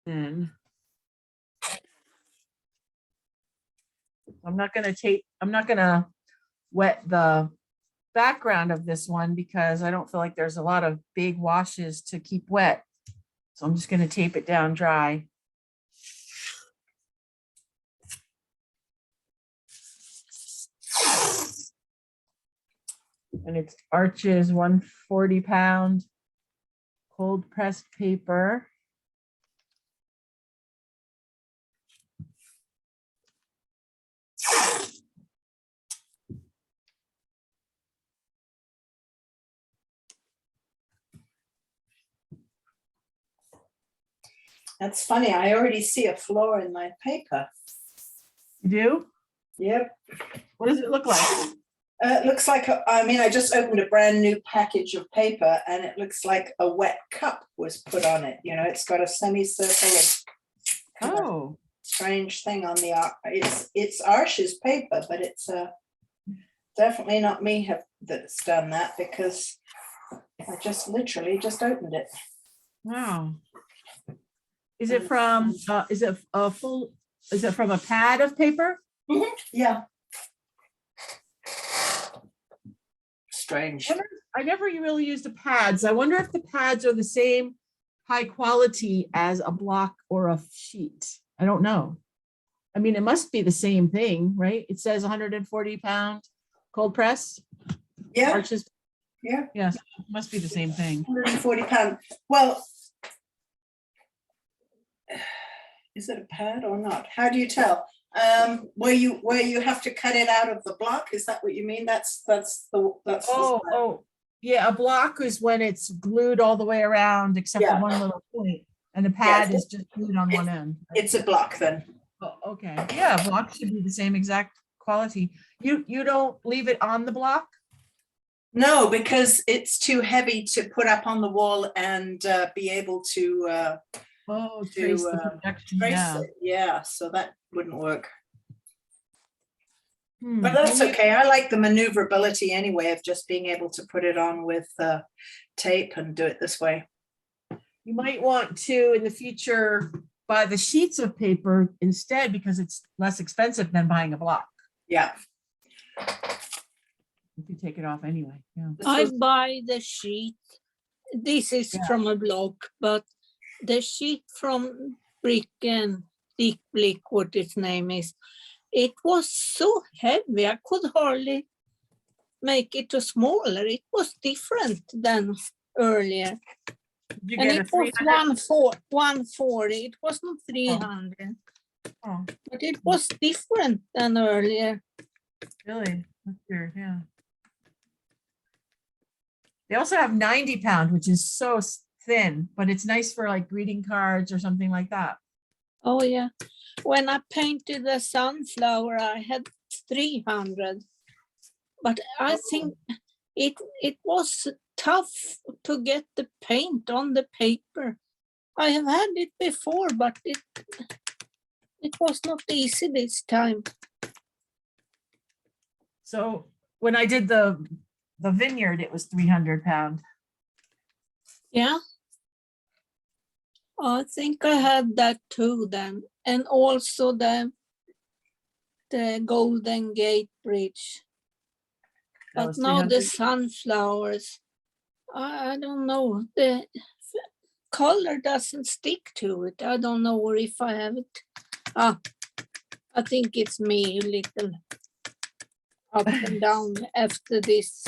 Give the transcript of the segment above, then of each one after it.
And I'm not gonna wet the background of this one because I don't feel like there's a lot of big washes to keep wet. So I'm just gonna tape it down dry. And it's Arches 140-pound cold pressed paper. That's funny. I already see a flaw in my paper. You do? Yep. What does it look like? It looks like, I just opened a brand new package of paper and it looks like a wet cup was put on it. You know, it's got a semicircle of Oh, strange thing on the, it's Arch's paper, but it's definitely not me that's done that because I just literally just opened it. wow. Is it from, is it from a pad of paper? Mhm. Yeah. Strange. I never really used the pads. I wonder if the pads are the same high quality as a block or a sheet. I don't know. I mean, it must be the same thing, right? It says 140-pound cold press. Yeah. Arches. Yeah. Yes, it must be the same thing. 140 pound. Well, is it a pad or not? How do you tell? Where you have to cut it out of the block? Is that what you mean? That's Oh, yeah. A block is when it's glued all the way around except for one little point, and the pad is just glued on one end. It's a block then. Oh, okay. Yeah, block should be the same exact quality. You don't leave it on the block? No, because it's too heavy to put up on the wall and be able to Trace the projection. trace Yeah. it. Yeah, so that wouldn't work. Hmm. But that's okay. I like the maneuverability anyway of just being able to put it on with tape and do it this way. You might want to, in the future, buy the sheets of paper instead because it's less expensive than buying a block. Yeah. If you take it off anyway. Yeah. I buy the sheet. This is from a blog, but the sheet from Brick and Blick, what its name is, it was so heavy. I could hardly make it smaller. It was different than earlier. You And get a it was 140. It wasn't 300. Oh, But it was different than earlier. really? That's weird. Yeah. They also have 90-pound, which is so thin, but it's nice for like greeting cards or something like that. Oh yeah. When I painted the sunflower, I had 300. But I think it was tough to get the paint on the paper. I have had it before, but it was not easy this time. So when I did the vineyard, it was 300-pound. Yeah. I think I had that too then. And also the Golden Gate Bridge. That But was now the 300? sunflowers, I don't know. The color doesn't stick to it. I don't know if I have it. I think it's me a little up and down after this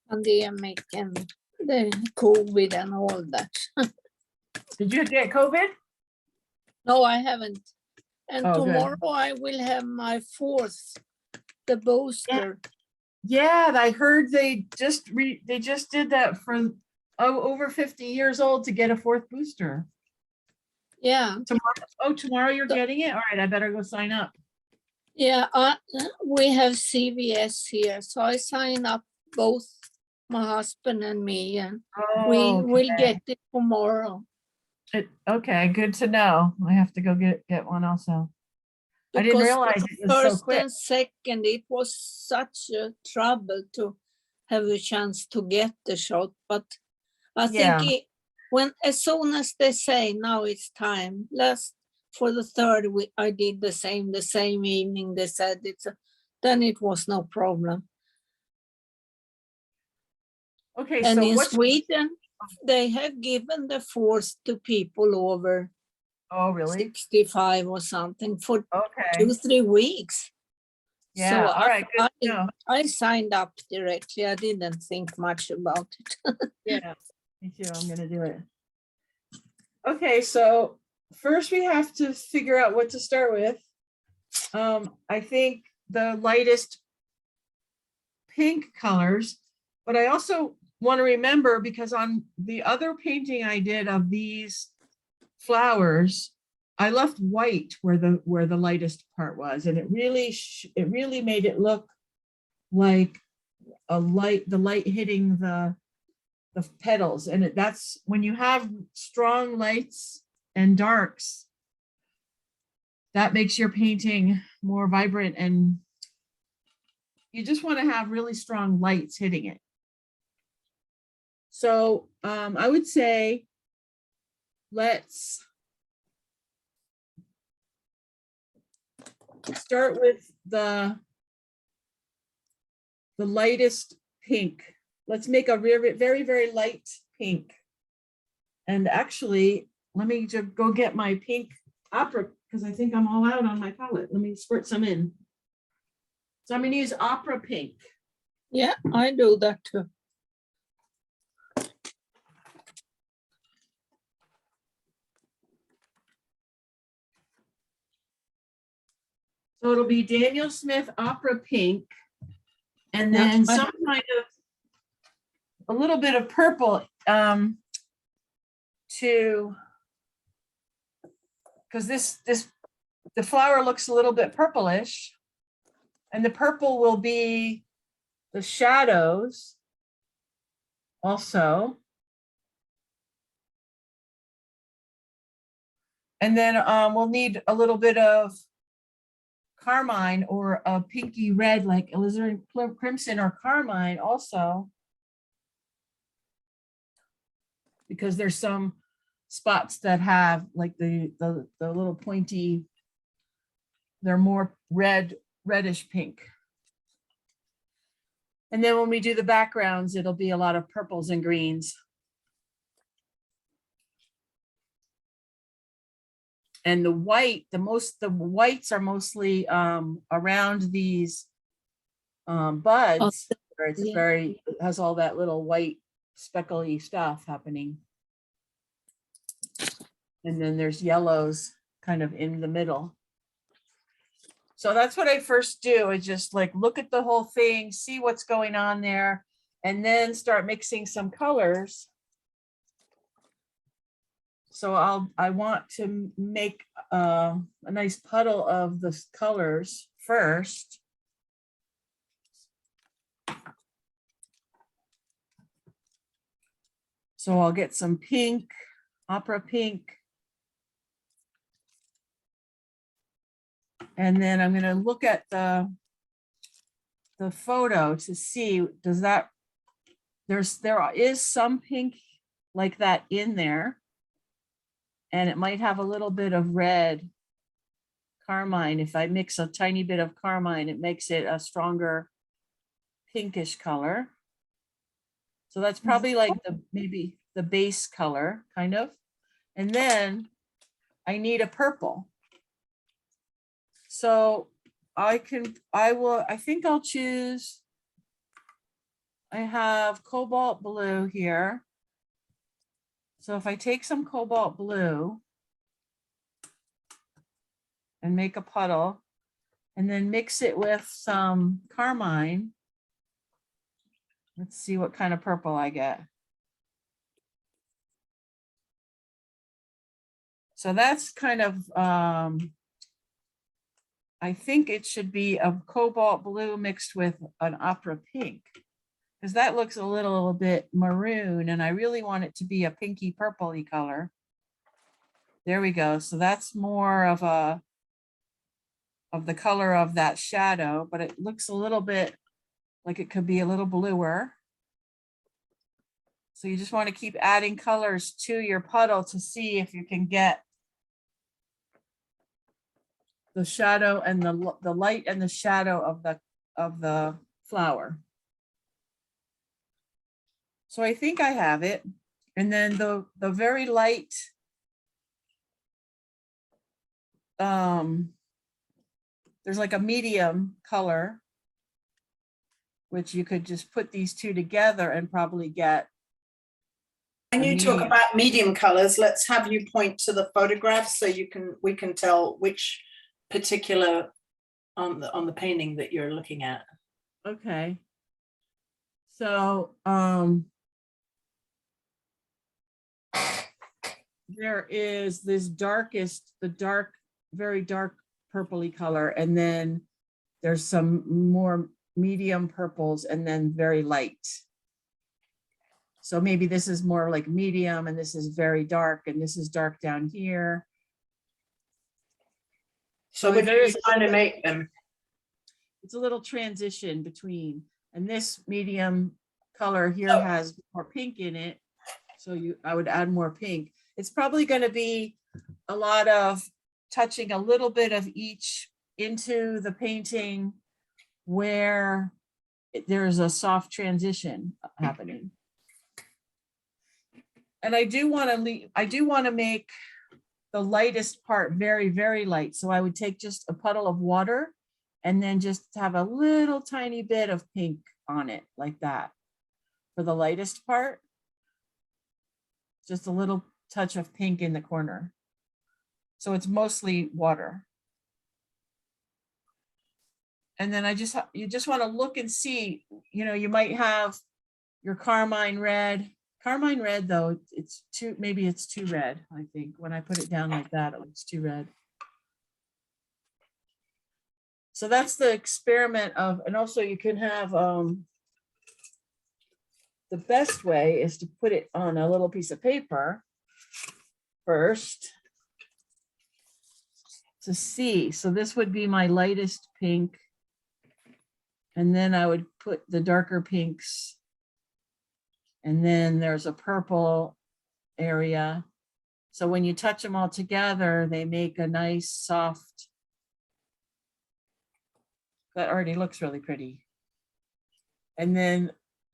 pandemic and the COVID and all that. Did you get COVID? No, I haven't. And Oh, good. tomorrow I will have my 4th, the booster. Yeah, I heard they just did that for over 50 years old to get a 4th booster. Yeah. Tomorrow you're getting it? All right, I better go sign up. Yeah, we have CVS here, so I sign up both my husband and me, and we will get it tomorrow. Okay, good to know. I have to go get one also. I didn't Because realize it was so first quick. and second, it was such a trouble to have a chance to get the shot, but I think when as soon as they say now it's time, last for the third week, I did the same evening. They said then it was no problem. Okay, And so in what's, Sweden, they have given the force to people over oh, really? 65 or something for Okay, 2-3 weeks. yeah, So all right, good to know. I signed up directly. I didn't think much about it. Yeah, me too, I'm gonna do it. Okay, so first we have to figure out what to start with. I think the lightest pink colors, but I also want to remember, because on the other painting I did of these flowers, I left white where the lightest part was, and it really made it look like the light hitting the petals. And that's when you have strong lights and darks, that makes your painting more vibrant, and you just want to have really strong lights hitting it. So I would say let's start with the lightest pink. Let's make a very, very, very light pink. And actually, let me just go get my pink opera, because I think I'm all out on my palette. Let me squirt some in. So I'm going to use opera pink. Yeah, I do that too. So it'll be Daniel Smith Opera Pink, and then some kind of a little bit of purple to, because the flower looks a little bit purplish, and the purple will be the shadows also. And then we'll need a little bit of carmine or a pinky red, like alizarin crimson or carmine also, because there's some spots that have like the little pointy, they're more reddish pink. And then when we do the backgrounds, it'll be a lot of purples and greens. And the whites are mostly around these buds, where it's it has all that little white speckly stuff happening. And then there's yellows kind of in the middle. So that's what I first do, is just like look at the whole thing, see what's going on there, and then start mixing some colors. So I want to make a nice puddle of the colors first. So I'll get some pink, opera pink. And then I'm going to look at the photo to see, does that, there is some pink like that in there. And it might have a little bit of red carmine. If I mix a tiny bit of carmine, it makes it a stronger pinkish color. So that's probably like maybe the base color, kind of. And then I need a purple. So I think I'll choose, I have cobalt blue here. So if I take some cobalt blue and make a puddle, and then mix it with some carmine, let's see what kind of purple I get. So that's kind of, I think it should be a cobalt blue mixed with an opera pink, because that looks a little bit maroon, and I really want it to be a pinky purpley color. There we go. So that's more of the color of that shadow, but it looks a little bit like it could be a little bluer. So you just want to keep adding colors to your puddle to see if you can get the shadow and the light and the shadow of the flower. So I think I have it. And then the very light there's like a medium color, which you could just put these two together and probably get. When a you talk medium. about medium colors, let's have you point to the photographs so we can tell which particular on the painting that you're looking at. Okay. So there is this very dark purpley color, and then there's some more medium purples and then very light. So maybe this is more like medium and this is very dark and this is dark down here. So if you're trying to make them. It's a little transition between, and this medium color here has more pink in it. So I would add more pink. It's probably going to be a lot of touching a little bit of each into the painting where there's a soft transition happening. And I do want to make the lightest part very, very light. So I would take just a puddle of water and then just have a little tiny bit of pink on it like that for the lightest part. Just a little touch of pink in the corner. So it's mostly water. And then you just want to look and see, you might have your carmine red. Carmine red, though, maybe it's too red, I think. When I put it down like that, it looks too red. So that's the experiment of, and also you can have, the best way is to put it on a little piece of paper first to see. So this would be my lightest pink. And then I would put the darker pinks. And then there's a purple area. So when you touch them all together, they make a nice soft, that already looks really pretty. And then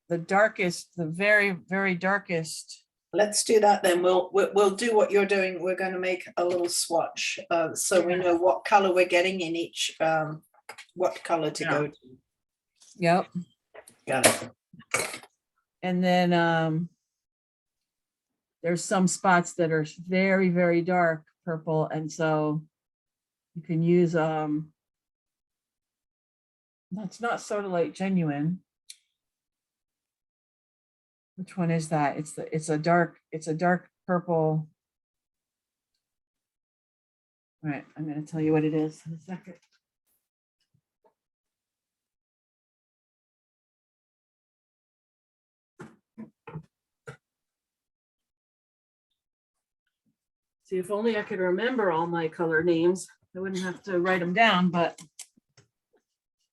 the darkest, the very, very darkest. Let's do that then. We'll do what you're doing. We're going to make a little swatch so we know what color we're getting in each, what color to go to. Yep. Got it. And then there's some spots that are very, very dark purple. And so you can use, that's not Soda Light Genuine. Which one is that? It's a dark purple. All right, I'm going to tell you what it is in a second. See, if only I could remember all my color names, I wouldn't have to write them down, but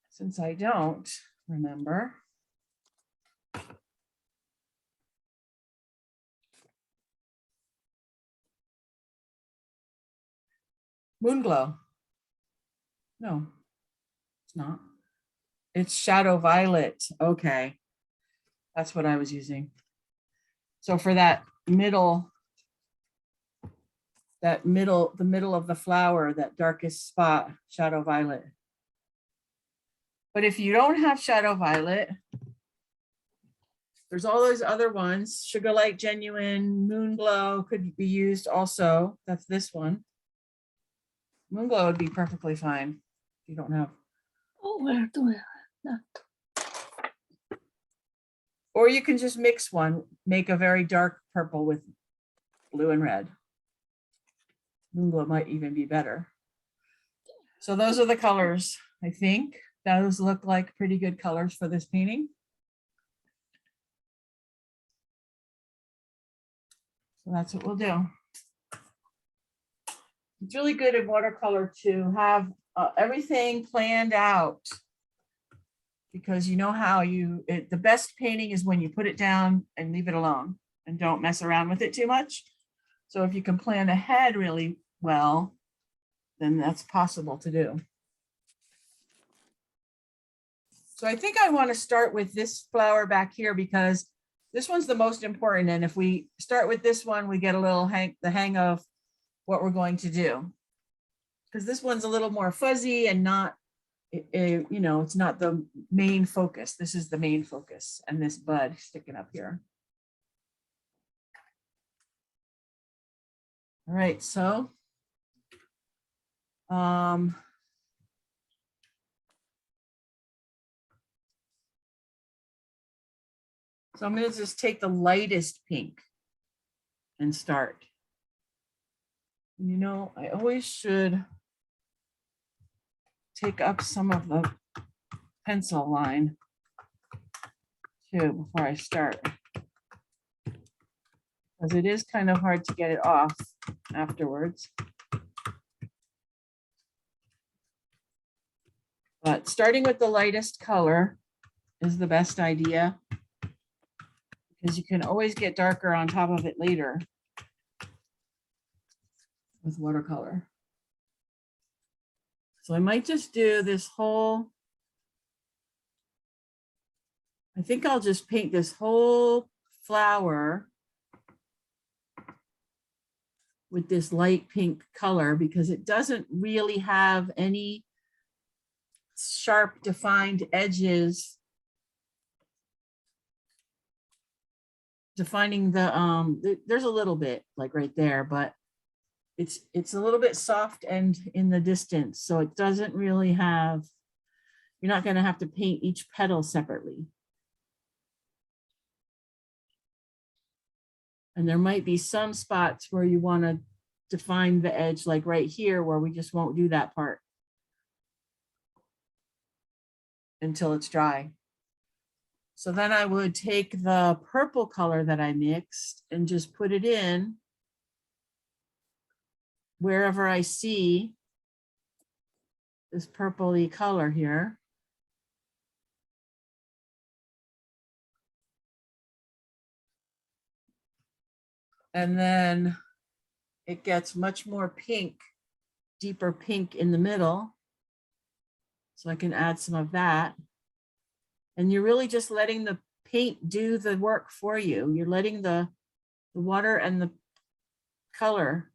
since I don't remember. Moonglow. No, it's not. It's Shadow Violet. Okay. That's what I was using. So for the middle of the flower, that darkest spot, Shadow Violet. But if you don't have Shadow Violet, there's all those other ones. Sugar Light Genuine, Moonglow could be used also. That's this one. Moonglow would be perfectly fine if you don't have. Oh, where do I have that? Or you can just mix one, make a very dark purple with blue and red. Moonglow might even be better. So those are the colors, I think. Those look like pretty good colors for this painting. So that's what we'll do. It's really good in watercolor to have everything planned out, because you know how the best painting is when you put it down and leave it alone. and don't mess around with it too much. So if you can plan ahead really well, then that's possible to do. So I think I want to start with this flower back here because this one's the most important. And if we start with this one, we get a little the hang of what we're going to do. Because this one's a little more fuzzy and not, you know, it's not the main focus. This is the main focus, and this bud sticking up here. All right, so so I'm going to just take the lightest pink and start. You know, I always should take up some of the pencil line too before I start, because it is kind of hard to get it off afterwards. But starting with the lightest color is the best idea, because you can always get darker on top of it later with watercolor. So I might just do this whole, I think I'll just paint this whole flower with this light pink color, because it doesn't really have any sharp defined edges defining the there's a little bit like right there, but it's a little bit soft and in the distance, so it doesn't really have, you're not going to have to paint each petal separately. And there might be some spots where you want to define the edge, like right here, where we just won't do that part until it's dry. So then I would take the purple color that I mixed and just put it in wherever I see this purpley color here. And then it gets much more pink, deeper pink in the middle. So I can add some of that. And you're really just letting the paint do the work for you. You're letting the water and the color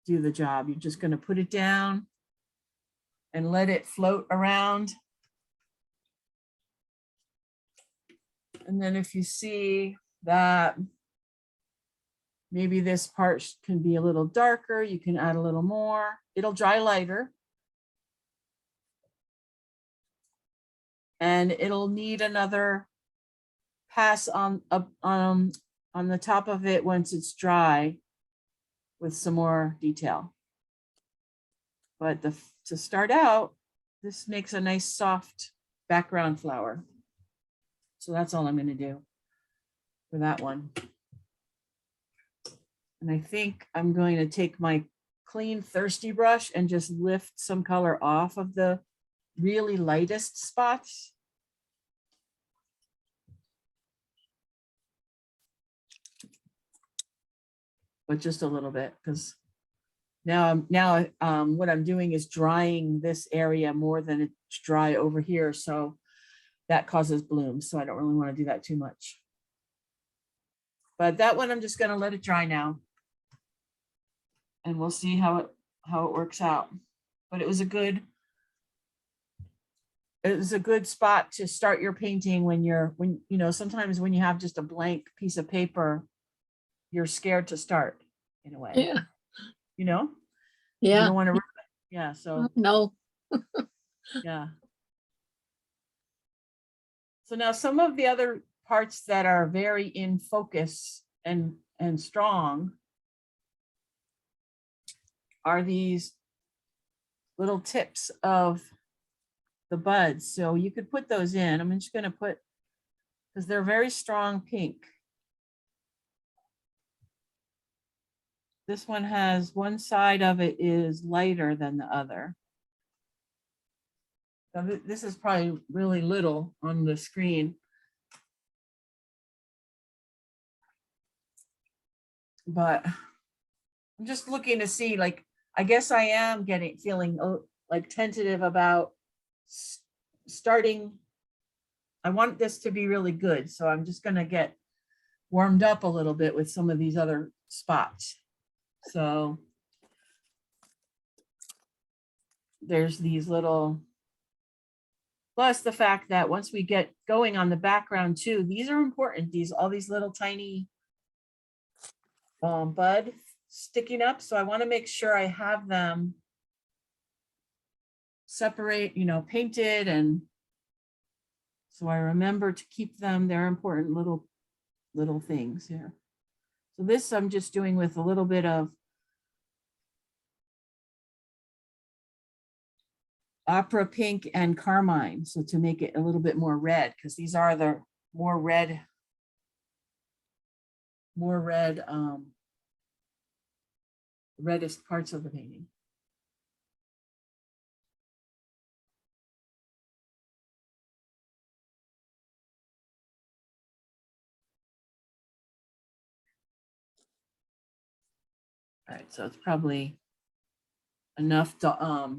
do the job. You're just going to put it down and let it float around. And then if you see that maybe this part can be a little darker, you can add a little more. It'll dry lighter. And it'll need another pass on the top of it once it's dry with some more detail. But to start out, this makes a nice soft background flower. So that's all I'm going to do for that one. And I think I'm going to take my clean thirsty brush and just lift some color off of the really lightest spots. But just a little bit, because now what I'm doing is drying this area more than it's dry over here. So that causes blooms. So I don't really want to do that too much. But that one, I'm just going to let it dry now. And we'll see how it works out. But it was a good spot to start your painting when you know, sometimes when you have just a blank piece of paper, you're scared to start in a way. Yeah. You know? Yeah. You don't want to, yeah, so No. yeah. So now some of the other parts that are very in focus and strong are these little tips of the buds. So you could put those in. I'm just going to put, because they're very strong pink. This one has one side of it is lighter than the other. So this is probably really little on the screen. But I'm just looking to see, like, I guess I am feeling like tentative about starting. I want this to be really good, so I'm just gonna get warmed up a little bit with some of these other spots. So there's these little, plus the fact that once we get going on the background too, these are important, all these little tiny bud sticking up. So I want to make sure I have them separate, painted, and so I remember to keep them. They're important little things here. So this I'm just doing with a little bit of opera pink and carmine, so to make it a little bit more red, because these are the more red reddest parts of the painting. All right, so it's probably enough to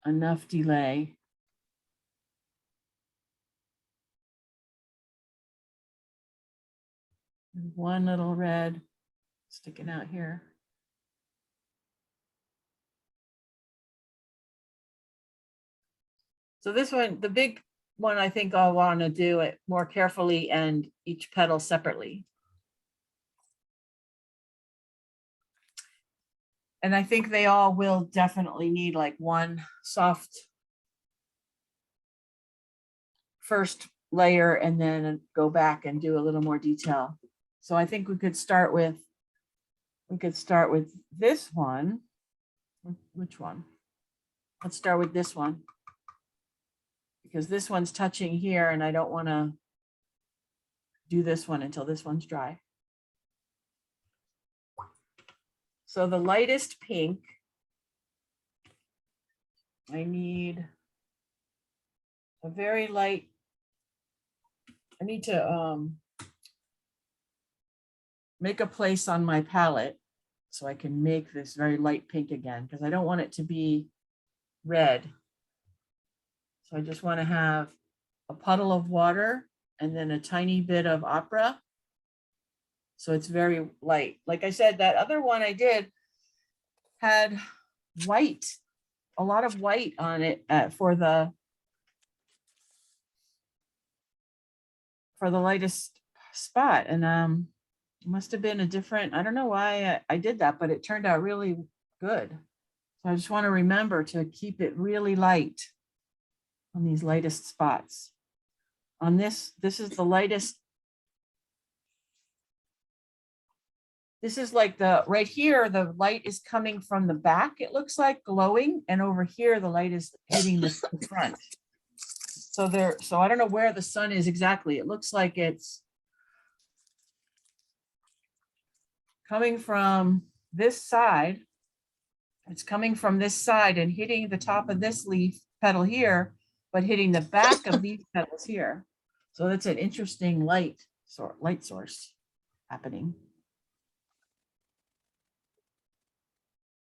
enough delay. One little red sticking out here. So this one, the big one, I think I'll want to do it more carefully and each petal separately. And I think they all will definitely need like one soft first layer and then go back and do a little more detail. So I think we could start with this one. Which one? Let's start with this one, because this one's touching here and I don't want to do this one until this one's dry. So the lightest pink, I need a very light, I need to make a place on my palette so I can make this very light pink again, because I don't want it to be red. So I just want to have a puddle of water and then a tiny bit of opera. So it's very light. Like I said, that other one I did had white, a lot of white on it for the lightest spot. And it must have been a different, I don't know why I did that, but it turned out really good. So I just want to remember to keep it really light on these lightest spots. On this is the lightest. This is like right here, the light is coming from the back, it looks like, glowing, and over here the light is hitting the front. So I don't know where the sun is exactly. It looks like it's coming from this side. It's coming from this side and hitting the top of this leaf petal here, but hitting the back of these petals here. So that's an interesting light source happening.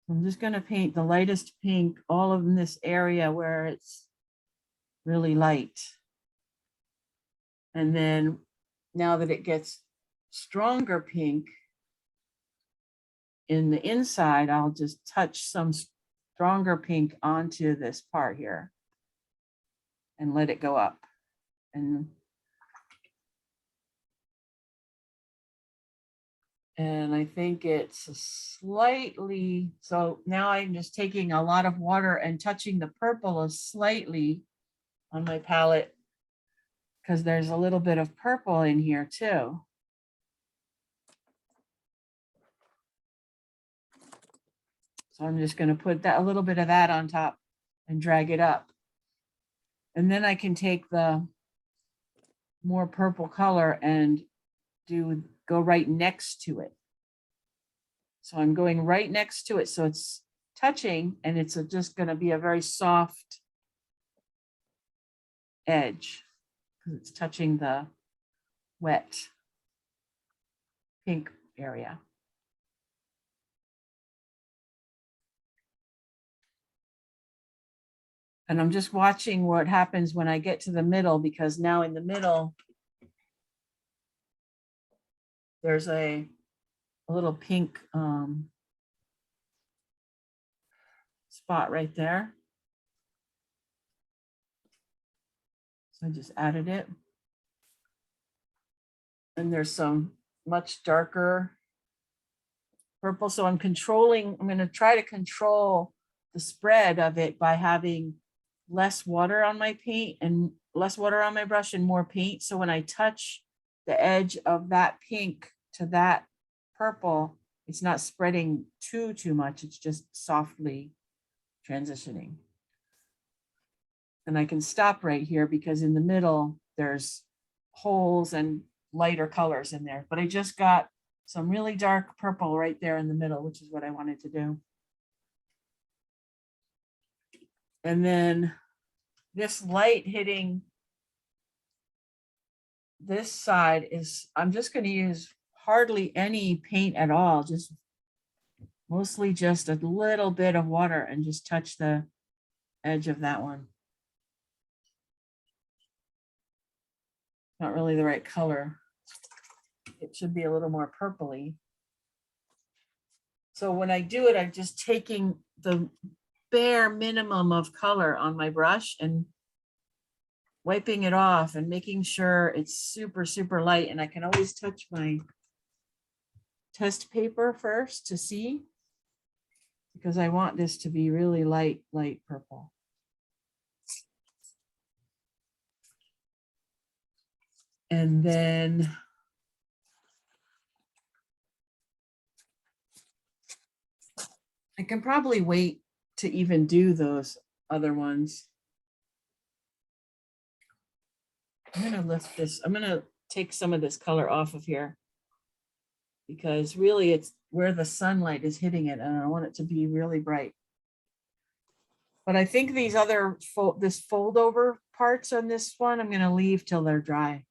I'm just going to paint the lightest pink all in this area where it's really light. And then now that it gets stronger pink in the inside, I'll just touch some stronger pink onto this part here and let it go up. And I think it's slightly, so now I'm just taking a lot of water and touching the purple slightly on my palette, because there's a little bit of purple in here too. So I'm just going to put that, a little bit of that on top and drag it up. And then I can take the more purple color and go right next to it. So I'm going right next to it. So it's touching and it's just going to be a very soft edge because it's touching the wet. pink area. And I'm just watching what happens when I get to the middle, because now in the middle, there's a little pink spot right there. So I just added it. And there's some much darker purple. So I'm going to try to control the spread of it by having less water on my paint and less water on my brush and more paint. So when I touch the edge of that pink to that purple, it's not spreading too much. It's just softly transitioning. And I can stop right here because in the middle, there's holes and lighter colors in there, but I just got some really dark purple right there in the middle, which is what I wanted to do. And then this light hitting this side is, I'm just going to use hardly any paint at all, just mostly just a little bit of water and just touch the edge of that one. Not really the right color. It should be a little more purpley. So when I do it, I'm just taking the bare minimum of color on my brush and wiping it off and making sure it's super, super light. And I can always touch my test paper first to see, because I want this to be really light purple. And then I can probably wait to even do those other ones. I'm going to lift this. I'm going to take some of this color off of here because really it's where the sunlight is hitting it and I want it to be really bright. But I think these other this fold over parts on this one, I'm going to leave till they're dry.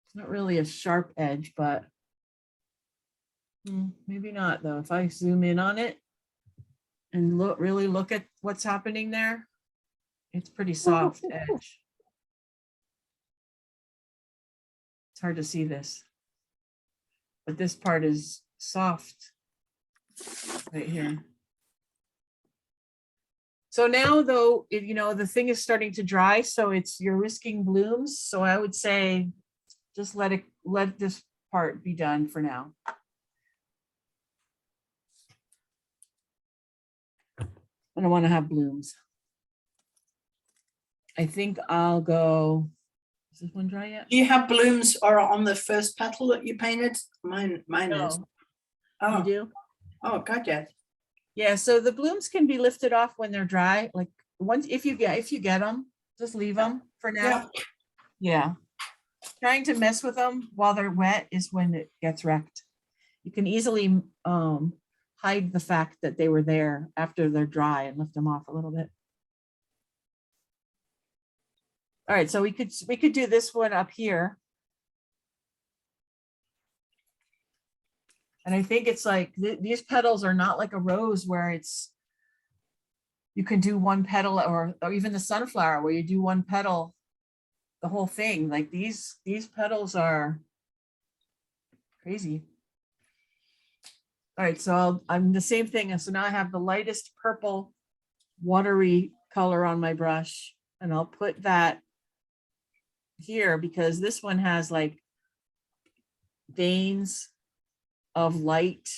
It's not really a sharp edge, but maybe not though. If I zoom in on it and really look at what's happening there, it's pretty soft edge. It's hard to see this, but this part is soft right here. So now though, you know, the thing is starting to dry, so you're risking blooms. So I would say just let this part be done for now. I don't want to have blooms. I think I'll go. Is this one dry yet? Do you have blooms or on the first petal that you painted? Mine is. No. Oh, You do? oh, gotcha. Yeah, so the blooms can be lifted off when they're dry. Like once, if you get them, just leave them for now. Yeah. Trying to mess with them while they're wet is when it gets wrecked. You can easily hide the fact that they were there after they're dry and lift them off a little bit. All right, so we could do this one up here. And I think it's like these petals are not like a rose where you can do one petal or even the sunflower where you do one petal, the whole thing. Like these petals are crazy. All right, so I'm the same thing. So now I have the lightest purple watery color on my brush and I'll put that here because this one has like veins of light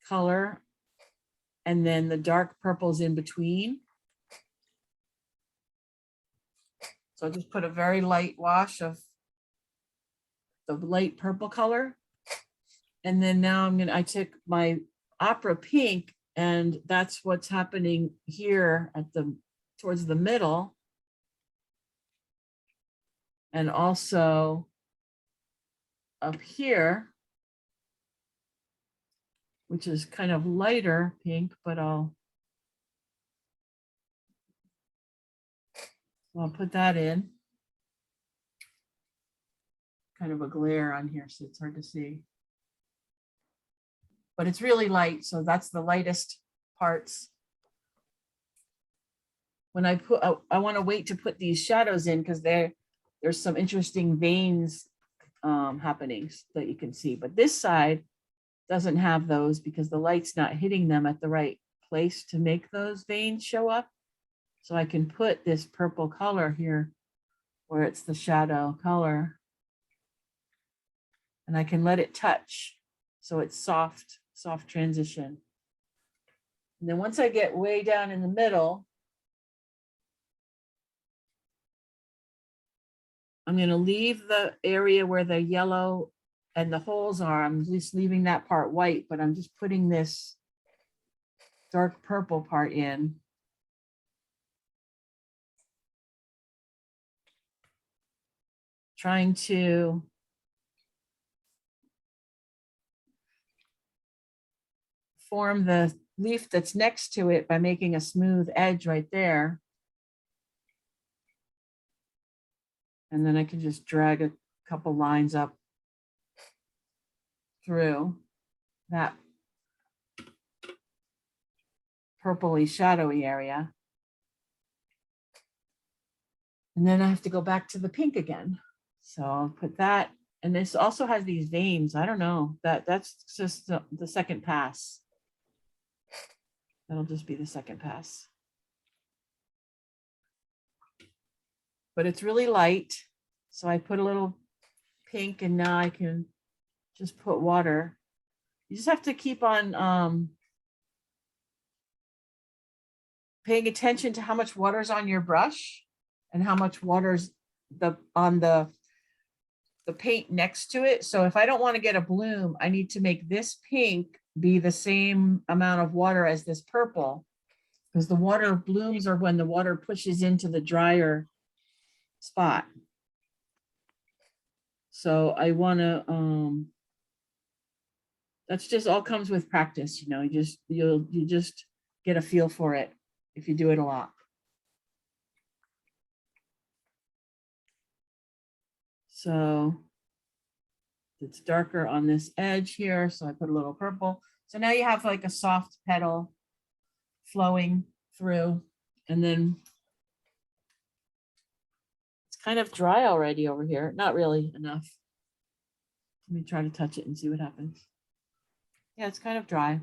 color and then the dark purples in between. So I'll just put a very light wash of the light purple color. And then now I took my opera pink and that's what's happening here at towards the middle. And also up here, which is kind of lighter pink, but I'll I'll put that in. Kind of a glare on here, so it's hard to see. But it's really light, so that's the lightest parts. When I put, I want to wait to put these shadows in because there's some interesting veins happenings that you can see. But this side doesn't have those because the light's not hitting them at the right place to make those veins show up. So I can put this purple color here where it's the shadow color. And I can let it touch. So it's soft transition. And then once I get way down in the middle, I'm going to leave the area where the yellow and the holes are. I'm just leaving that part white, but I'm just putting this dark purple part in. Trying to form the leaf that's next to it by making a smooth edge right there. And then I can just drag a couple lines up through that purpley shadowy area. And then I have to go back to the pink again. So I'll put that, and this also has these veins. I don't know, that's just the second pass. That'll just be the second pass. But it's really light. So I put a little pink, and now I can just put water. You just have to keep on paying attention to how much water's on your brush and how much water's on the paint next to it. So if I don't want to get a bloom, I need to make this pink be the same amount of water as this purple, because the water blooms are when the water pushes into the drier spot. So I want to, that's just all comes with practice, you know, you just get a feel for it if you do it a lot. So it's darker on this edge here, so I put a little purple. So now you have like a soft petal flowing through, and then it's kind of dry already over here. Not really enough. Let me try to touch it and see what happens. Yeah, it's kind of dry.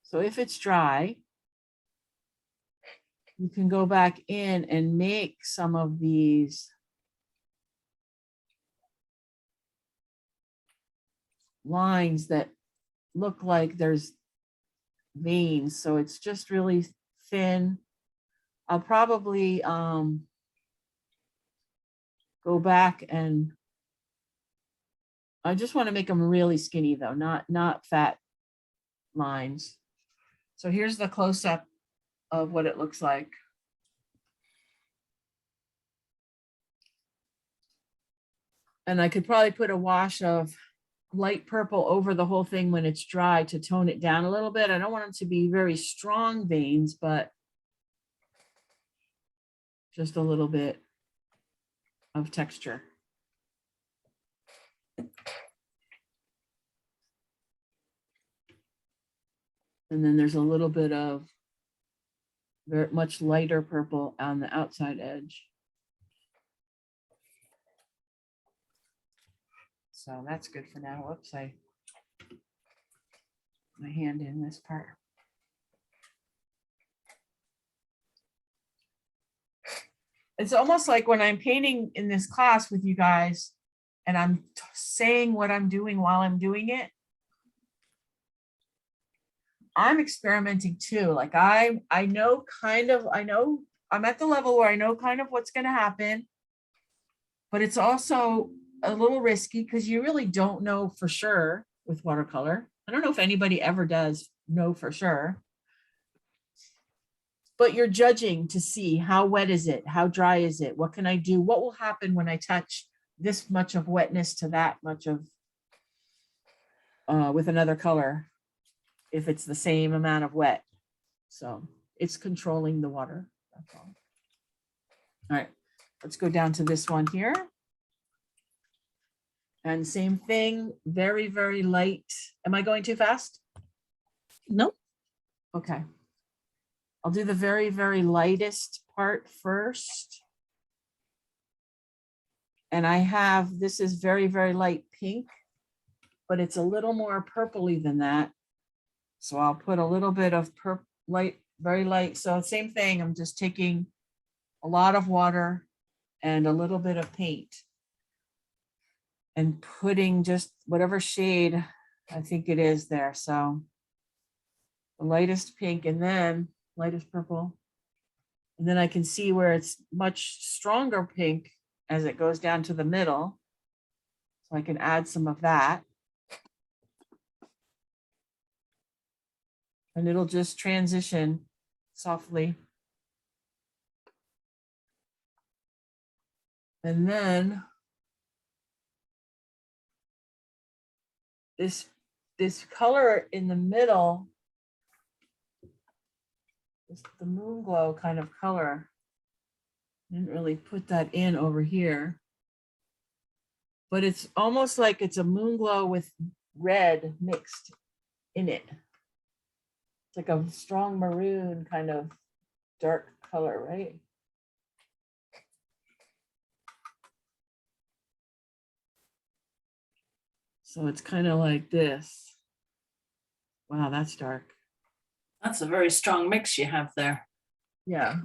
So if it's dry, you can go back in and make some of these lines that look like there's veins. So it's just really thin. I'll probably go back, and I just want to make them really skinny though, not fat lines. So here's the close-up of what it looks like. And I could probably put a wash of light purple over the whole thing when it's dry to tone it down a little bit. I don't want them to be very strong veins, but just a little bit of texture. And then there's a little bit of very much lighter purple on the outside edge. So that's good for now. Whoops, I my hand in this part. It's almost like when I'm painting in this class with you guys and I'm saying what I'm doing while I'm doing it, I'm experimenting too. Like I know I'm at the level where I know kind of what's going to happen, but it's also a little risky because you really don't know for sure with watercolor. I don't know if anybody ever does know for sure, but you're judging to see how wet is it? How dry is it? What can I do? What will happen when I touch this much of wetness to that much of with another color if it's the same amount of wet? So it's controlling the water. That's all. All right, let's go down to this one here. And same thing, very, very light. Am I going too fast? No, Okay. I'll do the very, very lightest part first. And I have, this is very, very light pink, but it's a little more purpley than that. So I'll put a little bit of light, very light. So same thing, I'm just taking a lot of water and a little bit of paint and putting just whatever shade I think it is there. So the lightest pink and then lightest purple. And then I can see where it's much stronger pink as it goes down to the middle. So I can add some of that. And it'll just transition softly. And then this color in the middle, the moon glow kind of color. Didn't really put that in over here. But it's almost like it's a moon glow with red mixed in it. It's like a strong maroon kind of dark color, right? So it's kind of like this. Wow, that's dark. That's a very strong mix you have there. Yeah.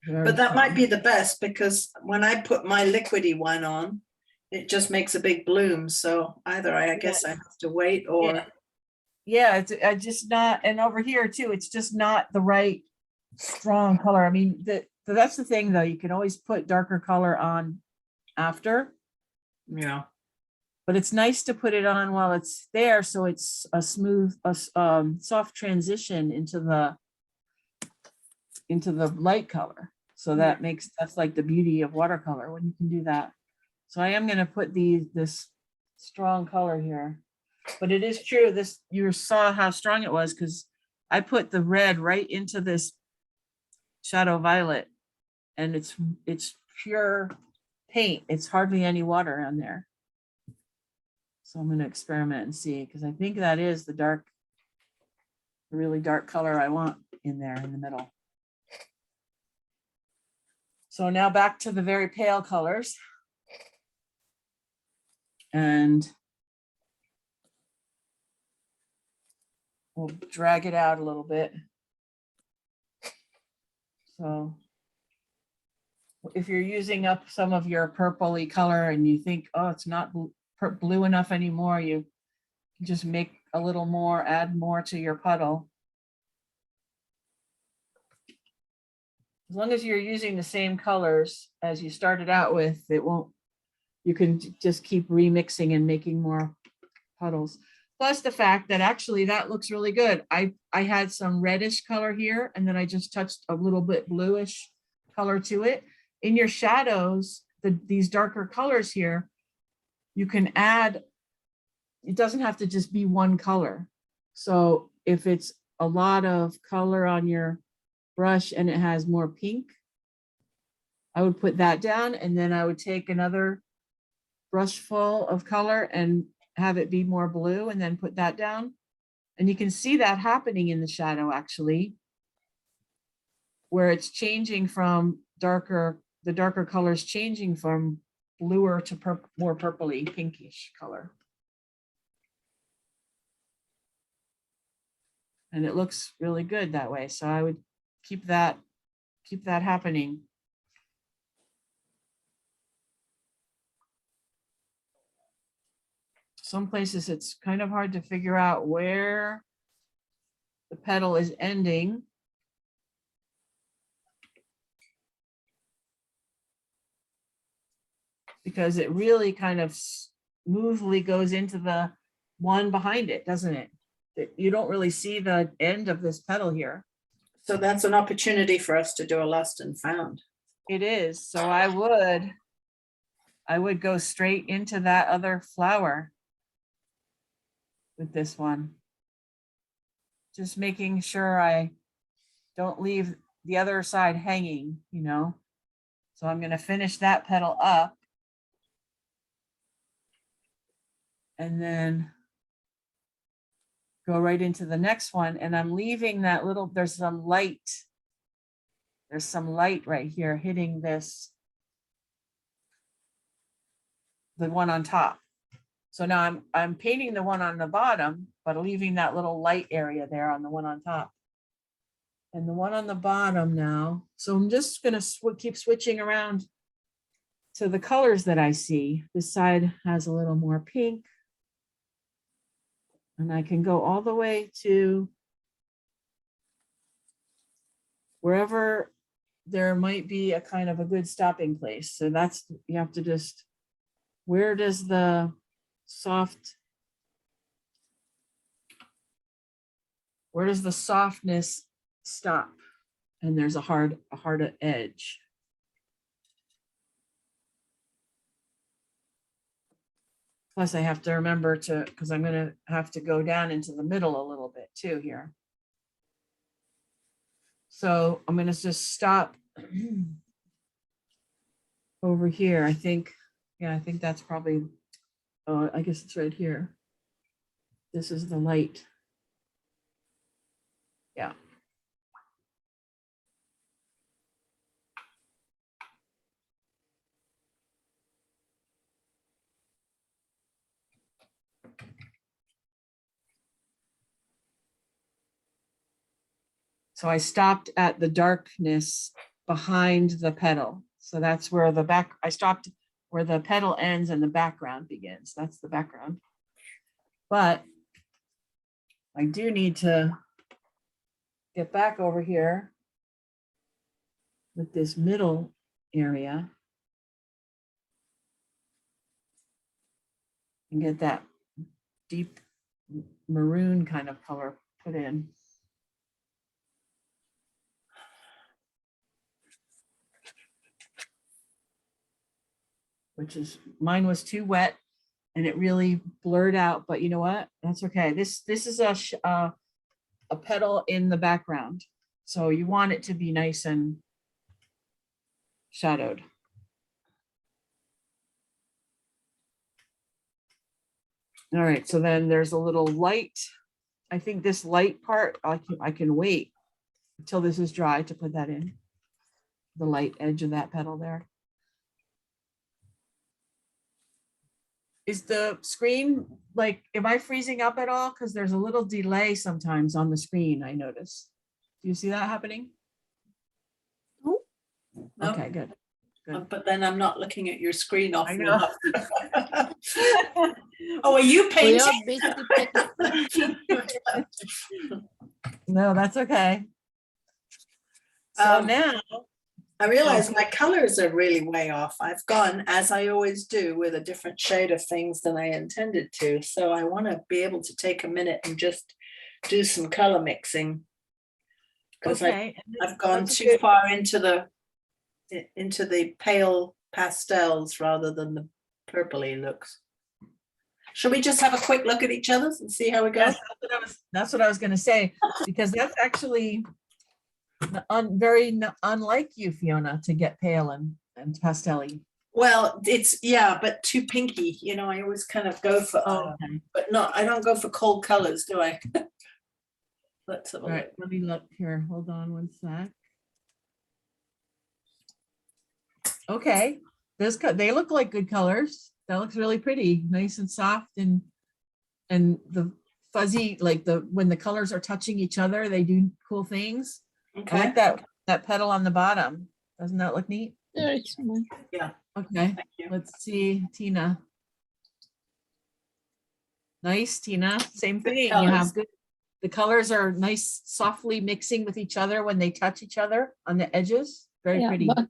Very But that might strong. be the best because when I put my liquidy one on, it just makes a big bloom. So either I guess I have to wait or. Yeah, it's just not, and over here too, it's just not the right strong color. I mean, that's the thing though, you can always put darker color on after, Yeah. but it's nice to put it on while it's there so it's a smooth, soft transition into the light color. So that's like the beauty of watercolor when you can do that. So I am going to put this strong color here. But it is true, you saw how strong it was because I put the red right into this shadow violet and it's pure paint. It's hardly any water on there. So I'm going to experiment and see because I think that is the really dark color I want in there in the middle. So now back to the very pale colors. And we'll drag it out a little bit. So if you're using up some of your purpley color and you think, oh, it's not blue enough anymore, you just make a little more, add more to your puddle. As long as you're using the same colors as you started out with, you can just keep remixing and making more puddles. Plus the fact that actually that looks really good. I had some reddish color here and then I just touched a little bit bluish color to it. In your shadows, these darker colors here, you can add, it doesn't have to just be one color. So if it's a lot of color on your brush and it has more pink, I would put that down and then I would take another brush full of color and have it be more blue and then put that down. And you can see that happening in the shadow actually, where it's changing from the darker colors changing from bluer to more purpley pinkish color. And it looks really good that way. So I would keep that happening. Some places it's kind of hard to figure out where the petal is ending. Because it really kind of smoothly goes into the one behind it, doesn't it? You don't really see the end of this petal here. So that's an opportunity for us to do a lost and found. It is. So I would go straight into that other flower with this one. Just making sure I don't leave the other side hanging, you know? So I'm gonna finish that petal up. And then go right into the next one. And I'm leaving that little, there's some light. There's some light right here hitting this, the one on top. So now I'm painting the one on the bottom, but leaving that little light area there on the one on top. And the one on the bottom now. So I'm just gonna keep switching around to the colors that I see. This side has a little more pink. And I can go all the way to wherever there might be a kind of a good stopping place. So that's, you have to just, where does the where does the softness stop? And there's a hard edge. Plus I have to remember to, because I'm gonna have to go down into the middle a little bit too here. So I'm gonna just stop over here. I think, yeah, I think that's probably, oh, I guess it's right here. This is the light. Yeah. So I stopped at the darkness behind the petal. So that's where I stopped where the petal ends and the background begins. That's the background. But I do need to get back over here with this middle area and get that deep maroon kind of color put in. Which is, mine was too wet and it really blurred out, but you know what? That's okay. This is a petal in the background. So you want it to be nice and shadowed. All right, so then there's a little light. I think this light part, I can wait until this is dry to put that in. The light edge of that petal there. Is the screen, like, am I freezing up at all? Because there's a little delay sometimes on the screen, I notice. Do you see that happening? No. Okay, good. Good. But then I'm not looking at your screen I often know. enough. Oh, are you We painting? are busy painting. No, that's okay. So Um, now, I realize my colors are really way off. I've gone, as I always do, with a different shade of things than I intended to. So I want to be able to take a minute and just do some color mixing. Because okay. I've gone that's too good. far into the pale pastels rather than the purpley looks. Shall we just have a quick look at each other's and see how we go? Yes, that's what I was going to say, because that's actually very unlike you, Fiona, to get pale and pastel-y. Well, it's, yeah, but too pinky. You know, I always kind of go for, Okay. but not, I don't go for cold colors, do I? Let's have a All right, look. let me look here. Hold on one sec. Okay, they look like good colors. That looks really pretty, nice and soft, and the fuzzy, like when the colors are touching each other, they do cool things. I Okay, like that petal on the bottom. Doesn't that look neat? There is one. yeah, Okay, thank you. let's see, Tina. Nice, Tina. Same Good thing. You colors. have good. The colors are nice, softly mixing with each other when they touch each other on the edges. Very Yeah, pretty. but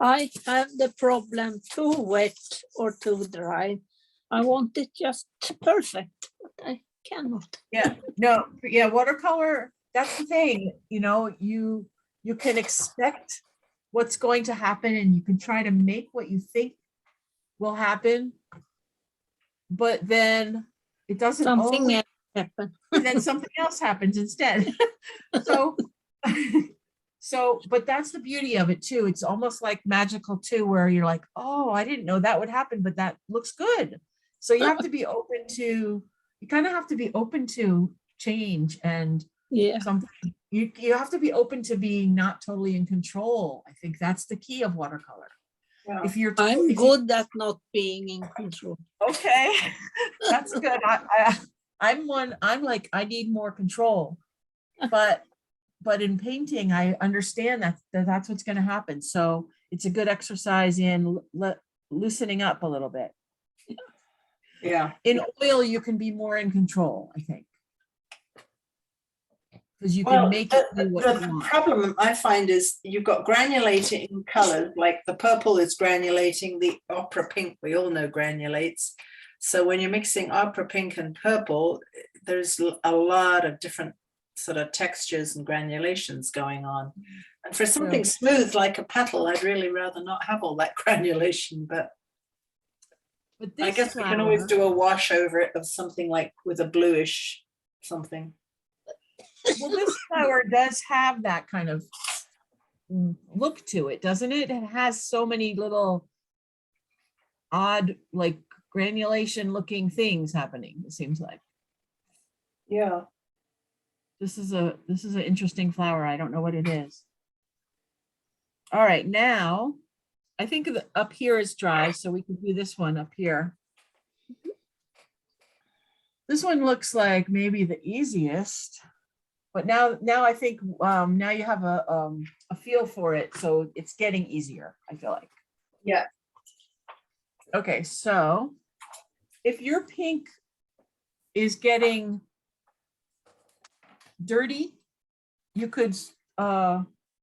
I have the problem too wet or too dry. I want it just perfect, but I cannot. Yeah, no, yeah, watercolor, that's the thing, you know, you can expect what's going to happen and you can try to make what you think will happen. But then it doesn't Something always, else happened. and then something else happens instead. So So, but that's the beauty of it too. It's almost like magical too, where you're like, oh, I didn't know that would happen, but that looks good. So you have to be open to, you kind of have to be open to change and Yeah, something. You have to be open to being not totally in control. I think that's the key of watercolor. Yeah. If you're, I'm if you- good at not being in control. okay, that's good. I'm one, I'm like, I need more control. But in painting, I understand that's what's going to happen. So it's a good exercise in loosening up a little bit. Yeah. In oil, you can be more in control, I think. Because you can Well, make it do what you the want. problem I find is you've got granulating colors, like the purple is granulating, the opera pink, we all know granulates. So when you're mixing opera pink and purple, there's a lot of different sort of textures and granulations going on. And for something smooth like a petal, I'd really rather not have all that granulation, but I this guess we can always do a wash over it of something like with a bluish something. Well, this flower does have that kind of look to it, doesn't it? It has so many little odd, like granulation looking things happening, it seems like. Yeah. This is an interesting flower. I don't know what it is. All right, now I think up here is dry, so we can do this one up here. This one looks like maybe the easiest, but now I think now you have a feel for it, so it's getting easier, I feel like. Yeah. Okay, so if your pink is getting dirty, you could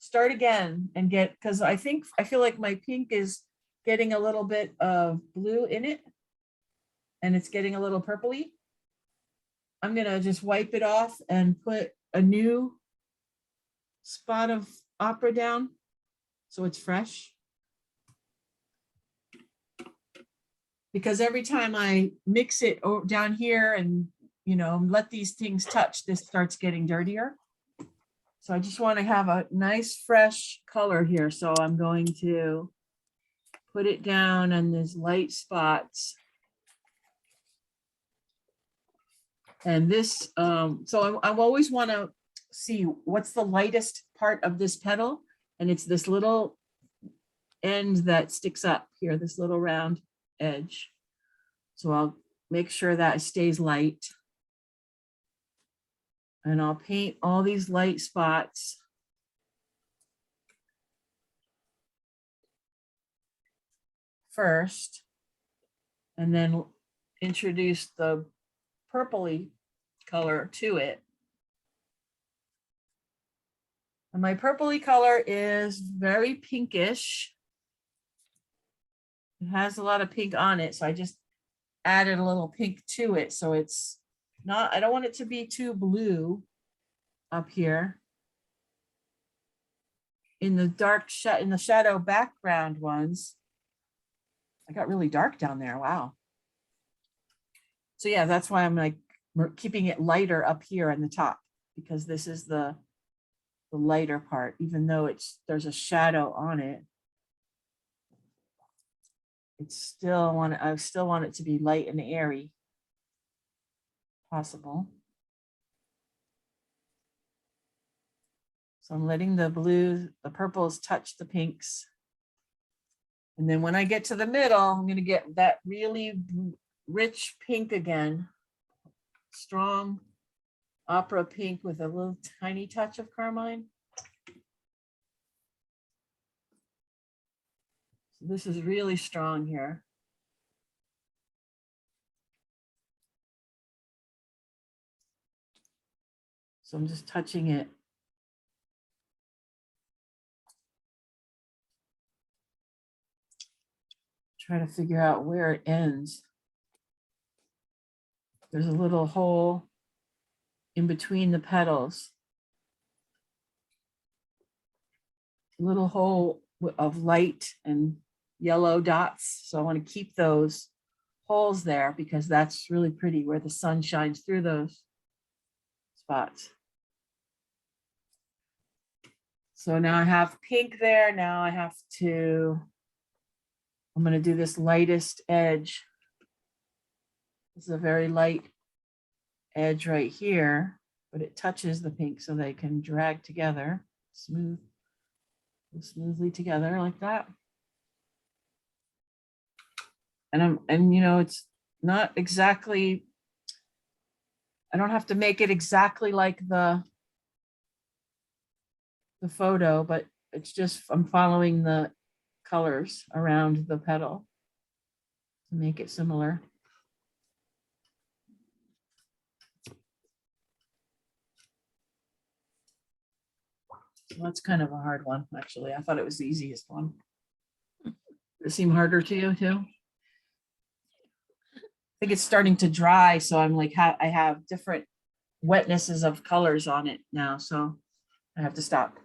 start again and get, because I feel like my pink is getting a little bit of blue in it and it's getting a little purpley. I'm gonna just wipe it off and put a new spot of opera down so it's fresh. Because every time I mix it down here and, you know, let these things touch, this starts getting dirtier. So I just want to have a nice fresh color here. So I'm going to put it down on these light spots. And this, so I always want to see what's the lightest part of this petal. And it's this little end that sticks up here, this little round edge. So I'll make sure that it stays light. And I'll paint all these light spots. First, and then introduce the purpley color to it. And my purpley color is very pinkish. It has a lot of pink on it, so I just added a little pink to it. So it's not, I don't want it to be too blue up here. In the dark in the shadow background ones, I got really dark down there. Wow. So yeah, that's why I'm like keeping it lighter up here in the top, because this is the lighter part, even though there's a shadow on it. It's still I still want it to be light and airy, possible. So I'm letting the purples touch the pinks. And then when I get to the middle, I'm going to get that really rich pink again. Strong opera pink with a little tiny touch of carmine. So this is really strong here. So I'm just touching it. Try to figure out where it ends. There's a little hole in between the petals. A little hole of light and yellow dots. So I want to keep those holes there because that's really pretty where the sun shines through those spots. So now I have pink there. Now I have to, I'm going to do this lightest edge. This is a very light edge right here, but it touches the pink so they can drag together, smoothly together like that. And you know, it's not exactly, I don't have to make it exactly like the photo, but it's just, I'm following the colors around the petal to make it similar. So that's kind of a hard one, actually. I thought it was the easiest one. Does it seem harder to you too? I think it's starting to dry, so I'm like, I have different wetnesses of colors on it now, so I have to stop.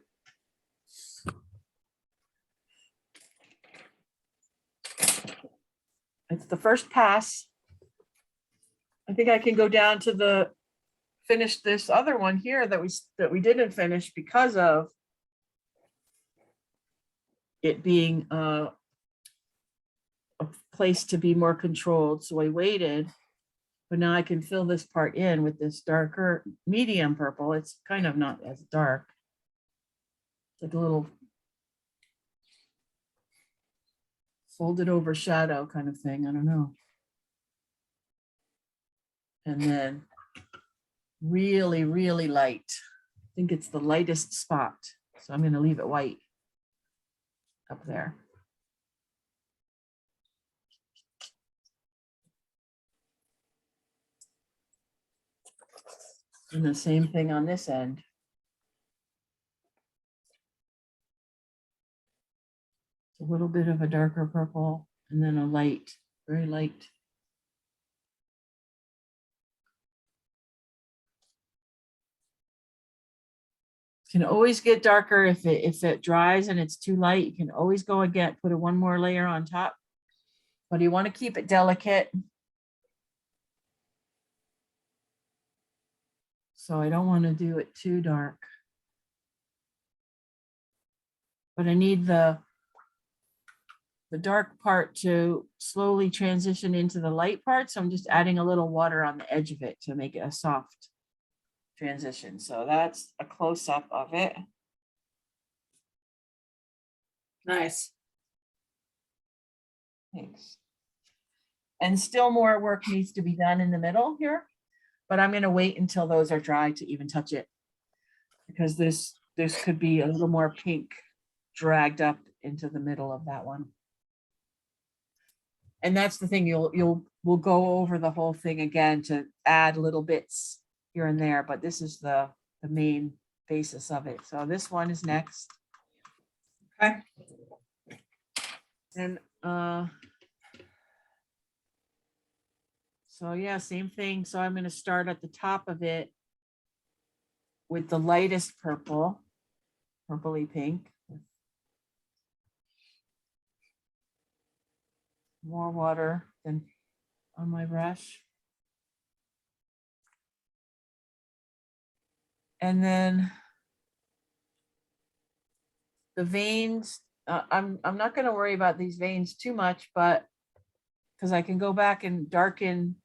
It's the first pass. I think I can go down to the finish this other one here that we didn't finish because of it being a place to be more controlled. So I waited, but now I can fill this part in with this darker medium purple. It's kind of not as dark. It's like a little folded over shadow kind of thing. I don't know. And then really, really light. I think it's the lightest spot. So I'm going to leave it white up there. And the same thing on this end. A little bit of a darker purple and then a light, very light. Can always get darker if it dries and it's too light. You can always go again, put one more layer on top, but you want to keep it delicate. So I don't want to do it too dark, but I need the dark part to slowly transition into the light part. So I'm just adding a little water on the edge of it to make it a soft transition. So that's a close-up of it. Nice. Thanks. And still more work needs to be done in the middle here, but I'm going to wait until those are dry to even touch it, because this could be a little more pink dragged up into the middle of that one. And that's the thing, we'll go over the whole thing again to add little bits here and there, but this is the main basis of it. So this one is next. Okay. And so yeah, same thing. So I'm going to start at the top of it with the lightest purple, purpley pink. More water than on my brush. And then the veins, I'm not going to worry about these veins too much, but because I can go back and darken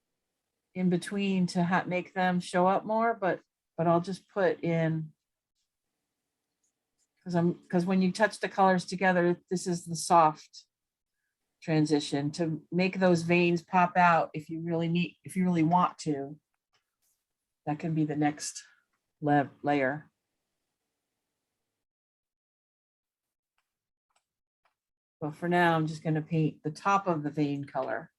in between to make them show up more, but I'll just put in, because when you touch the colors together, this is the soft transition to make those veins pop out. If you really want to, that can be the next layer. But for now, I'm just going to paint the top of the vein color.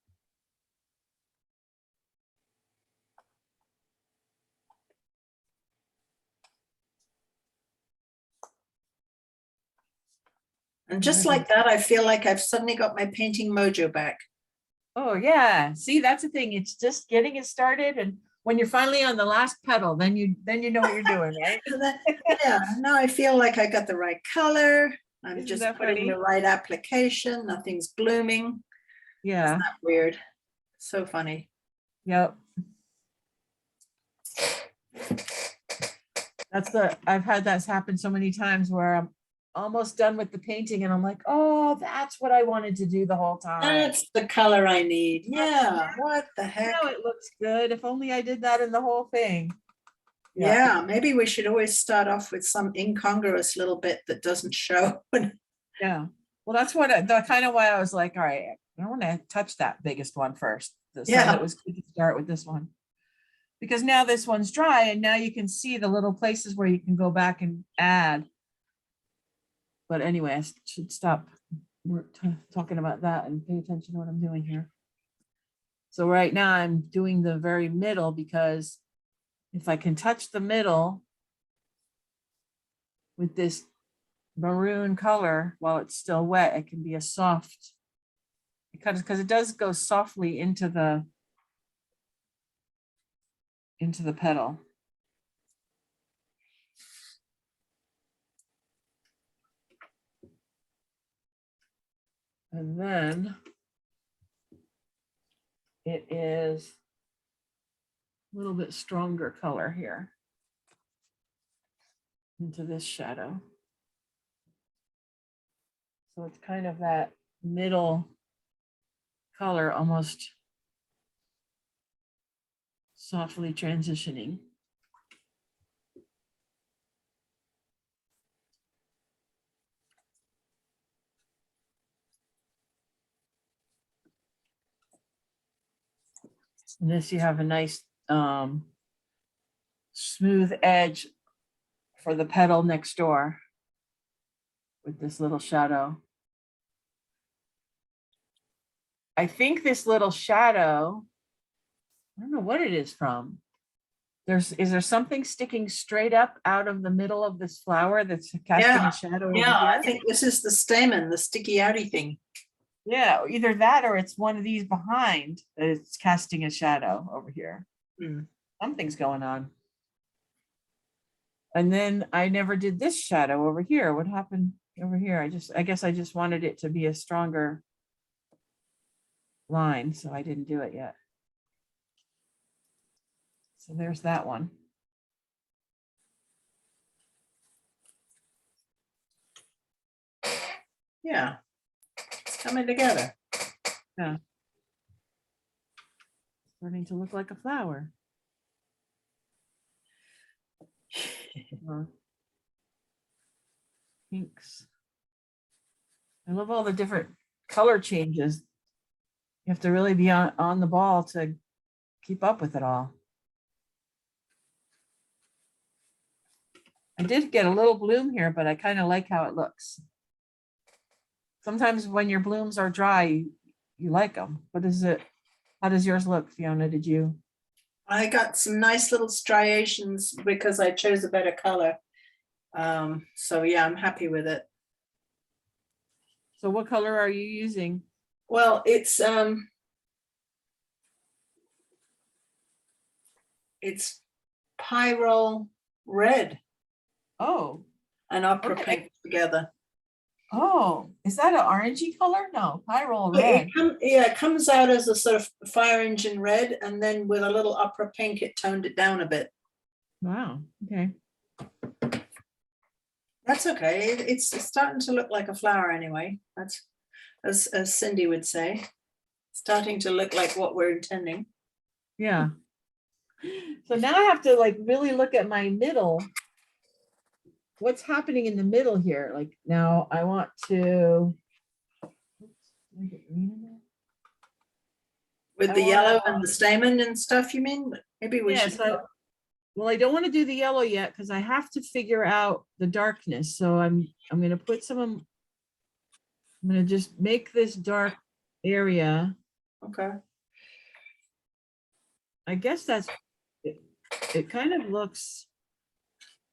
And just like that, I feel like I've suddenly got my painting mojo back. Oh yeah, see, that's the thing. It's just getting it started, and when you're finally on the last petal, then you know what you're doing, right? Yeah, now I feel like I got the right color. I'm Isn't just that putting funny? the right application. Nothing's blooming. Yeah. Isn't that weird? So funny. Yep. I've had that happen so many times where almost done with the painting and I'm like, oh, that's what I wanted to do the whole time. That's the color I need. Yeah, what the heck? Now it looks good. If only I did that in the whole thing. Yeah, maybe we should always start off with some incongruous little bit that doesn't show. Yeah. Well, that's what the kind of why I was like, all right, I don't want to touch that biggest one first. So Yeah. it was good to start with this one. Because now this one's dry and now you can see the little places where you can go back and add. But anyway, I should stop talking about that and pay attention to what I'm doing here. So right now I'm doing the very middle because if I can touch the middle with this maroon color while it's still wet, it can be a soft, because it does go softly into the petal. And then it is a little bit stronger color here into this shadow. So it's kind of that middle color, almost softly transitioning. And this, you have a nice smooth edge for the petal next door with this little shadow. I think this little shadow, I don't know what it is from. Is there something sticking straight up out of the middle of this flower that's casting a shadow? Yeah, over I here? think this is the stamen, the sticky outy thing. Yeah, either that or it's one of these behind that it's casting a shadow over here. Hmm. Something's going on. And then I never did this shadow over here. What happened over here? I guess I just wanted it to be a stronger line, so I didn't do it yet. So there's that one. Yeah, it's coming together. Yeah. Starting to look like a flower. Or pinks. I love all the different color changes. You have to really be on the ball to keep up with it all. I did get a little bloom here, but I kind of like how it looks. Sometimes when your blooms are dry, you like them. What is it? How does yours look, Fiona? Did you? I got some nice little striations because I chose a better color. So yeah, I'm happy with it. So what color are you using? Well, it's pyrrole red Oh, and opera okay. pink together. Oh, is that an orangey color? No, pyrrole red. It comes out as a sort of fire engine red, and then with a little opera pink, it toned it down a bit. Wow. Okay. That's okay. It's starting to look like a flower anyway. That's as Cindy would say, starting to look like what we're intending. Yeah. So now I have to like really look at my middle. What's happening in the middle here? Like now I want to. With the yellow and the stamen and stuff, you mean? Maybe we should. Well, I don't want to do the yellow yet because I have to figure out the darkness. So I'm going to put some. I'm going to just make this dark area. Okay. I guess that's it. It kind of looks.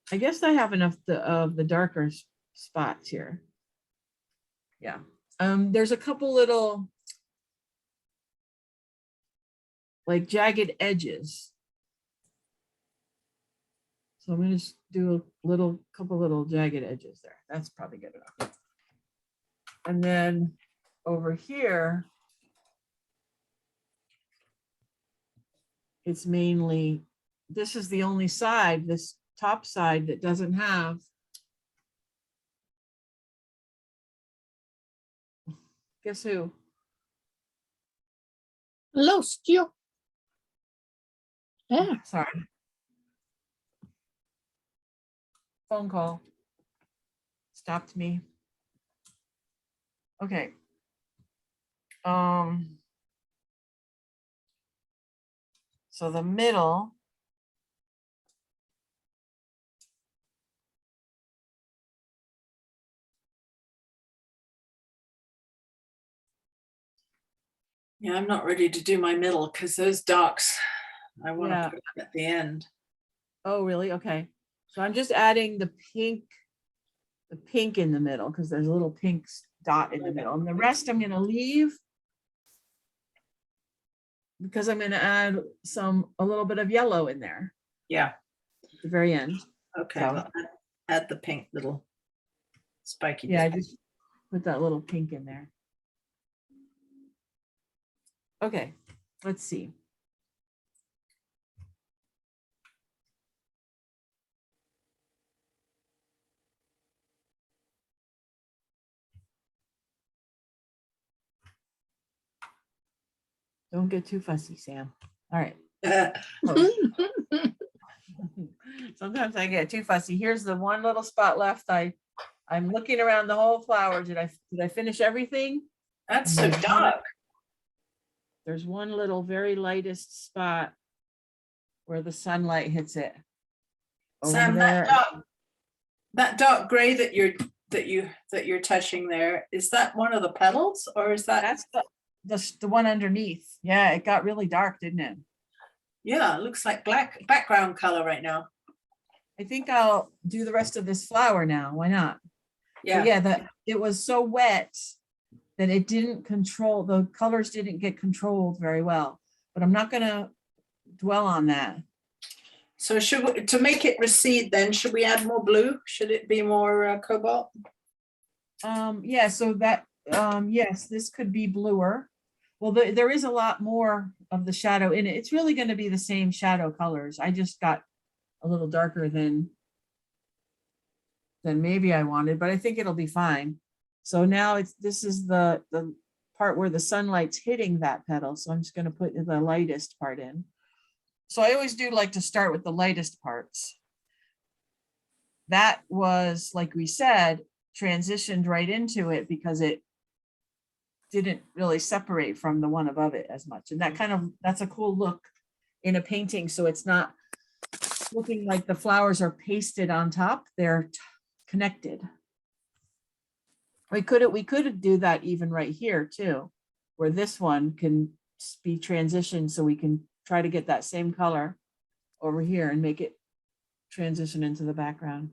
I guess I have enough of the darker spots here. Yeah. There's a couple little like jagged edges. So I'm going to do a couple little jagged edges there. That's probably good enough. And then over here, it's mainly, this is the only side, this top side that doesn't have Guess who? Lost you. Yeah. Sorry. Phone call. Stopped me. Okay. So the middle. Yeah, I'm not ready to do my middle because those darks, I want to Yeah. put them at the end. Oh, really? Okay. So I'm just adding the pink in the middle because there's a little pink dot in the middle. And the rest I'm going to leave because I'm going to add a little bit of yellow in there Yeah, at the very end. okay. So- Well, add the pink little spiky Yeah, I bit. just put that little pink in there. Okay, let's see. Don't get too fussy, Sam. All right. Close. Sometimes I get too fussy. Here's the one little spot left. I'm looking around the whole flower. Did I finish everything? That's so dark. There's one little very lightest spot where the sunlight hits it. Over Sam, there. that dark gray that you're touching there, is that one of the petals or is that? That's the one underneath. Yeah, it got really dark, didn't it? Yeah, it looks like black background color right now. I think I'll do the rest of this flower now. Why not? Yeah. Yeah, it was so wet that it didn't control, the colors didn't get controlled very well. But I'm not gonna dwell on that. So to make it recede then, should we add more blue? Should it be more cobalt? Yeah, so that, yes, this could be bluer. Well, there is a lot more of the shadow in it. It's really going to be the same shadow colors. I just got a little darker than maybe I wanted, but I think it'll be fine. So now this is the part where the sunlight's hitting that petal. So I'm just going to put the lightest part in. So I always do like to start with the lightest parts. That was, like we said, transitioned right into it because it didn't really separate from the one above it as much. And that's a cool look in a painting. So it's not looking like the flowers are pasted on top, they're connected. We could do that even right here too, where this one can be transitioned so we can try to get that same color over here and make it transition into the background.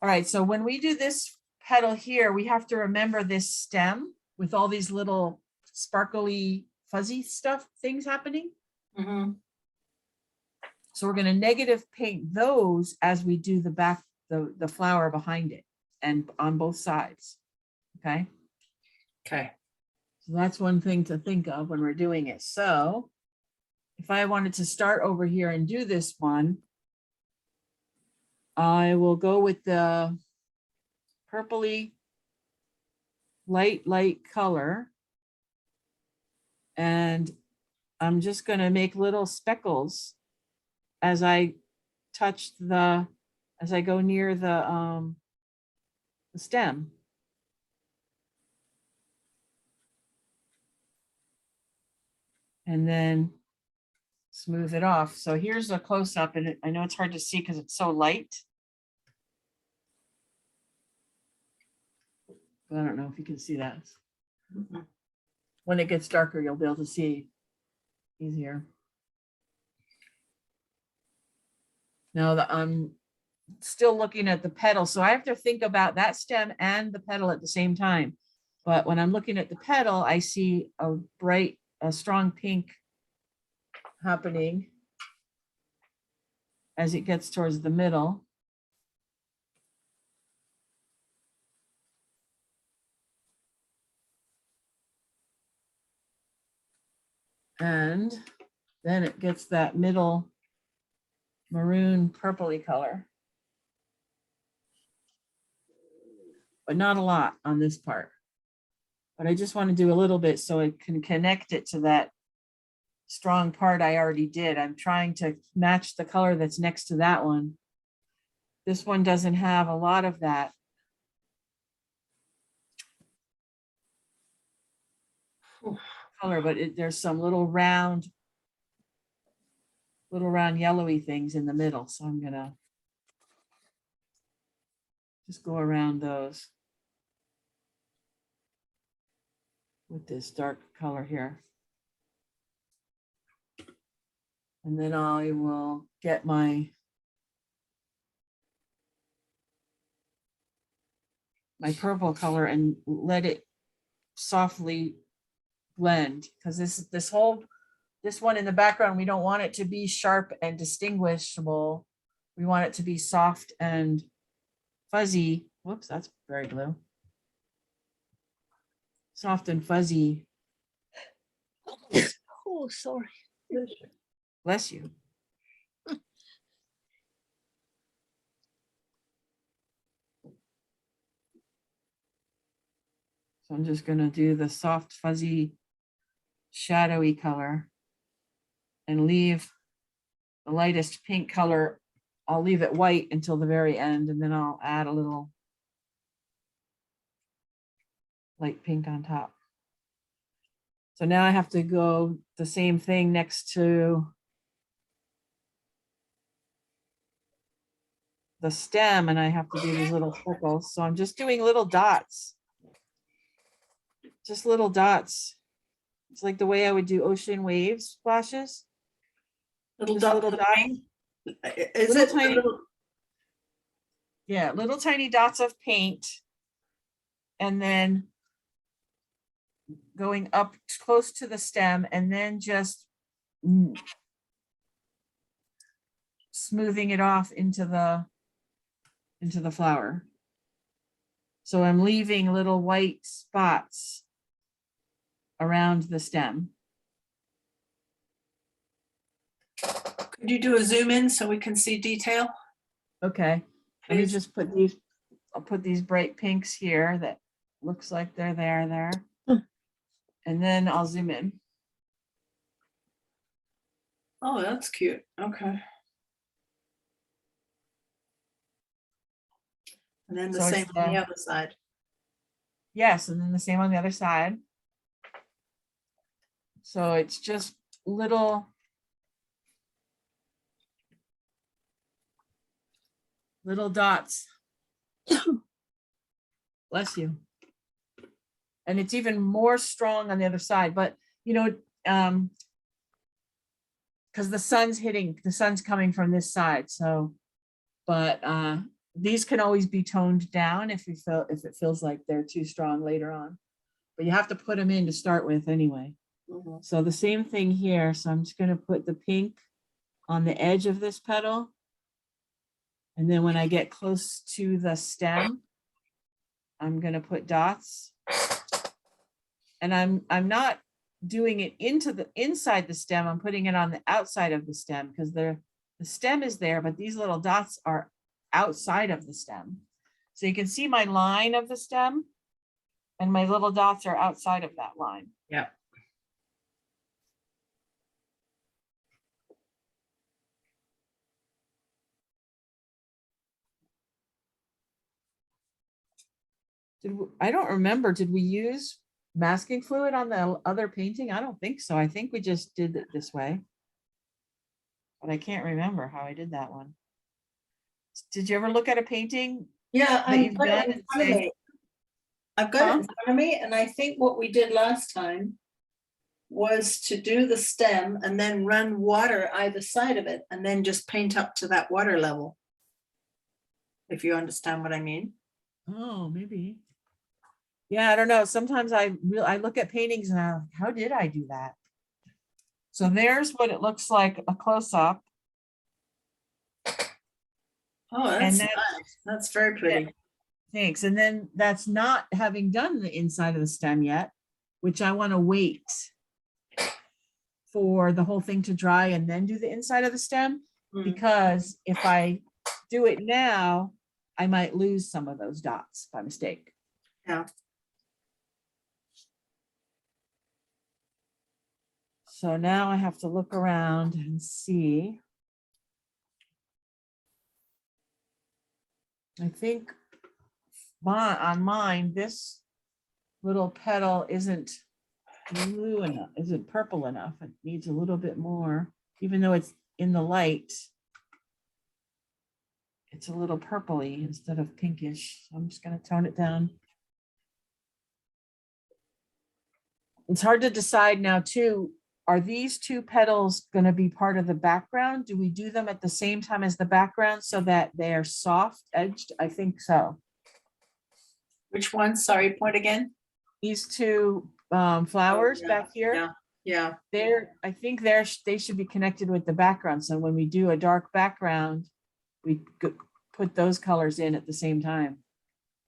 All right, so when we do this petal here, we have to remember this stem with all these little sparkly fuzzy things happening. Mm-hmm. So we're going to negative paint those as we do the flower behind it and on both sides. Okay. Okay. So that's one thing to think of when we're doing it. So if I wanted to start over here and do this one, I will go with the purpley light color. And I'm just going to make little speckles as I as I go near the stem. And then smooth it off. So here's a close-up, and I know it's hard to see because it's so light. But I don't know if you can see that. Mm-hmm. When it gets darker, you'll be able to see easier. Now I'm still looking at the petal, so I have to think about that stem and the petal at the same time. But when I'm looking at the petal, I see a strong pink happening as it gets towards the middle. And then it gets that middle maroon purpley color. But not a lot on this part. But I just want to do a little bit so it can connect it to that strong part I already did. I'm trying to match the color that's next to that one. This one doesn't have a lot of that. Color, but there's some little round yellowy things in the middle. So I'm gonna just go around those with this dark color here. And then I will get my purple color and let it softly blend, because this one in the background, we don't want it to be sharp and distinguishable. We want it to be soft and fuzzy. Whoops, that's very blue. Soft and fuzzy. Oh, sorry. Bless you. So I'm just gonna do the soft, fuzzy, shadowy color and leave the lightest pink color. I'll leave it white until the very end, and then I'll add a little light pink on top. So now I have to go the same thing next to the stem, and I have to do these little circles. So I'm just doing little dots. Just little dots. It's like the way I would do ocean waves splashes. Little Just dot. little dots. Is Little it tiny- little? Yeah, little tiny dots of paint. And then going up close to the stem, and then just smoothing it off into the flower. So I'm leaving little white spots around the stem. Could you do a zoom in so we can see detail? Okay, let me Please. just put these, I'll put these bright pinks here that looks like they're there. And then I'll zoom in. Oh, that's cute. Okay. And then the So it's same on the other side. Yes, and then the same on the other side. So it's just little dots. Bless you. And it's even more strong on the other side, but you know, because the sun's coming from this side. So, but these can always be toned down if it feels like they're too strong later on. But you have to put them in to start with anyway. Mhm. So the same thing here. So I'm just going to put the pink on the edge of this petal. And then when I get close to the stem, I'm going to put dots. And I'm not doing it inside the stem. I'm putting it on the outside of the stem, because the stem is there, but these little dots are outside of the stem. So you can see my line of the stem, and my little dots are outside of that line. Yeah. I don't remember, did we use masking fluid on the other painting? I don't think so. I think we just did it this way. But I can't remember how I did that one. Did you ever look at a painting? Yeah, That you've done and say- I've got it Huh? in front of me, and I think what we did last time was to do the stem and then run water either side of it, and then just paint up to that water level. If you understand what I mean. Oh, maybe. Yeah, I don't know. Sometimes I look at paintings and I'm like, how did I do that? So there's what it looks like a close-up. Oh, that's And nice. That's very pretty. Thanks. And then that's not having done the inside of the stem yet, which I want to wait for the whole thing to dry and then do the inside of the stem. Mm. Because if I do it now, I might lose some of those dots by mistake. Yeah. So now I have to look around and see. I think on mine, this little petal isn't blue enough, isn't purple enough. It needs a little bit more, even though it's in the light. It's a little purpley instead of pinkish. So I'm just going to tone it down. It's hard to decide now too. Are these two petals going to be part of the background? Do we do them at the same time as the background so that they're soft edged? I think so. Which one? Sorry, point again. These two flowers yeah, back here. Yeah. I think they should be connected with the background. So when we do a dark background, we put those colors in at the same time.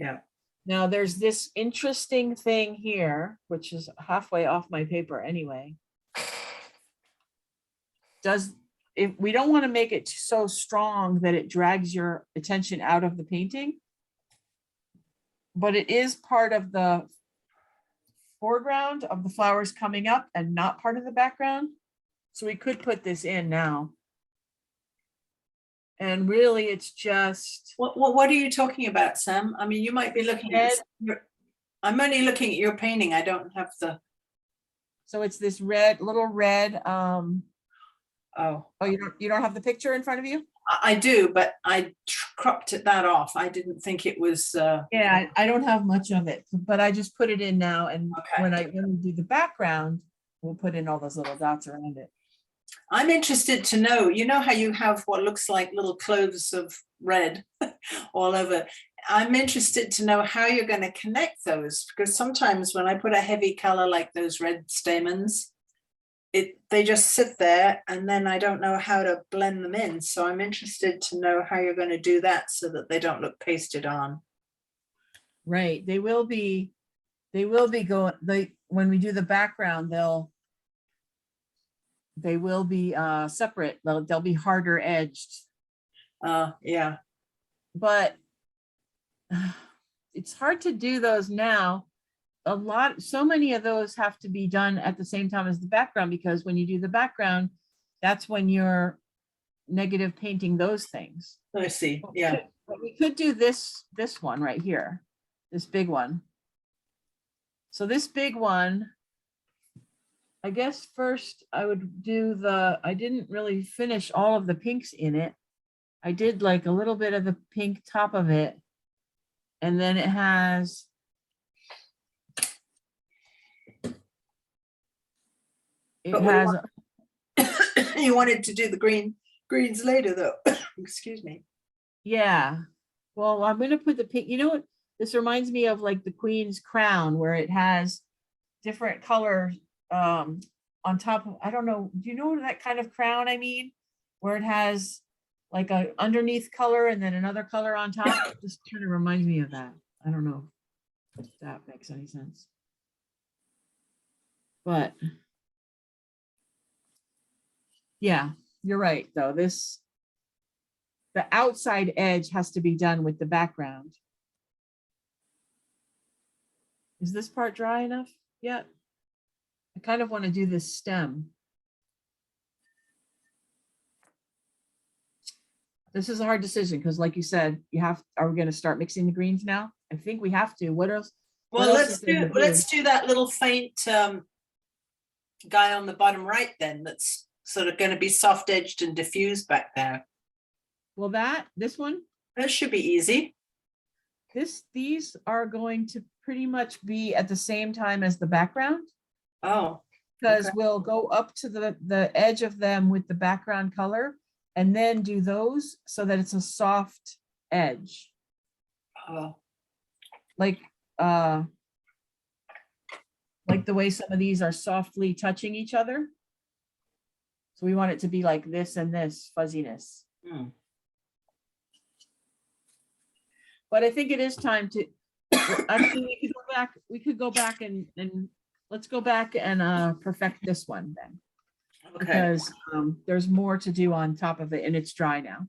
Yeah. Now there's this interesting thing here, which is halfway off my paper anyway. If we don't want to make it so strong that it drags your attention out of the painting, but it is part of the foreground of the flowers coming up and not part of the background. So we could put this in now. And really it's just. What are you talking about, Sam? I mean, you might be looking at, I'm only looking at your painting. I don't have the. So it's this little red. Oh, you don't have the picture in front of you? I do, but I cropped that off. I didn't think it was. Yeah, I don't have much of it, but I just put it in now. And Okay. when we do the background, we'll put in all those little dots around it. I'm interested to know, you know how you have what looks like little cloves of red all over. I'm interested to know how you're going to connect those, because sometimes when I put a heavy color like those red stamens, they just sit there and then I don't know how to blend them in. So I'm interested to know how you're going to do that so that they don't look pasted on. Right. They will be going, when we do the background, they will be separate. They'll be harder edged. Yeah. But it's hard to do those now. So many of those have to be done at the same time as the background, because when you do the background, that's when you're negative painting those things. I see. Yeah. But we could do this one right here, this big one. So this big one, I guess first I would do I didn't really finish all of the pinks in it. I did like a little bit of the pink top of it. And then it has, you wanted to do the greens later though. Excuse me. Yeah. Well, I'm going to put the pink, you know what? This reminds me of like the Queen's crown, where it has different colors on top of, I don't know. Do you know that kind of crown I mean? Where it has like a underneath color and then another color on top. Just kind of reminds me of that. I don't know if that makes any sense. But yeah, you're right though. The outside edge has to be done with the background. Is this part dry enough yet? I kind of want to do this stem. This is a hard decision because like you said, are we going to start mixing the greens now? I think we have to. What else? Well, let's do that little faint guy on the bottom right then, that's sort of going to be soft edged and diffused back there. Well, this one? That should be easy. These are going to pretty much be at the same time as the background. Oh. Because okay. We'll go up to the edge of them with the background color and then do those so that it's a soft edge. Oh. Like the way some of these are softly touching each other. So we want it to be like this and this fuzziness. Mm. But I think it is time to, actually we could go back and let's go back and perfect this one then. Okay. Because there's more to do on top of it and it's dry now.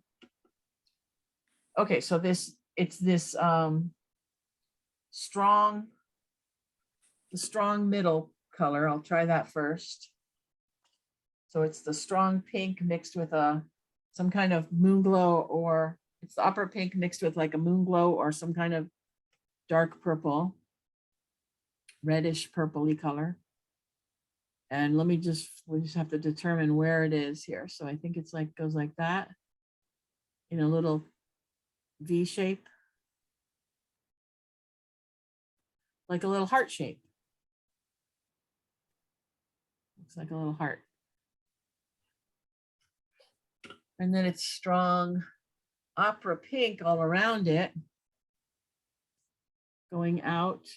Okay, so it's this strong middle color. I'll try that first. So it's the strong pink mixed with some kind of moon glow, or it's the upper pink mixed with like a moon glow or some kind of dark purple, reddish purpley color. And we just have to determine where it is here. So I think it's like, goes like that in a little V shape, like a little heart shape. Looks like a little heart. And then it's strong opera pink all around it, going out.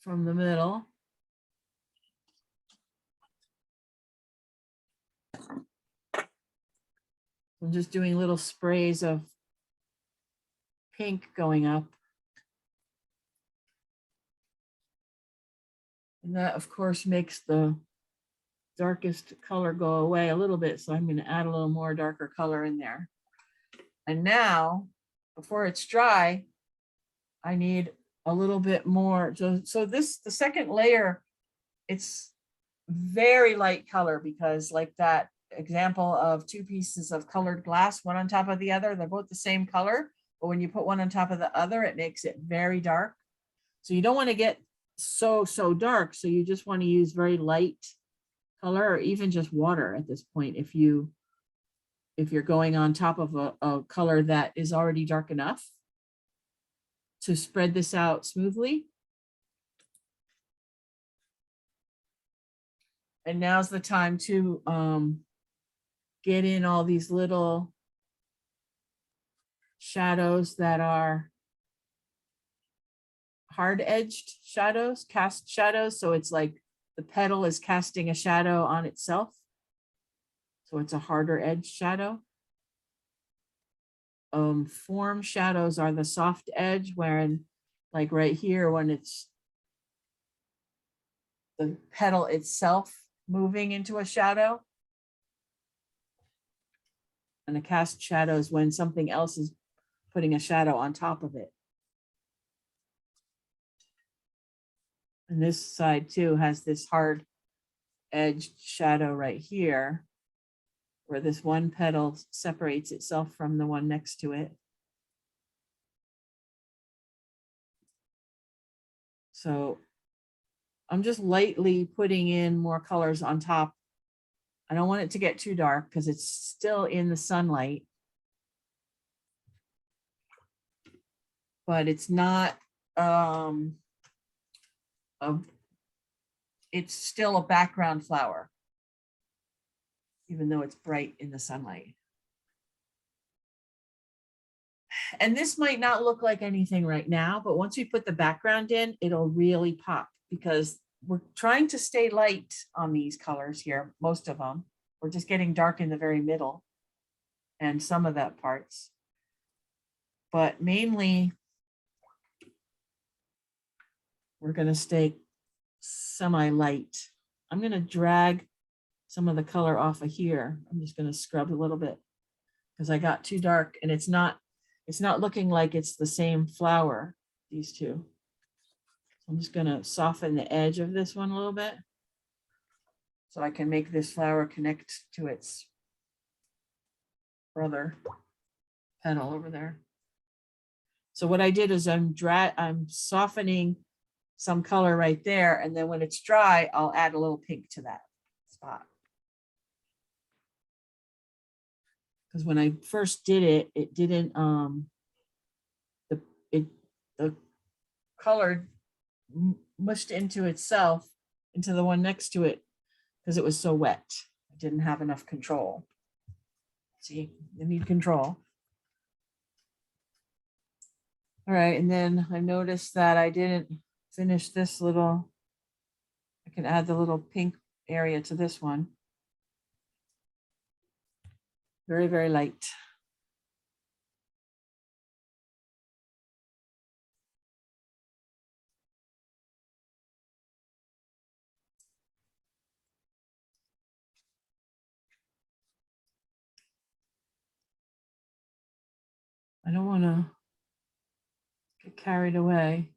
From the middle. I'm just doing little sprays of pink going up. And that, of course, makes the darkest color go away a little bit. So I'm going to add a little more darker color in there. And now, before it's dry, I need a little bit more. So this, the second layer, it's very light color, because like that example of two pieces of colored glass, one on top of the other, they're both the same color, but when you put one on top of the other, it makes it very dark. So you don't want to get so dark. So you just want to use very light color, or even just water at this point if you're going on top of a color that is already dark enough to spread this out smoothly. And now's the time to get in all these little shadows that are hard edged shadows, cast shadows. So it's like the petal is casting a shadow on itself. So it's a harder edge shadow. Form shadows are the soft edge, wherein like right here, when it's the petal itself moving into a shadow. And a cast shadow is when something else is putting a shadow on top of it. And this side too has this hard edged shadow right here, where this one petal separates itself from the one next to it. So I'm just lightly putting in more colors on top. I don't want it to get too dark because it's still in the sunlight. But it's not, it's still a background flower, even though it's bright in the sunlight. And this might not look like anything right now, but once we put the background in, it'll really pop, because we're trying to stay light on these colors here, most of them. We're just getting dark in the very middle and some of that parts. But mainly, we're going to stay semi-light. I'm going to drag some of the color off of here. I'm just going to scrub a little bit because I got too dark, and it's not looking like it's the same flower, these two. I'm just going to soften the edge of this one a little bit so I can make this flower connect to its brother petal over there. So what I did is I'm softening some color right there, and then when it's dry, I'll add a little pink to that spot. Because when I first did it, it didn't the color mushed into itself, into the one next to it, because it was so wet. I didn't have enough control. See, you need control. All right, and then I noticed that I didn't finish this little, I can add the little pink area to this one. Very, very light. I don't want to get carried away.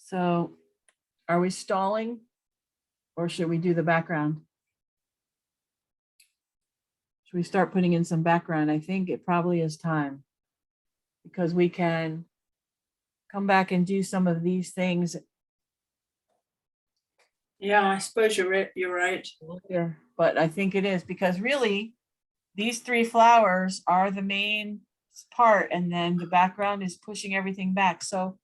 So are we stalling or should we do the background? Should we start putting in some background? I think it probably is time because we can come back and do some of these things Yeah, I suppose you're right. later, but I think it is because really these three flowers are the main part and then the background is pushing everything back. So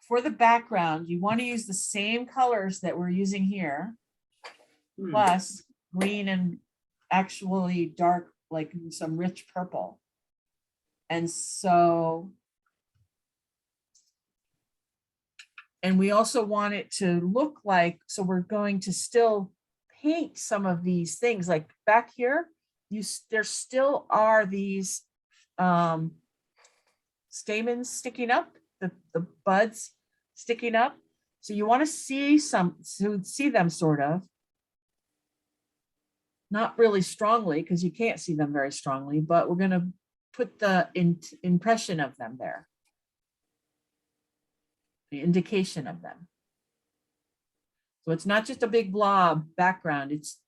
for the background, you want to use the same colors that we're using here, Hmm. plus green and actually dark, like some rich purple. And so, and we also want it to look like, so we're going to still paint some of these things like back here, there still are these stamens sticking up, the buds sticking up. So you want to see them sort of. Not really strongly because you can't see them very strongly, but we're going to put the impression of them there. The indication of them. So it's not just a big blob background, it's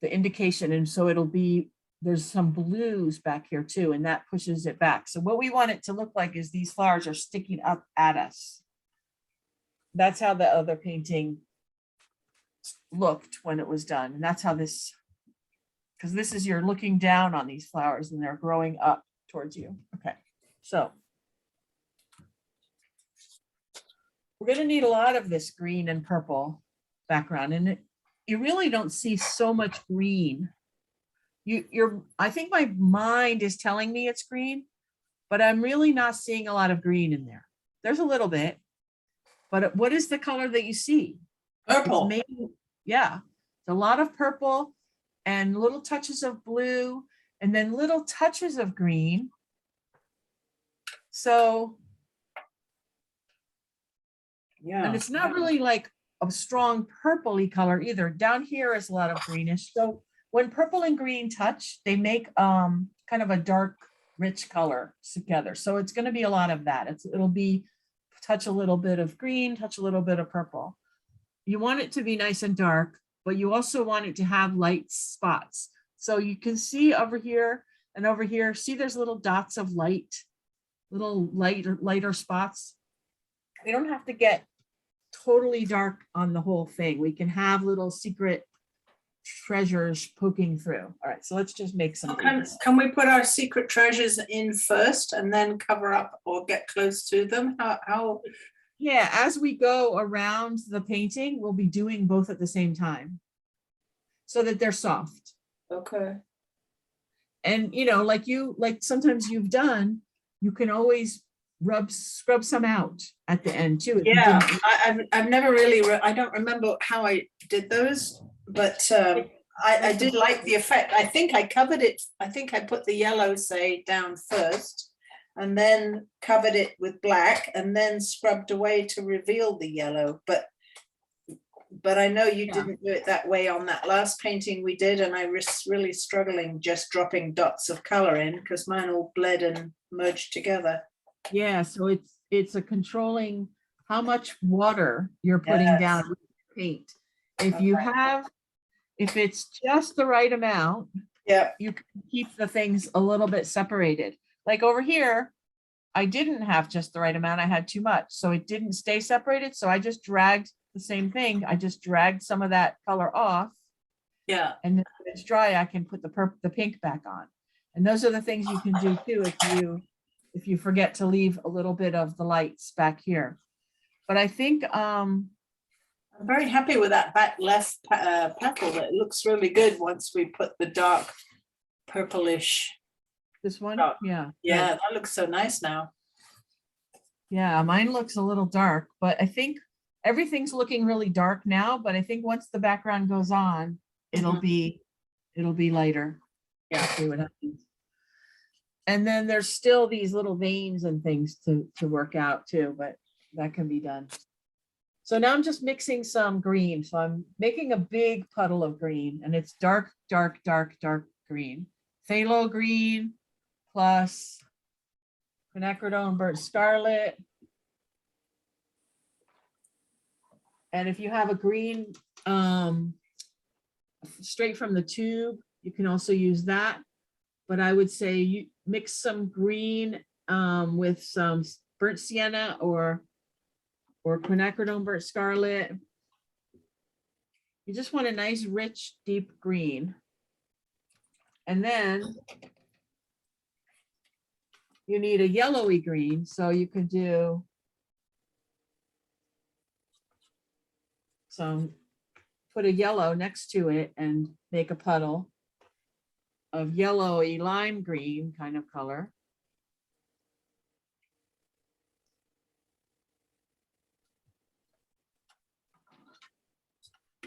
the indication. And so it'll be, there's some blues back here too, and that pushes it back. So what we want it to look like is these flowers are sticking up at us. That's how the other painting looked when it was done. And that's how this, because this is, you're looking down on these flowers and they're growing up towards you. Okay, so we're going to need a lot of this green and purple background, and you really don't see so much green. I think my mind is telling me it's green, but I'm really not seeing a lot of green in there. There's a little bit, but what is the color that you see? Purple. Yeah, a lot of purple and little touches of blue and then little touches of green. So, Yeah. and it's not really like a strong purpley color either. Down here is a lot of greenish. So when purple and green touch, they make kind of a dark, rich color together. So it's going to be a lot of that. It'll be touch a little bit of green, touch a little bit of purple. You want it to be nice and dark, but you also want it to have light spots. So you can see over here and over here, see there's little dots of light, little lighter spots. We don't have to get totally dark on the whole thing. We can have little secret treasures poking through. All right, so let's just make some. Can we put our secret treasures in first and then cover up or get close to them? How? Yeah, as we go around the painting, we'll be doing both at the same time so that they're soft. Okay. And like sometimes you've done, you can always scrub some out at the end too. Yeah, I've never really, I don't remember how I did those, but I did like the effect. I think I covered it. I think I put the yellow, say, down first and then covered it with black and then scrubbed away to reveal the yellow. But I know you didn't do it that way on that last painting we did, and I was really struggling just dropping dots of color in because mine all bled and merged together. Yeah, so it's a controlling how much water you're putting down with paint. If it's just the right amount, you can keep the things a little bit separated. Like over here, I didn't have just the right amount. I had too much, so it didn't stay separated. So I just dragged the same thing. I just dragged some of that color off. Yeah. And then when it's dry, I can put the pink back on. And those are the things you can do too if you forget to leave a little bit of the lights back here. But I think I'm very happy with that back left petal. It looks really good once we put the dark purplish. This one? Oh, yeah. Yeah, that looks so nice now. Yeah, mine looks a little dark, but I think everything's looking really dark now, but I think once the background goes on, it'll be lighter. Yeah. See what happens. And then there's still these little veins and things to work out too, but that can be done. So now I'm just mixing some green. So I'm making a big puddle of green, and it's dark, dark, dark, dark green. Phthalo green plus quinacridone burnt scarlet And if you have a green straight from the tube, you can also use that. But I would say you mix some green with some burnt sienna or quinacridone burnt scarlet. You just want a nice, rich, deep green. And then you need a yellowy green. So you could do some, put a yellow next to it and make a puddle of yellowy lime green kind of color.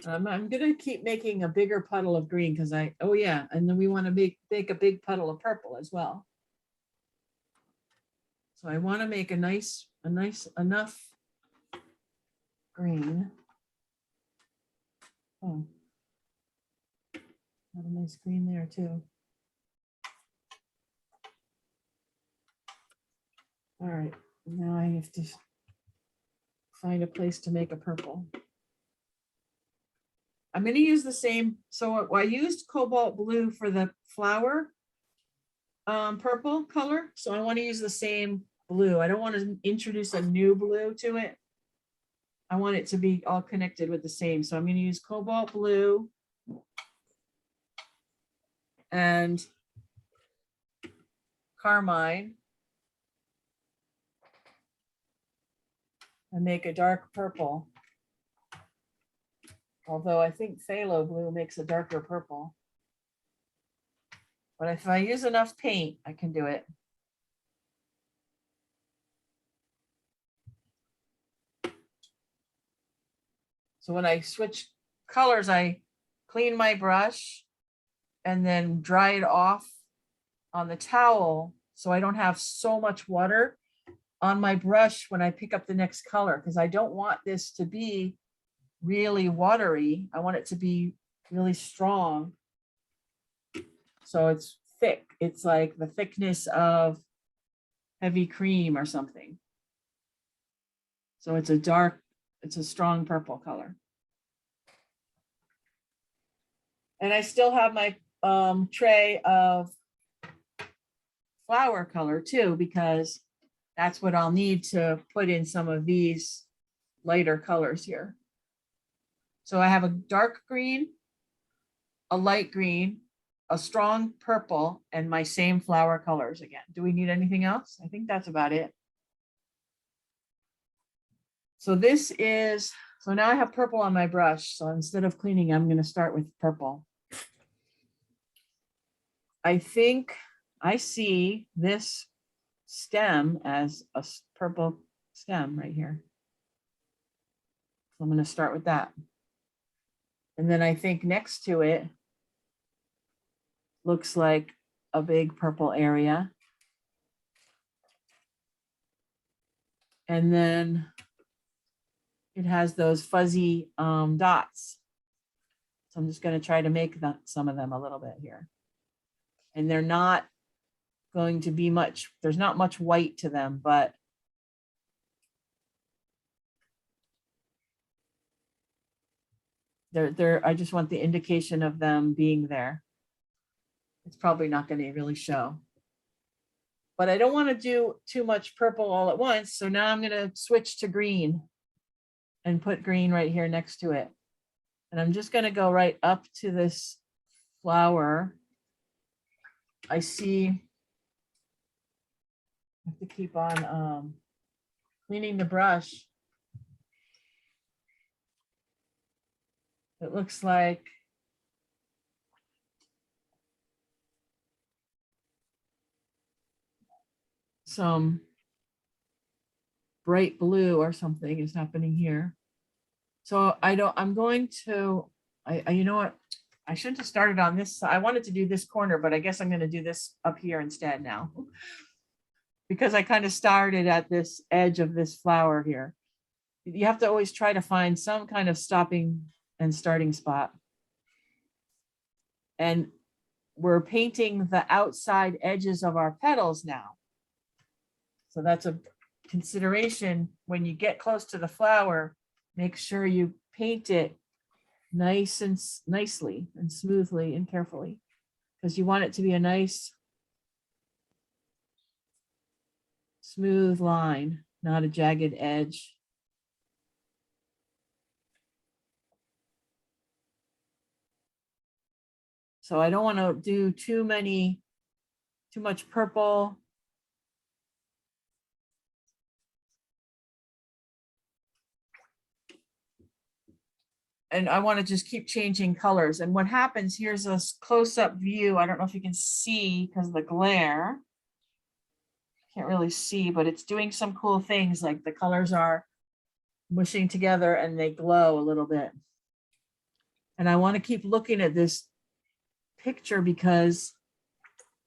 I'm gonna keep making a bigger puddle of green because oh yeah, and then we want to make a big puddle of purple as well. So I want to make a nice enough green. Oh, got a nice green there too. All right, now I have to find a place to make a purple. I'm going to use the same. So I used cobalt blue for the flower purple color. So I want to use the same blue. I don't want to introduce a new blue to it. I want it to be all connected with the same. So I'm going to use cobalt blue and carmine and make a dark purple. Although I think phthalo blue makes a darker purple. But if I use enough paint, I can do it. So when I switch colors, I clean my brush and then dry it off on the towel so I don't have so much water on my brush when I pick up the next color, because I don't want this to be really watery. I want it to be really strong. So it's thick. It's like the thickness of heavy cream or something. So it's a strong purple color. And I still have my tray of flower color too, because that's what I'll need to put in some of these lighter colors here. So I have a dark green, a light green, a strong purple, and my same flower colors again. Do we need anything else? I think that's about it. So so now I have purple on my brush. So instead of cleaning, I'm going to start with purple. I think I see this stem as a purple stem right here. So I'm going to start with that. And then I think next to it looks like a big purple area. And then it has those fuzzy dots. So I'm just going to try to make some of them a little bit here. And they're not going to be much, there's not much white to them, but I just want the indication of them being there. It's probably not going to really show. But I don't want to do too much purple all at once. So now I'm going to switch to green and put green right here next to it. And I'm just going to go right up to this flower. I see, I have to keep on cleaning the brush. It looks like some bright blue or something is happening here. So I'm going to, you know what? I shouldn't have started on this. I wanted to do this corner, but I guess I'm going to do this up here instead now. Because I kind of started at this edge of this flower here. You have to always try to find some kind of stopping and starting spot. And we're painting the outside edges of our petals now. So that's a consideration when you get close to the flower, make sure you paint it nicely and smoothly and carefully, because you want it to be a nice smooth line, not a jagged edge. So I don't want to do too much purple. And I want to just keep changing colors. And what happens, here's a close-up view. I don't know if you can see because of the glare. Can't really see, but it's doing some cool things, like the colors are mushing together and they glow a little bit. And I want to keep looking at this picture because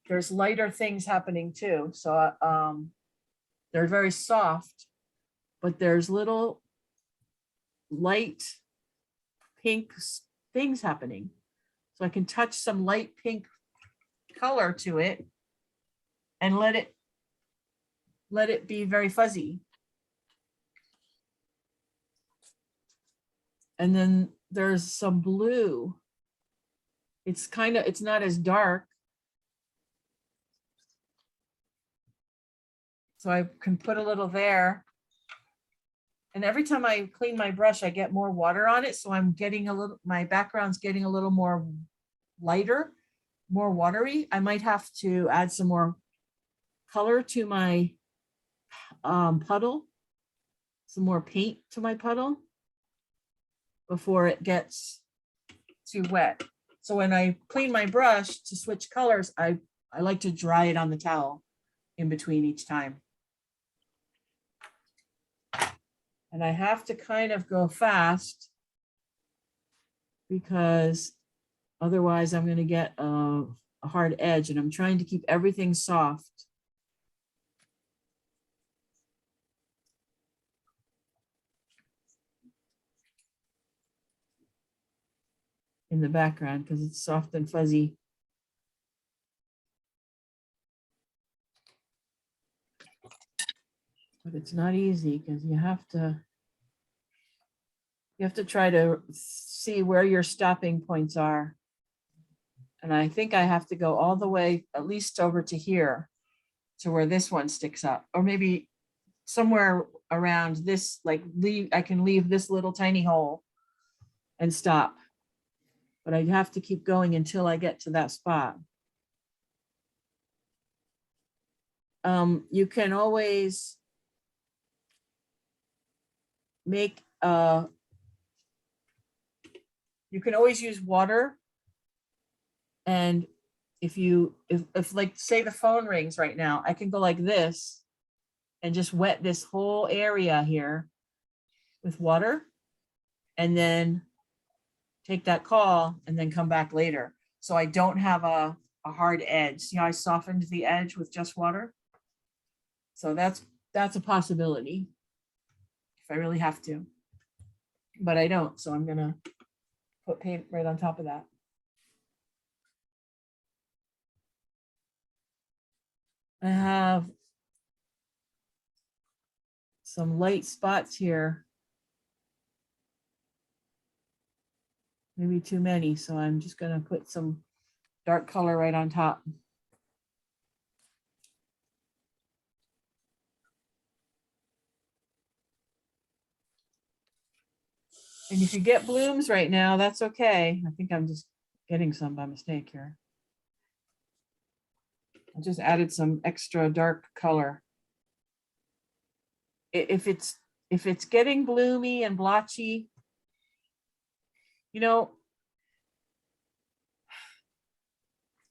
there's lighter things happening too. So they're very soft, but there's little light pink things happening. So I can touch some light pink color to it and let it be very fuzzy. And then there's some blue. It's not as dark. So I can put a little there. And every time I clean my brush, I get more water on it. So I'm getting my background's getting a little more lighter, more watery. I might have to add some more color to my puddle, some more paint to my puddle before it gets too wet. So when I clean my brush to switch colors, I like to dry it on the towel in between each time. And I have to kind of go fast because otherwise I'm going to get a hard edge, and I'm trying to keep everything soft. In the background because it's soft and fuzzy. But it's not easy because you have to try to see where your stopping points are. And I think I have to go all the way at least over to here to where this one sticks up, or maybe somewhere around this, like I can leave this little tiny hole and stop. But I have to keep going until I get to that spot. You can always make you can always use water, and if like say the phone rings right now, I can go like this and just wet this whole area here with water, and then take that call and then come back later. So I don't have a hard edge. See how I softened the edge with just water? So that's a possibility if I really have to, but I don't. So I'm gonna put paint right on top of that. I have some light spots here. Maybe too many, so I'm just gonna put some dark color right on top. And if you get blooms right now, that's okay. I think I'm just getting some by mistake here. I just added some extra dark color. If it's getting bloomy and blotchy, you know,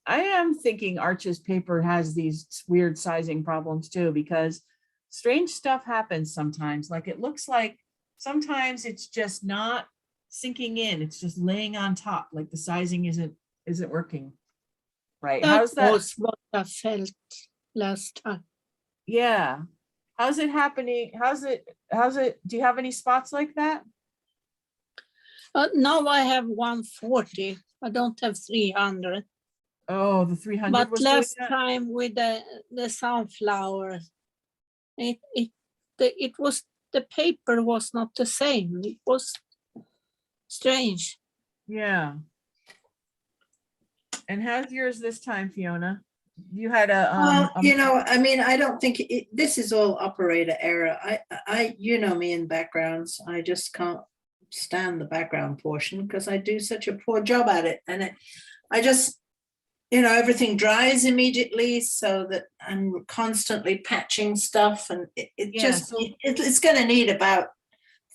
I am thinking Arches paper has these weird sizing problems too, because strange stuff happens sometimes. Like it looks like sometimes it's just not sinking in. It's just laying on top. Like the sizing isn't working right. How's that? Was what I felt last time. Yeah. How's it happening? How's it? Do you have any spots like that? Now I have 140. I don't have 300. Oh, the 300 But was last doing that? time with the sunflower, it was the paper was not the same. It was strange. Yeah. And how's yours this time, Fiona? You had a, Well, you know, I mean, I don't think this is all operator error. You know me in backgrounds. I just can't stand the background portion because I do such a poor job at it. And I just, you know, everything dries immediately so that I'm constantly patching stuff, and Yeah, so- it's going to need about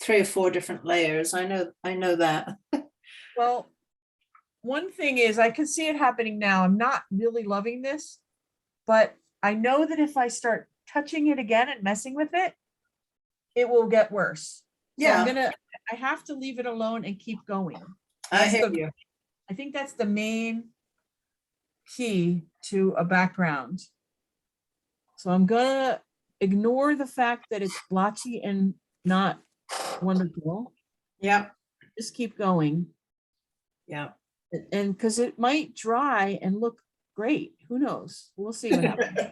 3 or 4 different layers. I know that. well, one thing is I can see it happening now. I'm not really loving this, but I know that if I start touching it again and messing with it, it will get worse. So Yeah. I have to leave it alone and keep going. I hear you. I think that's the main key to a background. So I'm gonna ignore the fact that it's blotchy and not wonderful. Yeah. Just keep going. Yeah. And because it might dry and look great. Who knows? We'll see what happens.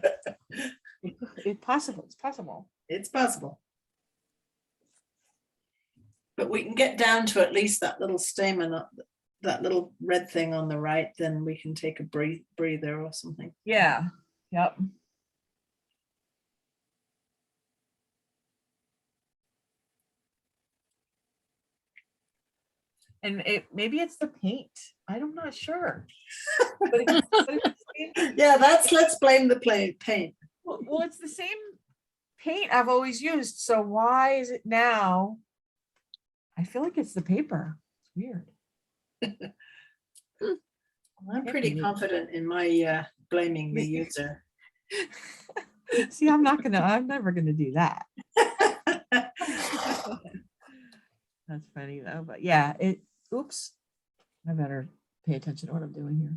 It's possible. It's possible. It's possible. But we can get down to at least that little stamen, that little red thing on the right, then we can take a breather or something. Yeah. Yep. And maybe it's the paint. I'm not sure. But Yeah, let's blame the paint. well, it's the same paint I've always used. So why is it now? I feel like it's the paper. It's weird. I'm pretty confident in my blaming the user. See, I'm never gonna do that. That's funny though, but yeah, oops. I better pay attention to what I'm doing here.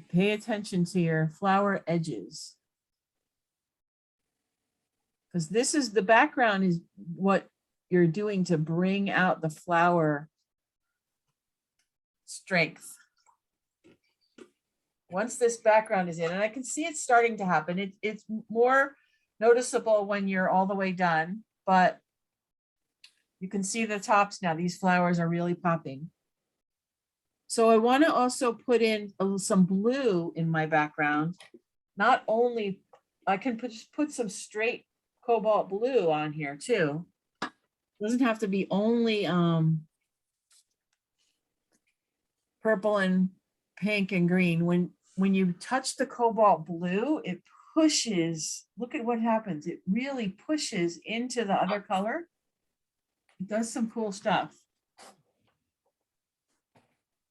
Pay attention to your flower edges. Because this is the background is what you're doing to bring out the flower strength. Once this background is in, and I can see it's starting to happen, it's more noticeable when you're all the way done, but you can see the tops now. These flowers are really popping. So I want to also put in some blue in my background. Not only, I can put some straight cobalt blue on here too. Doesn't have to be only purple and pink and green. When you touch the cobalt blue, it pushes, look at what happens. It really pushes into the other color. It does some cool stuff.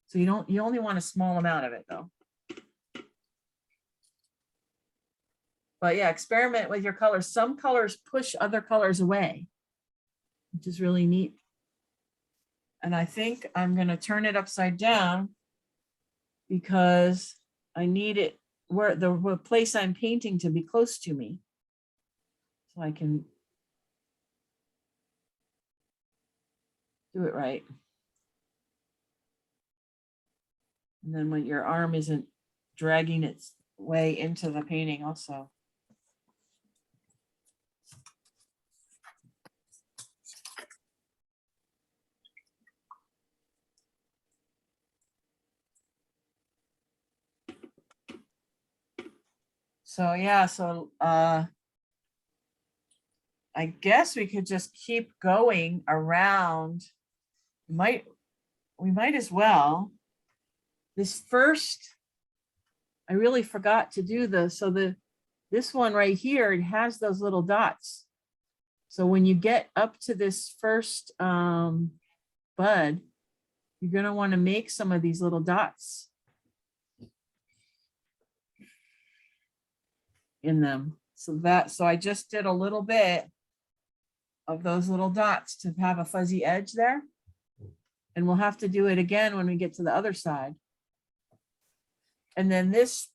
So you only want a small amount of it though. But yeah, experiment with your colors. Some colors push other colors away, which is really neat. And I think I'm going to turn it upside down because I need it where the place I'm painting to be close to me. So I can do it right. And then when your arm isn't dragging its way into the painting also. So yeah, so I guess we could just keep going around. We might as well. This first, I really forgot to do this one right here, it has those little dots. So when you get up to this first bud, you're gonna want to make some of these little dots in them. So I just did a little bit of those little dots to have a fuzzy edge there. And we'll have to do it again when we get to the other side. And then this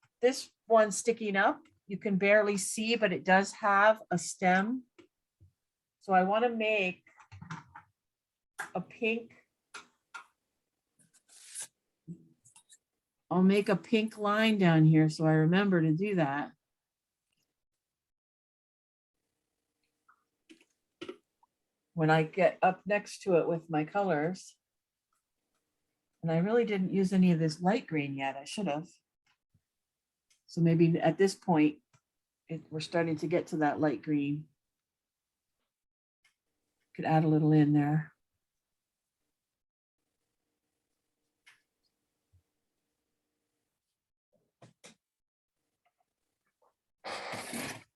one sticking up, you can barely see, but it does have a stem. So I want to make a pink. I'll make a pink line down here so I remember to do that. when I get up next to it with my colors. And I really didn't use any of this light green yet. I should have. So maybe at this point, we're starting to get to that light green. Could add a little in there.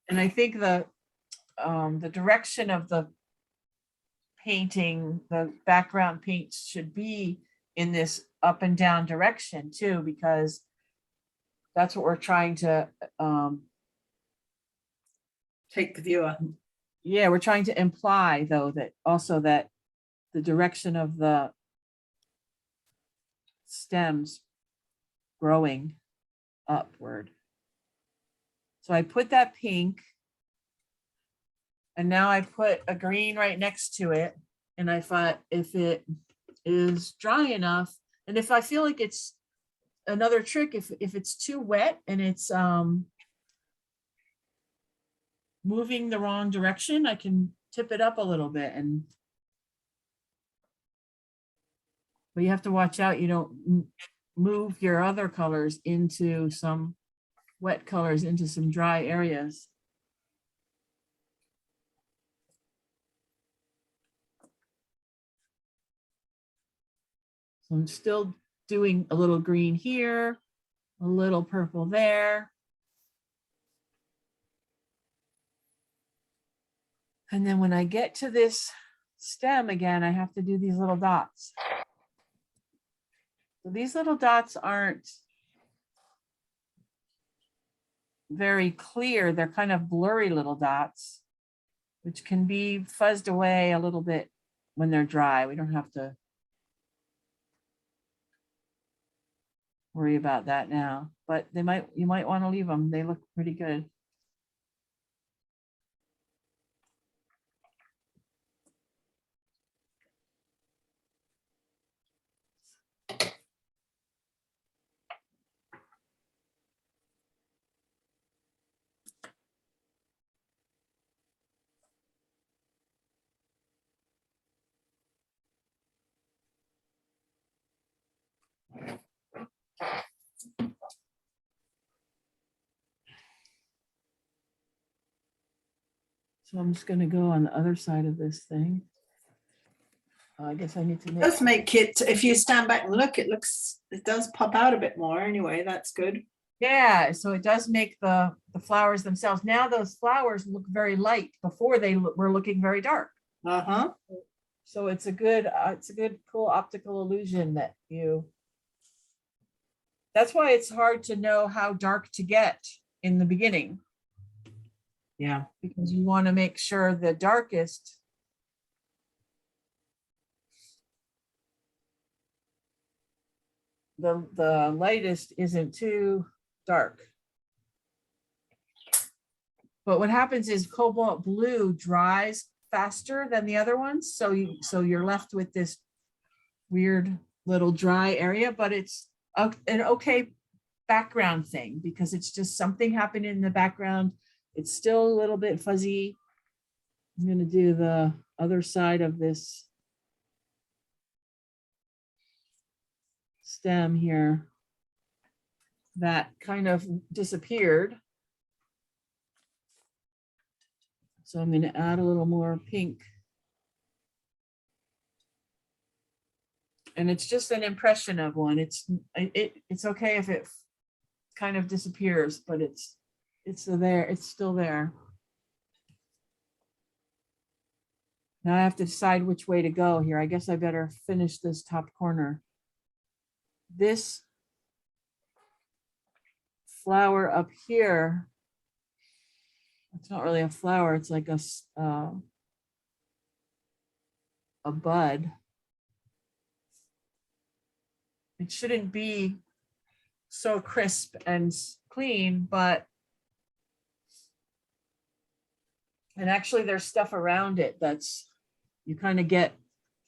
And I think the direction of the painting, the background paints should be in this up and down direction too, because that's what we're trying to, Take the viewer. yeah, we're trying to imply though that also that the direction of the stems growing upward. So I put that pink, and now I put a green right next to it. And I thought if it is dry enough, and if I feel like it's another trick, if it's too wet and it's moving the wrong direction, I can tip it up a little bit. And but you have to watch out you don't move your other colors into some wet colors into some dry areas. So I'm still doing a little green here, a little purple there. And then when I get to this stem again, I have to do these little dots. So these little dots aren't very clear. They're kind of blurry little dots, which can be fuzzed away a little bit when they're dry. We don't have to worry about that now, but you might want to leave them. They look pretty good. So I'm just going to go on the other side of this thing. I guess I need to It make. does make it, if you stand back and look, it does pop out a bit more anyway. That's good. Yeah, so it does make the flowers themselves. Now those flowers look very light. Before they were looking very dark. Uh-huh. So it's a good cool optical illusion that that's why it's hard to know how dark to get in the beginning. Yeah. Because you want to make sure the darkest the lightest isn't too dark. But what happens is cobalt blue dries faster than the other ones. So you're left with this weird little dry area, but it's an okay background thing because it's just something happened in the background. It's still a little bit fuzzy. I'm going to do the other side of this stem here that kind of disappeared. So I'm going to add a little more pink. And it's just an impression of one. It's okay if it kind of disappears, but it's there. It's still there. Now I have to decide which way to go here. I guess I better finish this top corner. This flower up here, it's not really a flower. It's like a bud. It shouldn't be so crisp and clean, but and actually there's stuff around it that's you kind of get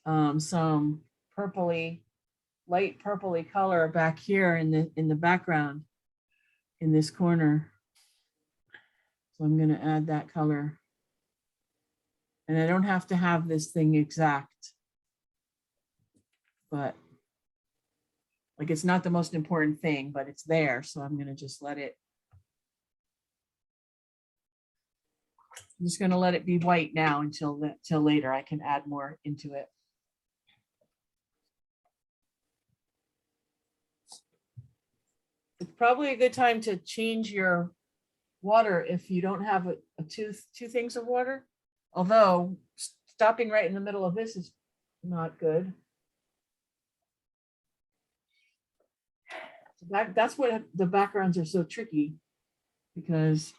some purpley, light purpley color back here in the background in this corner. So I'm going to add that color. And I don't have to have this thing exact. But like, it's not the most important thing, but it's there. So I'm going to just let it. I'm just going to let it be white now until later. I can add more into it. It's probably a good time to change your water if you don't have two things of water. Although stopping right in the middle of this is not good. That's what the backgrounds are so tricky, because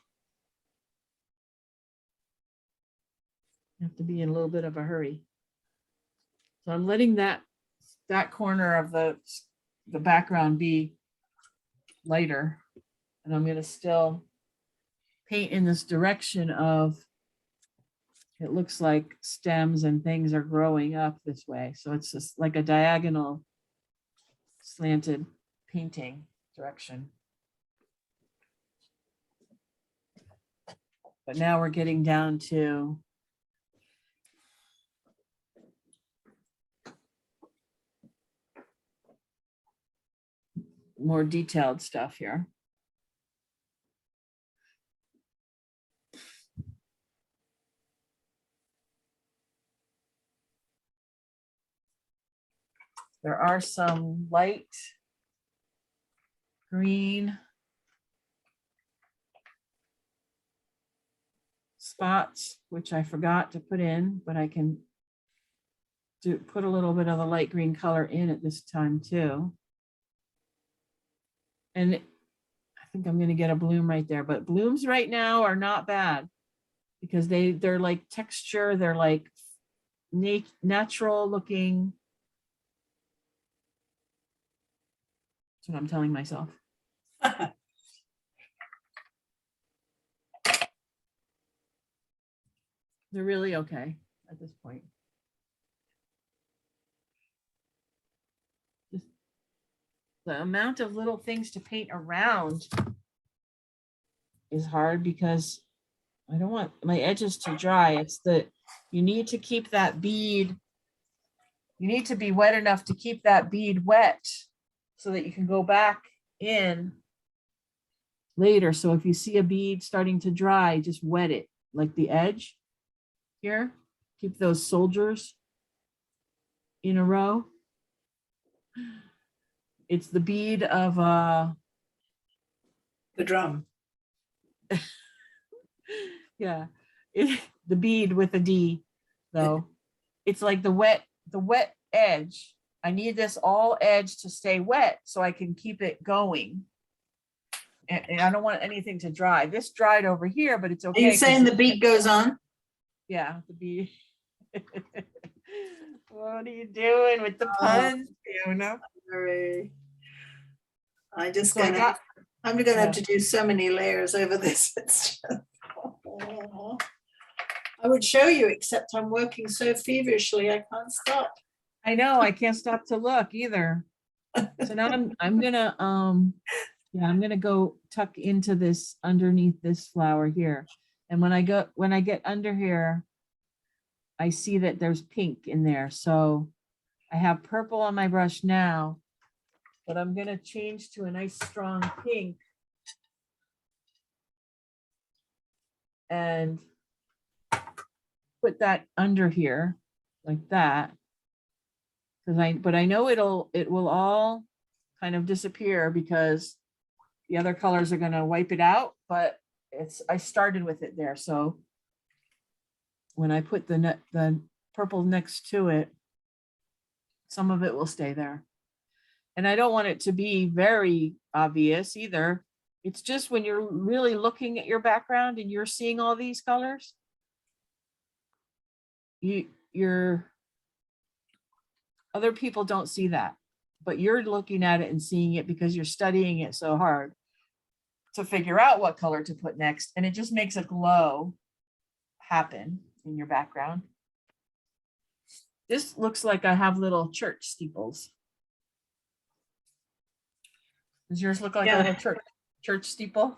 you have to be in a little bit of a hurry. So I'm letting that corner of the background be lighter, and I'm going to still paint in this direction of, it looks like stems and things are growing up this way. So it's just like a diagonal slanted painting direction. But now we're getting down to more detailed stuff here. There are some light green spots, which I forgot to put in, but I can put a little bit of the light green color in at this time too. And I think I'm going to get a bloom right there, but blooms right now are not bad because they're like texture. They're like natural looking. That's what I'm telling myself. They're really okay at this point. Just the amount of little things to paint around is hard because I don't want my edges to dry. It's that you need to keep that bead. You need to be wet enough to keep that bead wet so that you can go back in later. So if you see a bead starting to dry, just wet it, like the edge here. Keep those soldiers in a row. It's the bead of The drum. Yeah, the bead with a D though. It's like the wet edge. I need this all edge to stay wet so I can keep it going. And I don't want anything to dry. This dried over here, but it's Are okay. you saying the bead goes on? Yeah, the bead. What are you doing with the puns, Fiona? Sorry. I'm just So gonna have to Yeah. do so many layers over this. It's just, I would show you, except I'm working so feverishly, I can't stop. I know, I can't stop to look either. So now I'm gonna I'm gonna go tuck into this underneath this flower here. And when I get under here, I see that there's pink in there. So I have purple on my brush now, but I'm gonna change to a nice strong pink. And put that under here like that. But I know it will all kind of disappear because the other colors are gonna wipe it out, but I started with it there. So when I put the purple next to it, some of it will stay there. And I don't want it to be very obvious either. It's just when you're really looking at your background and you're seeing all these colors, you're other people don't see that, but you're looking at it and seeing it because you're studying it so hard to figure out what color to put next. And it just makes a glow happen in your background. This looks like I have little church steeples. Does yours look like a little church steeple?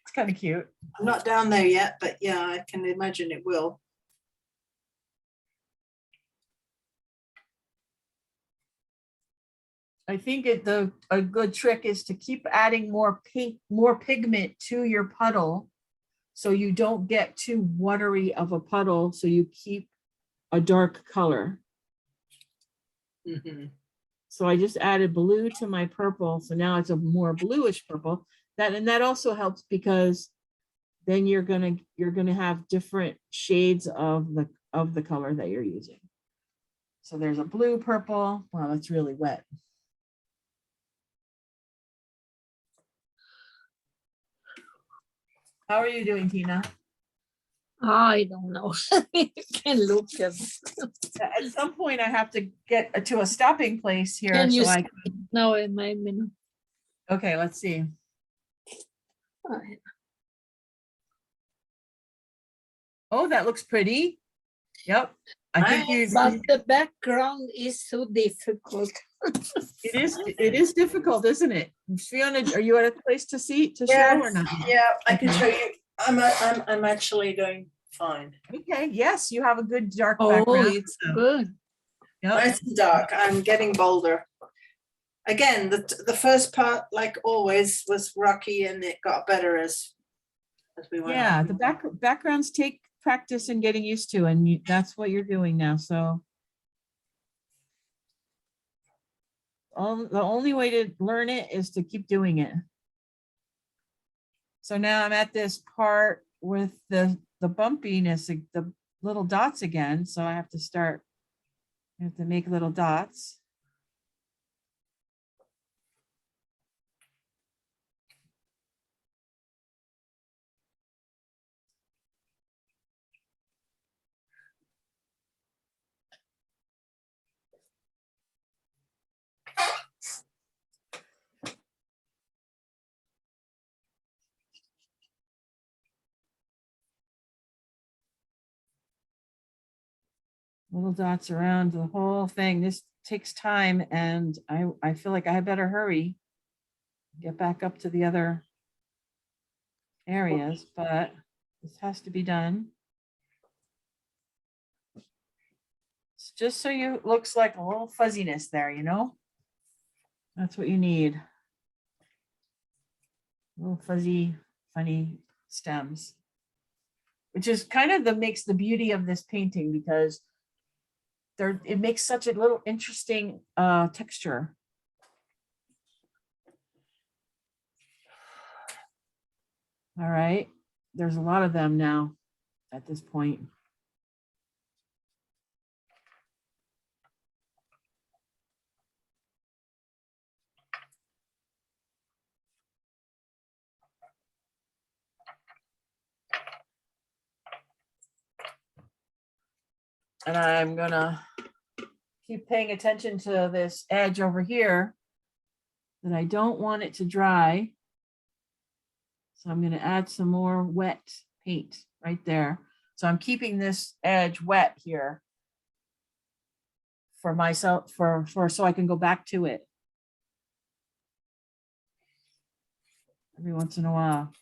It's kind of cute. I'm not down there yet, but yeah, I can imagine it will. I think a good trick is to keep adding more pigment to your puddle, so you don't get too watery of a puddle, so you keep a dark color. Mhm. So I just added blue to my purple, so now it's a more bluish purple. That also helps because then you're gonna have different shades of the color that you're using. So there's a blue, purple. Wow, that's really wet. How are you doing, Tina? I don't know. You can look at. At some point, I have to get to a stopping place here, Can you so I. see? No, it made me. Okay, let's see. Oh, that looks pretty. Yep. I think you. But the background is so difficult. It is difficult, isn't it? Fiona, are you at a place to see to show or not? Yeah, I can Okay. show you. I'm actually doing fine. Okay, yes, you have a good dark Oh, background. it's so, good. Yep. Nice and dark. I'm getting bolder. Again, the first part, like always, was rocky, and it got better as we went Yeah, on. the backgrounds take practice and getting used to, and that's what you're doing now. So the only way to learn it is to keep doing it. So now I'm at this part with the bumpiness, the little dots again. So I have to make little dots. Little dots around the whole thing. This takes time, and I feel like I better hurry, get back up to the other areas, but this has to be done. It's just so you looks like a little fuzziness there, you know? That's what you need. Little fuzzy, funny stems, which is kind of makes the beauty of this painting, because it makes such a little interesting texture. All right, there's a lot of them now at this point. And I'm gonna keep paying attention to this edge over here, that I don't want it to dry. So I'm going to add some more wet paint right there. So I'm keeping this edge wet here for myself, so I can go back to it every once in a while.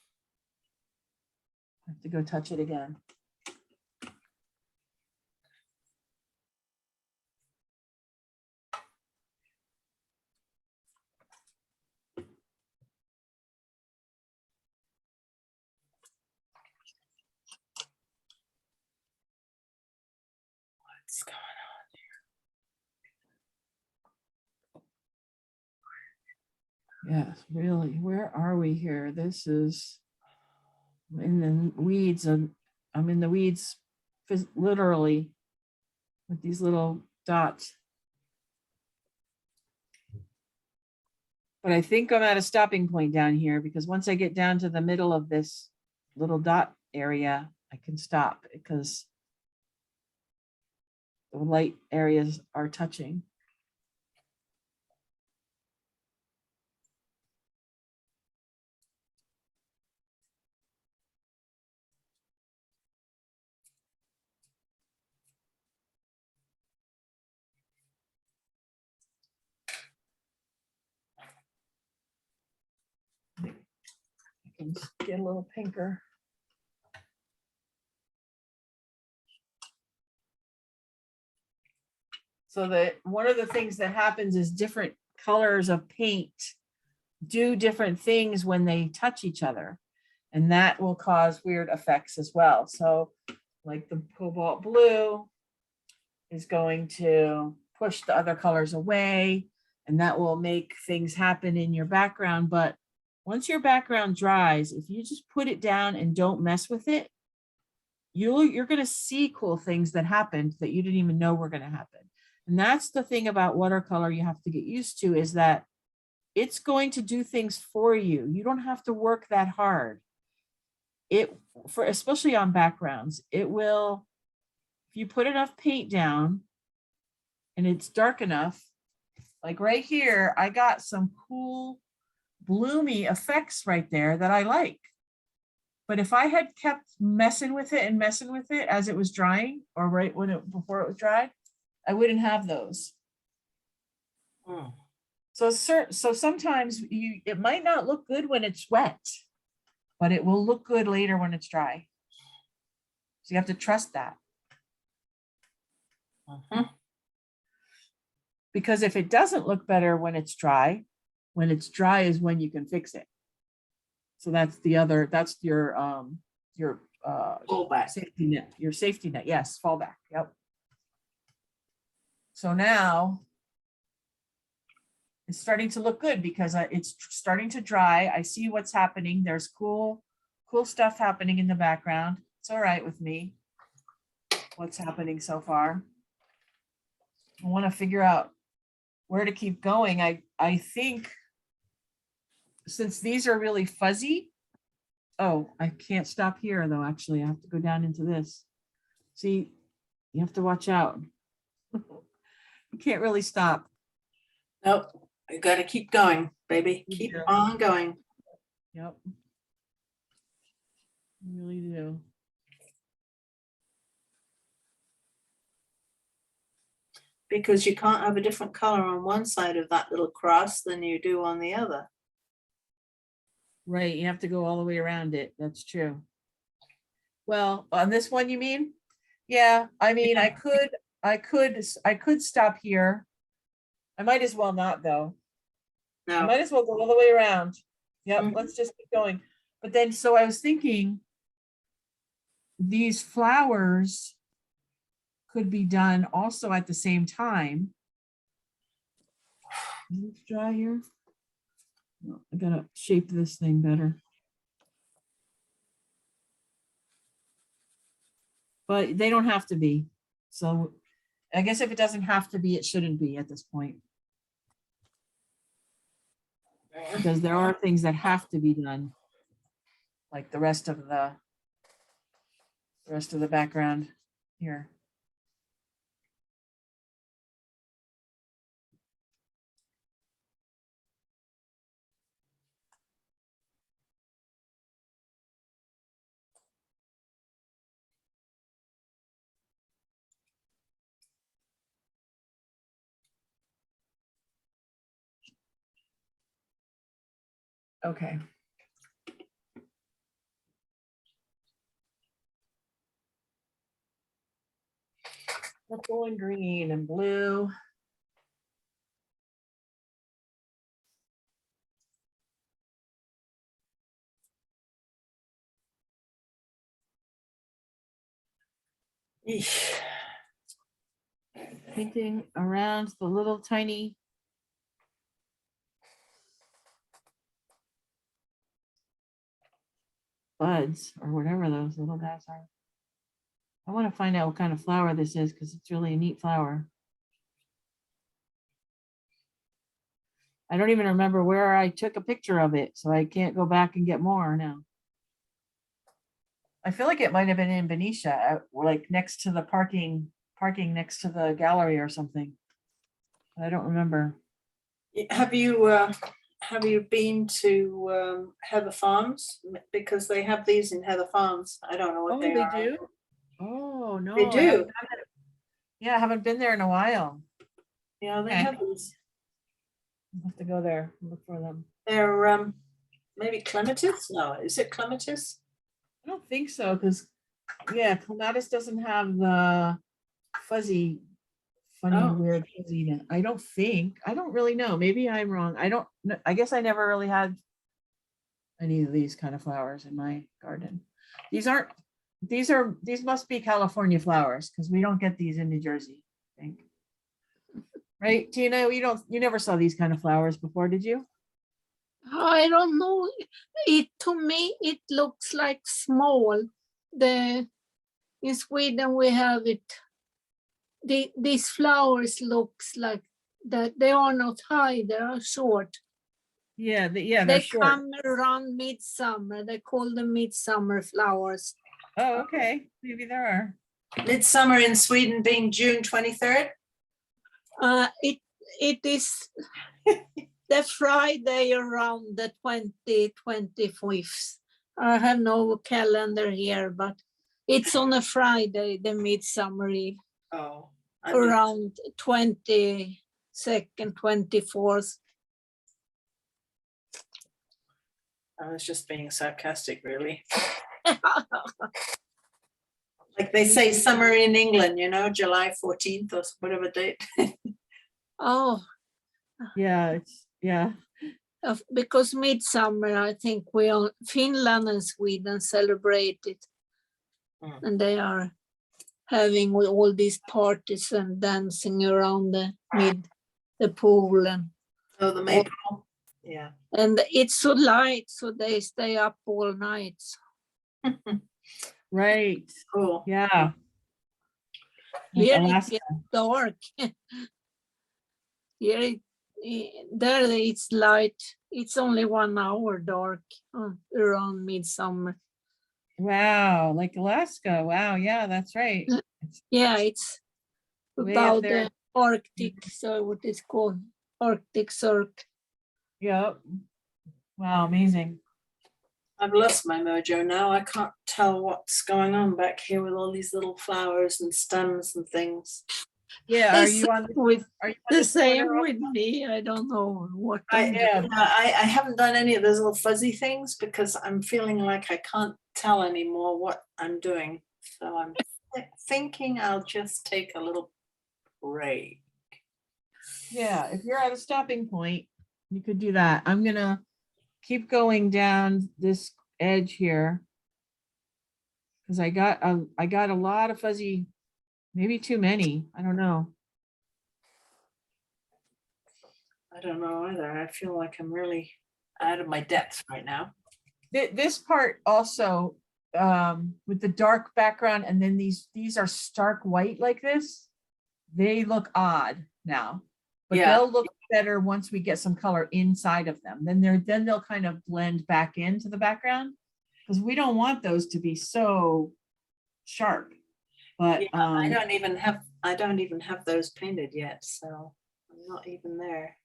I have to go touch it again. What's going Yes, really. Where are we here? This is in the weeds, and I'm in the weeds literally with these little dots. But I think I'm at a stopping point down here, because once I get down to the middle of this little dot area, I can stop because the light areas are touching. I can get a little pinker. So that one of the things that happens is different colors of paint do different things when they touch each other. And that will cause weird effects as well. So like the cobalt blue is going to push the other colors away, and that will make things happen in your background. But once your background dries, if you just put it down and don't mess with it, you're going to see cool things that happened that you didn't even know were going to happen. And that's the thing about watercolor you have to get used to, is that it's going to do things for you. You don't have to work that hard. Especially on backgrounds, it will, if you put enough paint down and it's dark enough, like right here, I got some cool bloomy effects right there that I like. But if I had kept messing with it as it was drying, or right before it was dried, I wouldn't have those. Hmm. So sometimes it might not look good when it's wet, but it will look good later when it's dry. So you have to trust that. Because if it doesn't look better when it's dry is when you can fix it. So that's your Fallback. safety net, yes, fallback, yep. So now it's starting to look good because it's starting to dry. I see what's happening. There's cool stuff happening in the background. It's all right with me, what's happening so far. I want to figure out where to keep going. I think since these are really fuzzy, oh, I can't stop here though. Actually, I have to go down into this. See, you have to watch out. You can't really stop. Nope, you got to keep going, baby. Keep on going. Yep. You really do. Because you can't have a different color on one side of that little cross than you do on the other. Right, you have to go all the way around it. That's true. Well, on this one, you mean? Yeah, I mean, Yeah. I could stop here. I might as well not though. I No. might as well go all the way around. Yep, Mhm. let's just keep going. But then, so I was thinking these flowers could be done also at the same time. Let's dry here. No, I gotta shape this thing better. But they don't have to be. So I guess if it doesn't have to be, it shouldn't be at this point. Because there are things that have to be done, like the rest of the background here. Okay. Purple and green and blue. Eesh. Painting around the little tiny buds or whatever those little guys are. I want to find out what kind of flower this is because it's really a neat flower. I don't even remember where I took a picture of it, so I can't go back and get more now. I feel like it might have been in Benicia, like next to the parking next to the gallery or something. I don't remember. Have you been to Heather Farms? Because they have these in Heather Farms. I don't know what Oh, they they are. do? Oh, no. They I haven't do. done it. Yeah, I haven't been there in a while. Yeah, they Okay. have these. I'll have to go there and look for them. They're maybe clematis? No, is it clematis? I don't think so, because yeah, clematis doesn't have the fuzzy funny, Oh. weird fuzziness. I don't really know. Maybe I'm wrong. I don't know. I guess I never really had any of these kind of flowers in my garden. These must be California flowers because we don't get these in New Jersey, I think. Right, Tina, you never saw these kind of flowers before, did you? I don't know. To me, it looks like small. In Sweden, we have it. These flowers looks like that. They are not high. They are short. Yeah, they're They short. come around midsummer. They call them midsummer flowers. Oh, okay. Maybe there are. Midsummer in Sweden being June 23rd. It is the Friday around the 25th. I have no calendar here, but it's on a Friday, the midsummer eve, Oh, around 22nd, 24th. I was just being sarcastic, really. Like they say summer in England, you know, July 14th or whatever date. Oh, Yeah, because midsummer, I think Finland and Sweden celebrate it. Mm. And they are having all these parties and dancing around the pool. Oh, the maple. Yeah. And it's so light, so they stay up all night. right. Cool. Yeah. Like Here it Alaska. gets dark. Here there it's light. It's only 1 hour dark around midsummer. Wow, like Alaska. Wow, yeah, that's right. Yeah, it's Way up about there. the Arctic, so what is called Arctic Circle. Yep. Wow, amazing. I've lost my mojo now. I can't tell what's going on back here with all these little flowers and stems and things. Yeah, are you on with are you on the this same corner? with me? I don't know what. I haven't done any of those little fuzzy things because I'm feeling like I can't tell anymore what I'm doing. So I'm thinking I'll just take a little break. Yeah, if you're at a stopping point, you could do that. I'm gonna keep going down this edge here because I got a lot of fuzzy, maybe too many. I don't know. I don't know either. I feel like I'm really out of my depth right now. This part also with the dark background and then these are stark white like this. They look odd now, but Yeah. they'll look better once we get some color inside of them. Then they'll kind of blend back into the background because we don't want those to be so sharp. But Yeah, I don't even have those painted yet, so I'm not even there.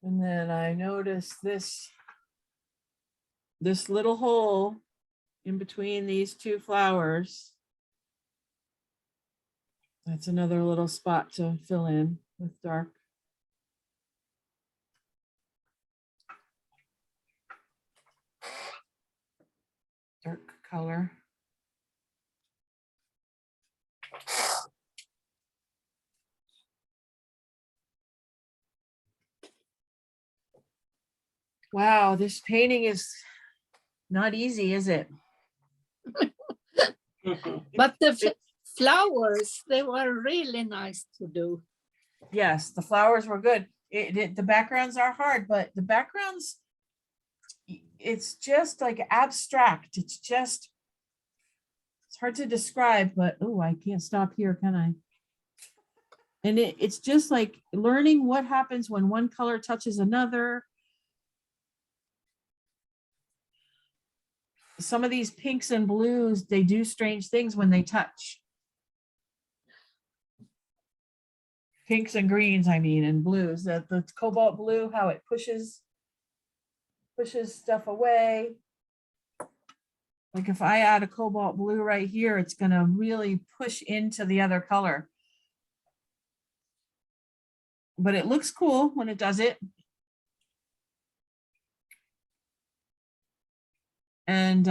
and then I noticed this little hole in between these two flowers. That's another little spot to fill in with dark. Dark color. Wow, this painting is not easy, is it? But the flowers, they were really nice to do. Yes, the flowers were good. The backgrounds are hard, but the backgrounds, it's just like abstract. It's hard to describe, but oh, I can't stop here, can I? And it's just like learning what happens when one color touches another. Some of these pinks and blues, they do strange things when they touch. Pinks and greens, I mean, and blues. The cobalt blue, how it pushes stuff away. Like if I add a cobalt blue right here, it's gonna really push into the other color. But it looks cool when it does it. And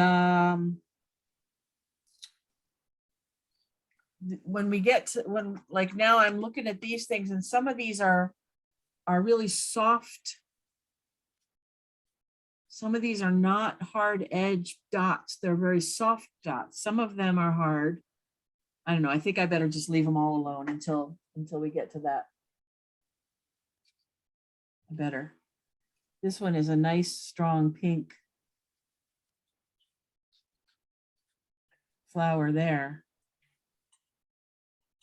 when we get to, when, like now I'm looking at these things and some of these are really soft. Some of these are not hard edge dots. They're very soft dots. Some of them are hard. I don't know. I think I better just leave them all alone until we get to that. Better. This one is a nice strong pink flower there.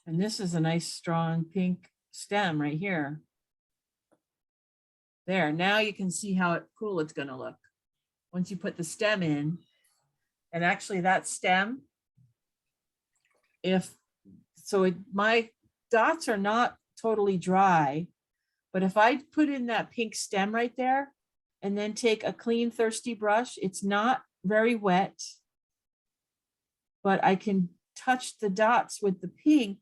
And this is a nice strong pink stem right here. There, now you can see how cool it's going to look once you put the stem in. And actually that stem, my dots are not totally dry, but if I put in that pink stem right there and then take a clean, thirsty brush, it's not very wet, but I can touch the dots with the pink.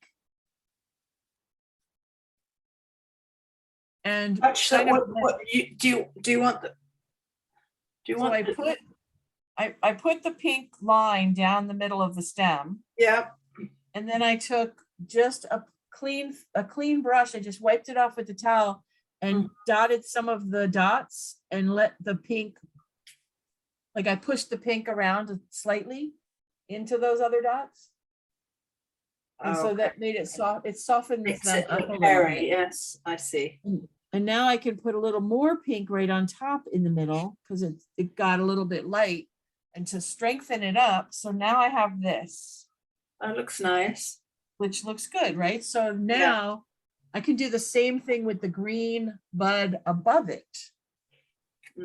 And So do you want the, do you want, I put the pink line down the middle of the stem. yeah. And then I took just a clean brush. I just wiped it off with the towel and dotted some of the dots and let the pink, like I pushed the pink around slightly into those other dots. And so that made it soft. It softens them up a little bit. Yes, I see. And now I can put a little more pink right on top in the middle because it got a little bit light, and to strengthen it up. So now I have this. That looks nice. Which looks good, right? So now I can do the same thing with the green bud above it.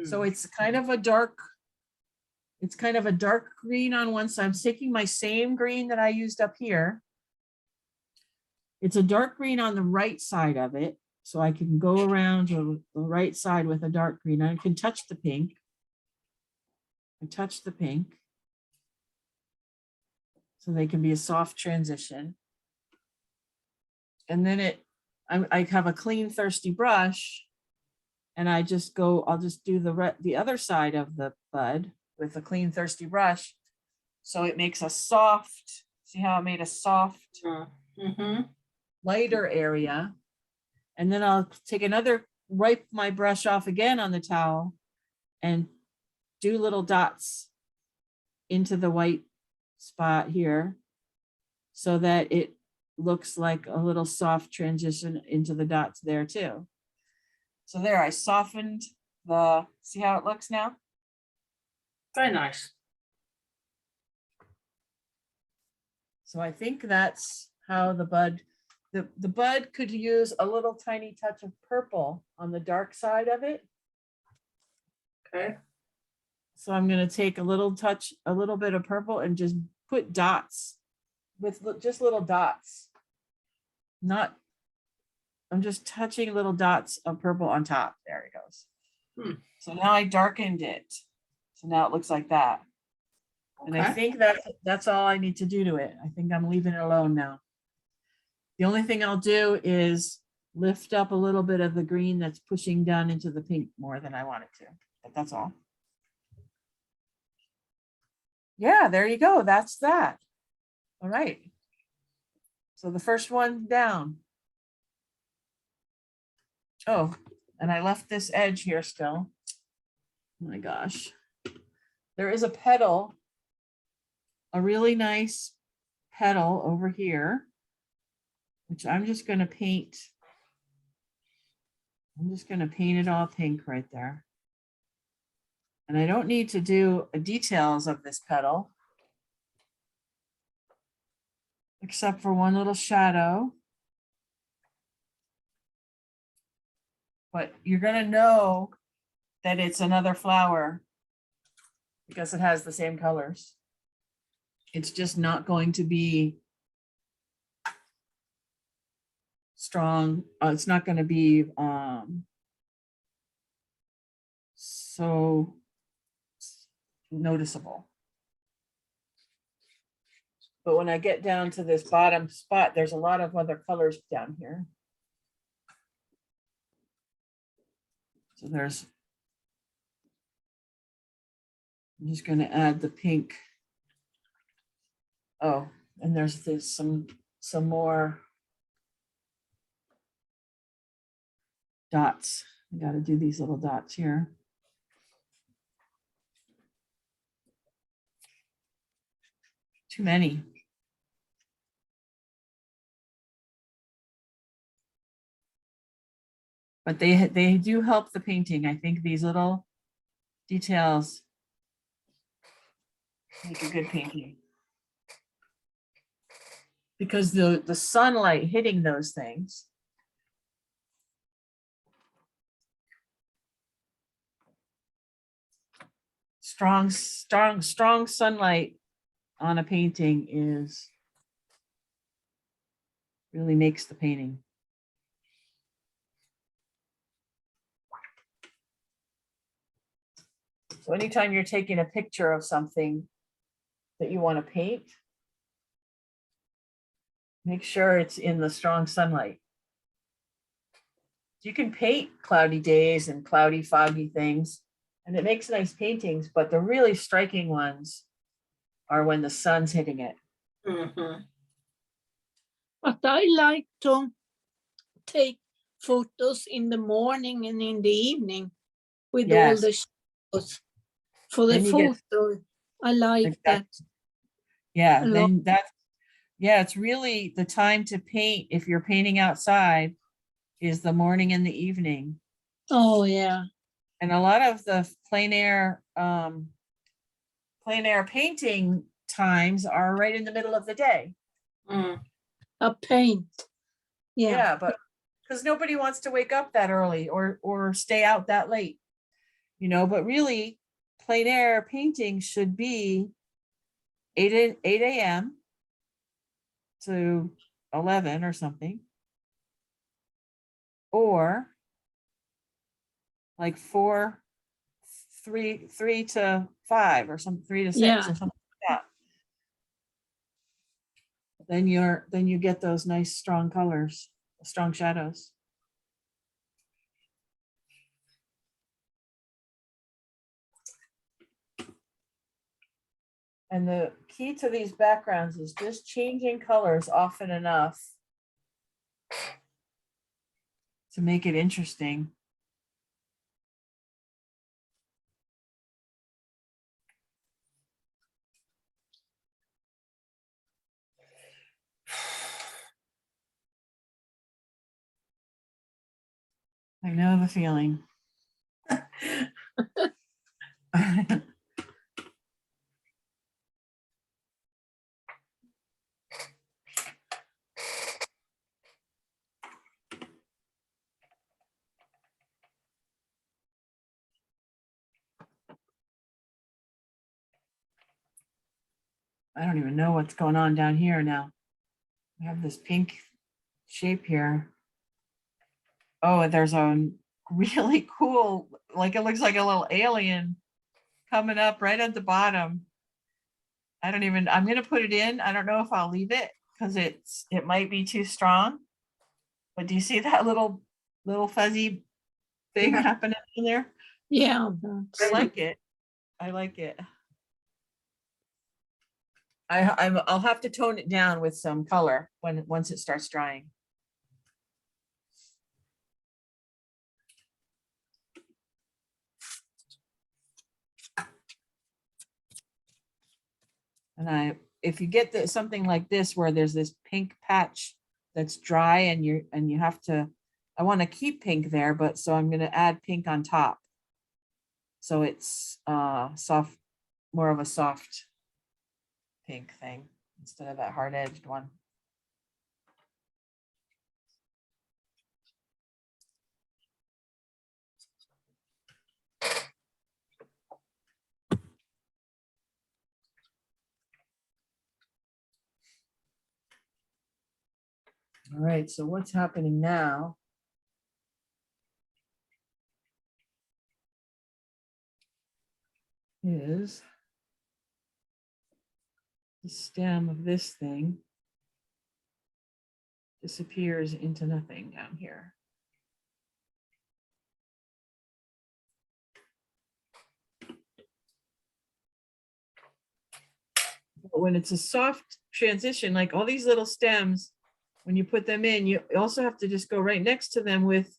So it's kind of a dark green on one side. I'm taking my same green that I used up here. It's a dark green on the right side of it. So I can go around to the right side with a dark green. I can touch the pink. I touch the pink. So they can be a soft transition. And then I have a clean, thirsty brush. And I'll just do the other side of the bud with a clean, thirsty brush. So it makes a soft, see how it made a soft, lighter area. And then I'll take wipe my brush off again on the towel and do little dots into the white spot here so that it looks like a little soft transition into the dots there too. So there, I softened see how it looks now? Very nice. So I think that's how the bud could use a little tiny touch of purple on the dark side of it. Okay. So I'm going to take a little bit of purple and just put dots with just little dots. I'm just touching little dots of purple on top. There it goes. So now I darkened it. So now it looks like that. And I think that's all I need to do to it. I think I'm leaving it alone now. The only thing I'll do is lift up a little bit of the green that's pushing down into the pink more than I want it to, but that's all. Yeah, there you go. That's that. All right. So the first one down. Oh, and I left this edge here still. Oh my gosh. There is a petal, a really nice petal over here, which I'm just going to paint. I'm just going to paint it all pink right there. And I don't need to do details of this petal, except for one little shadow. But you're going to know that it's another flower because it has the same colors. It's just not going to be strong. It's not going to be so noticeable. But when I get down to this bottom spot, there's a lot of other colors down here. So there's I'm just going to add the pink. Oh, and there's some more dots. I got to do these little dots here. Too many. But they do help the painting. I think these little details make a good painting. Because the sunlight hitting those things. Strong sunlight on a painting really makes the painting. So anytime you're taking a picture of something that you want to paint, make sure it's in the strong sunlight. You can paint cloudy days and cloudy, foggy things, and it makes nice paintings, but the really striking ones are when the sun's hitting it. Mhm. But I like to take photos in the morning and in the evening with all Yes. the shadows. For the Then you get- photo, I like that. Yeah, a lot. then it's really the time to paint. If you're painting outside, is the morning and the evening. Oh, yeah. And a lot of the plein air painting times are right in the middle of the day. Mm. A paint. Yeah. Yeah, but because nobody wants to wake up that early or stay out that late, but really plein air painting should be 8 a.m. to 11 or something, or like 3 to 5 or 3 to 6 Yeah. or something like that. Then you get those nice strong colors, strong shadows. And the key to these backgrounds is just changing colors often enough to make it interesting. I know the feeling. I don't even know what's going on down here now. I have this pink shape here. Oh, there's a really cool, like it looks like a little alien coming up right at the bottom. I'm going to put it in. I don't know if I'll leave it because it might be too strong. But do you see that little fuzzy thing Yeah. happening in there? Yeah. I like it. I like it. I'll have to tone it down with some color once it starts drying. And if you get something like this where there's this pink patch that's dry and you have to, I want to keep pink there, but so I'm going to add pink on top. So it's soft, more of a soft pink thing instead of that hard-edged one. All right, so what's happening now is the stem of this thing disappears into nothing down here. But when it's a soft transition, like all these little stems, when you put them in, you also have to just go right next to them with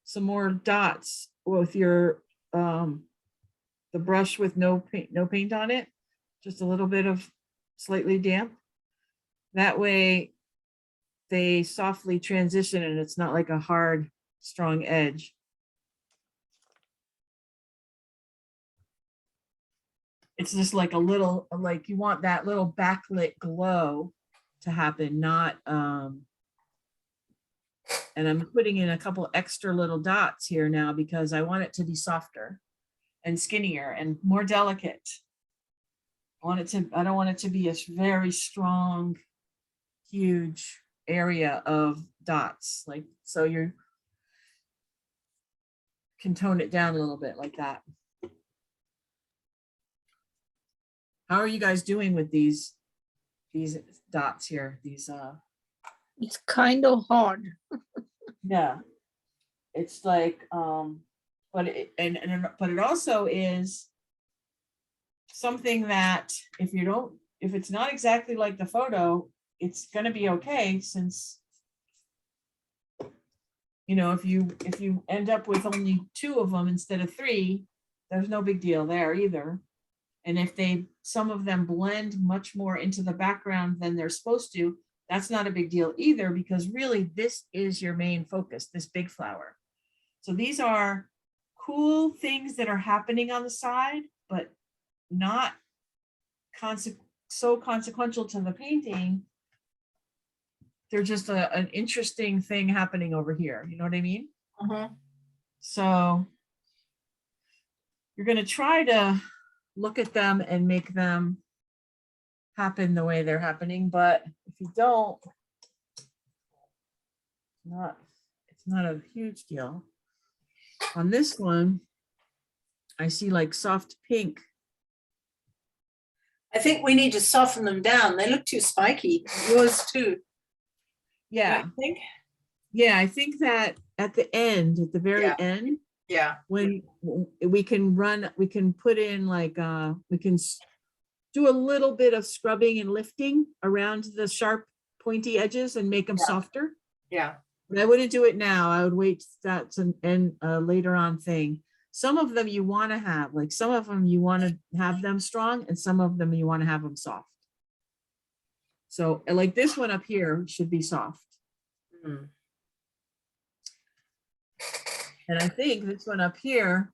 some more dots with your the brush with no paint on it, just a little bit of slightly damp. That way they softly transition and it's not like a hard, strong edge. It's just like a little, like you want that little backlit glow to happen, not, and I'm putting in a couple extra little dots here now because I want it to be softer and skinnier and more delicate. I don't want it to be a very strong, huge area of dots. Like, so you can tone it down a little bit like that. How are you guys doing with these dots here? These It's kind of hard. yeah. It's like but it also is something that if it's not exactly like the photo, it's going to be okay, since you know, if you end up with only 2 of them instead of 3, there's no big deal there either. And if some of them blend much more into the background than they're supposed to, that's not a big deal either, because really this is your main focus, this big flower. So these are cool things that are happening on the side, but not so consequential to the painting. They're just an interesting thing happening over here. You know what I mean? Mhm. So you're going to try to look at them and make them happen the way they're happening. But if you don't, it's not a huge deal. On this one, I see like soft pink. I think we need to soften them down. They look too spiky. Yours too. Yeah. I think. Yeah, I think that at the end, at the very Yeah. end, Yeah. when we can put in like, we can do a little bit of scrubbing and lifting around the sharp pointy edges and make them Yeah. softer. Yeah. But I wouldn't do it now. I would wait. That's an later on thing. Some of them you want to have, like some of them you want to have them strong, and some of them you want to have them soft. So like this one up here should be soft. Mm. And I think this one up here,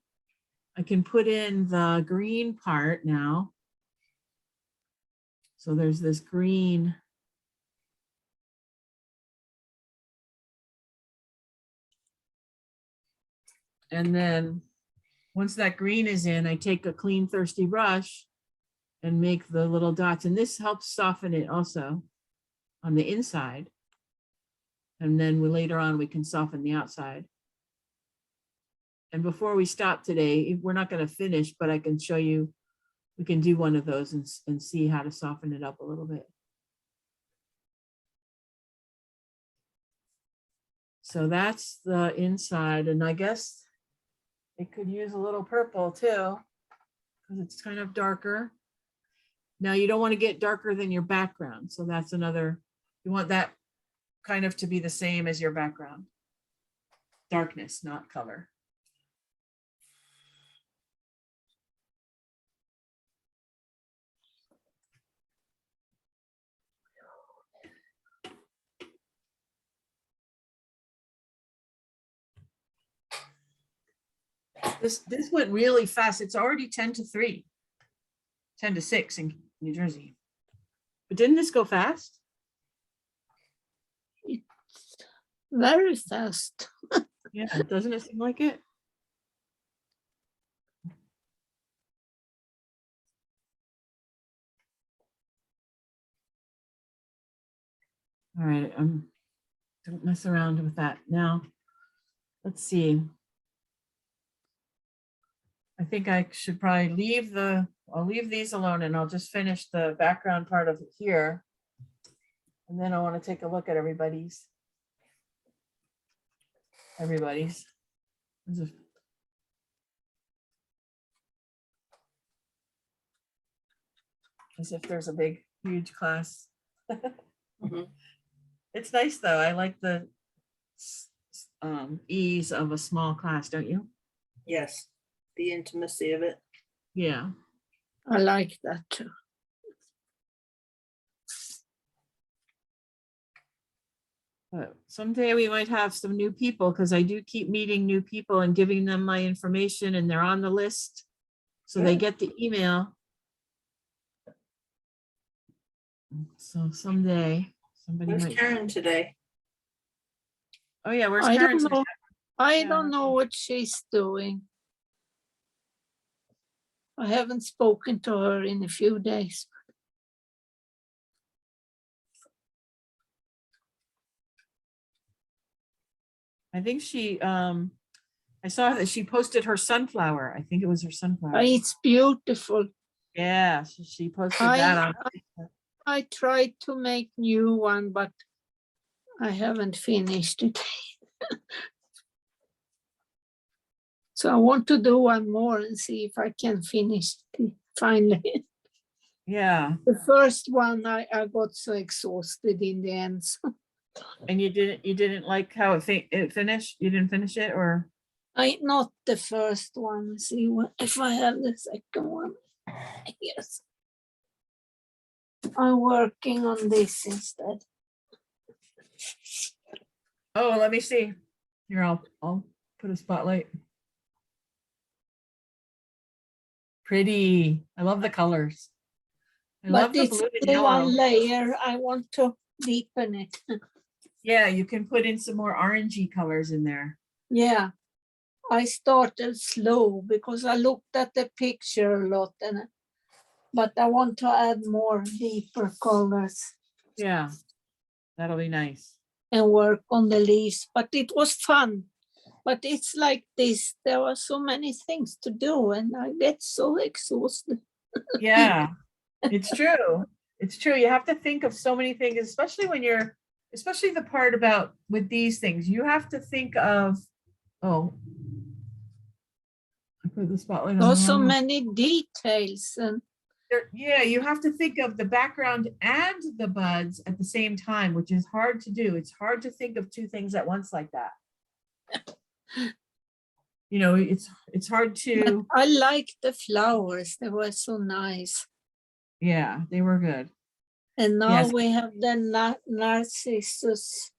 I can put in the green part now. So there's this green. And then once that green is in, I take a clean, thirsty brush and make the little dots. And this helps soften it also on the inside. And then later on, we can soften the outside. And before we stop today, we're not going to finish, but I can show you, we can do one of those and see how to soften it up a little bit. So that's the inside. And I guess it could use a little purple too, because it's kind of darker. Now you don't want to get darker than your background. So that's another, you want that kind of to be the same as your background. Darkness, not color. This went really fast. It's already 10 to 3, 10 to 6 in New Jersey. But didn't this go fast? It's very fast. Yeah, doesn't it seem like it? All right, don't mess around with that. Now, let's see. I think I should probably I'll leave these alone and I'll just finish the background part of it here. And then I want to take a look at everybody's. As if there's a big huge class. Mhm. It's nice though. I like the ease of a small class, don't you? Yes, the intimacy of it. Yeah. I like that too. But someday we might have some new people because I do keep meeting new people and giving them my information and they're on the list. So they Good. get the email. So someday somebody Where's might. Karen today? Oh yeah, where's I Karen? don't know. I Yeah. don't know what she's doing. I haven't spoken to her in a few days. I think she I saw that she posted her sunflower. I think it was her sunflower. It's beautiful. Yeah, so she posted that on. I tried to make new one, but I haven't finished it. So I want to do one more and see if I can finish it finally. Yeah. The first one, I got so exhausted in the end. So And you didn't like how it finished? You didn't finish it or? not the first one. See if I have the second one. Yes. I'm working on this instead. Oh, let me see. Here, I'll put a spotlight. Pretty. I love the colors. I love But the it's blue and only one yellow. layer. I want to deepen it. Yeah, you can put in some more orangey colors in there. Yeah. I started slow because I looked at the picture a lot, but I want to add more deeper colors Yeah, that'll be nice. and work on the leaves. But it was fun. But it's like this. There were so many things to do and I get so exhausted. Yeah, it's true. It's true. You have to think of so many things, especially the part about with these things, you have to think of, oh, I put the spotlight on the There's so wrong one. many details and Yeah, you have to think of the background and the buds at the same time, which is hard to do. It's hard to think of two things at once like that. You know, it's hard to. I like the flowers. They were so nice. Yeah, they were good. And now Yes. we have the narcissus.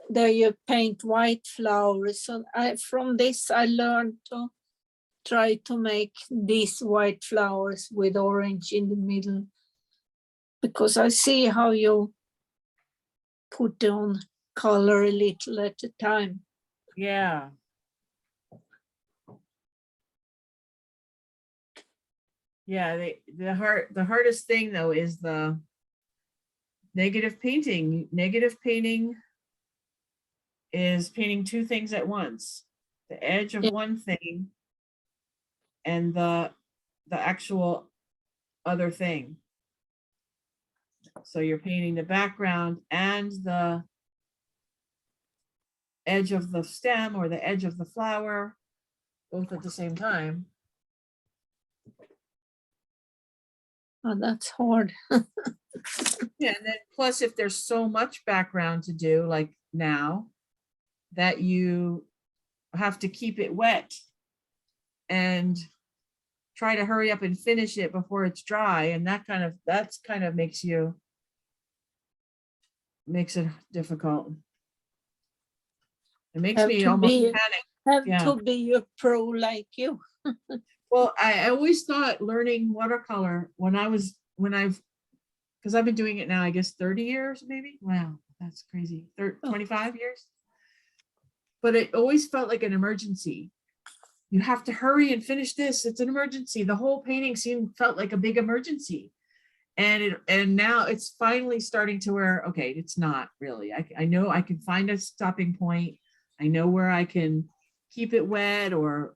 There you paint white flowers. So from this I learned to try to make these white flowers with orange in the middle, because I see how you put on color a little at a time. Yeah. Yeah, the hardest thing though is the negative painting. Negative painting is painting two things at once. The edge of Yeah. one thing and the actual other thing. So you're painting the background and the edge of the stem or the edge of the flower, both at the same time. Oh, that's hard. Yeah, and then plus if there's so much background to do, like now, that you have to keep it wet and try to hurry up and finish it before it's dry, and that's kind of makes it difficult. It makes Have me to almost be panic. have Yeah. to be a pro like you. Well, I always thought learning watercolor because I've been doing it now, I guess 30 years, maybe. Wow, that's crazy. 25 years. But it always felt like an emergency. You have to hurry and finish this. It's an emergency. The whole painting felt like a big emergency. And now it's finally starting to where, okay, it's not really. I know I can find a stopping point. I know where I can keep it wet or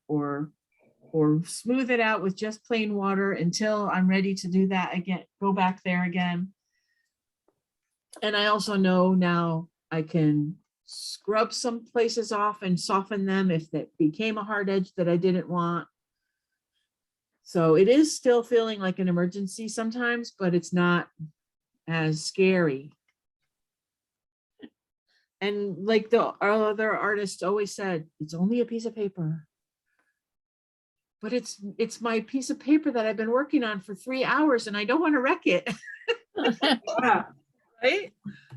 smooth it out with just plain water until I'm ready to do that again, go back there again. And I also know now I can scrub some places off and soften them if that became a hard edge that I didn't want. So it is still feeling like an emergency sometimes, but it's not as scary. And like our other artist always said, it's only a piece of paper. But it's my piece of paper that I've been working on for 3 hours and I don't want to wreck it. Wow, Right?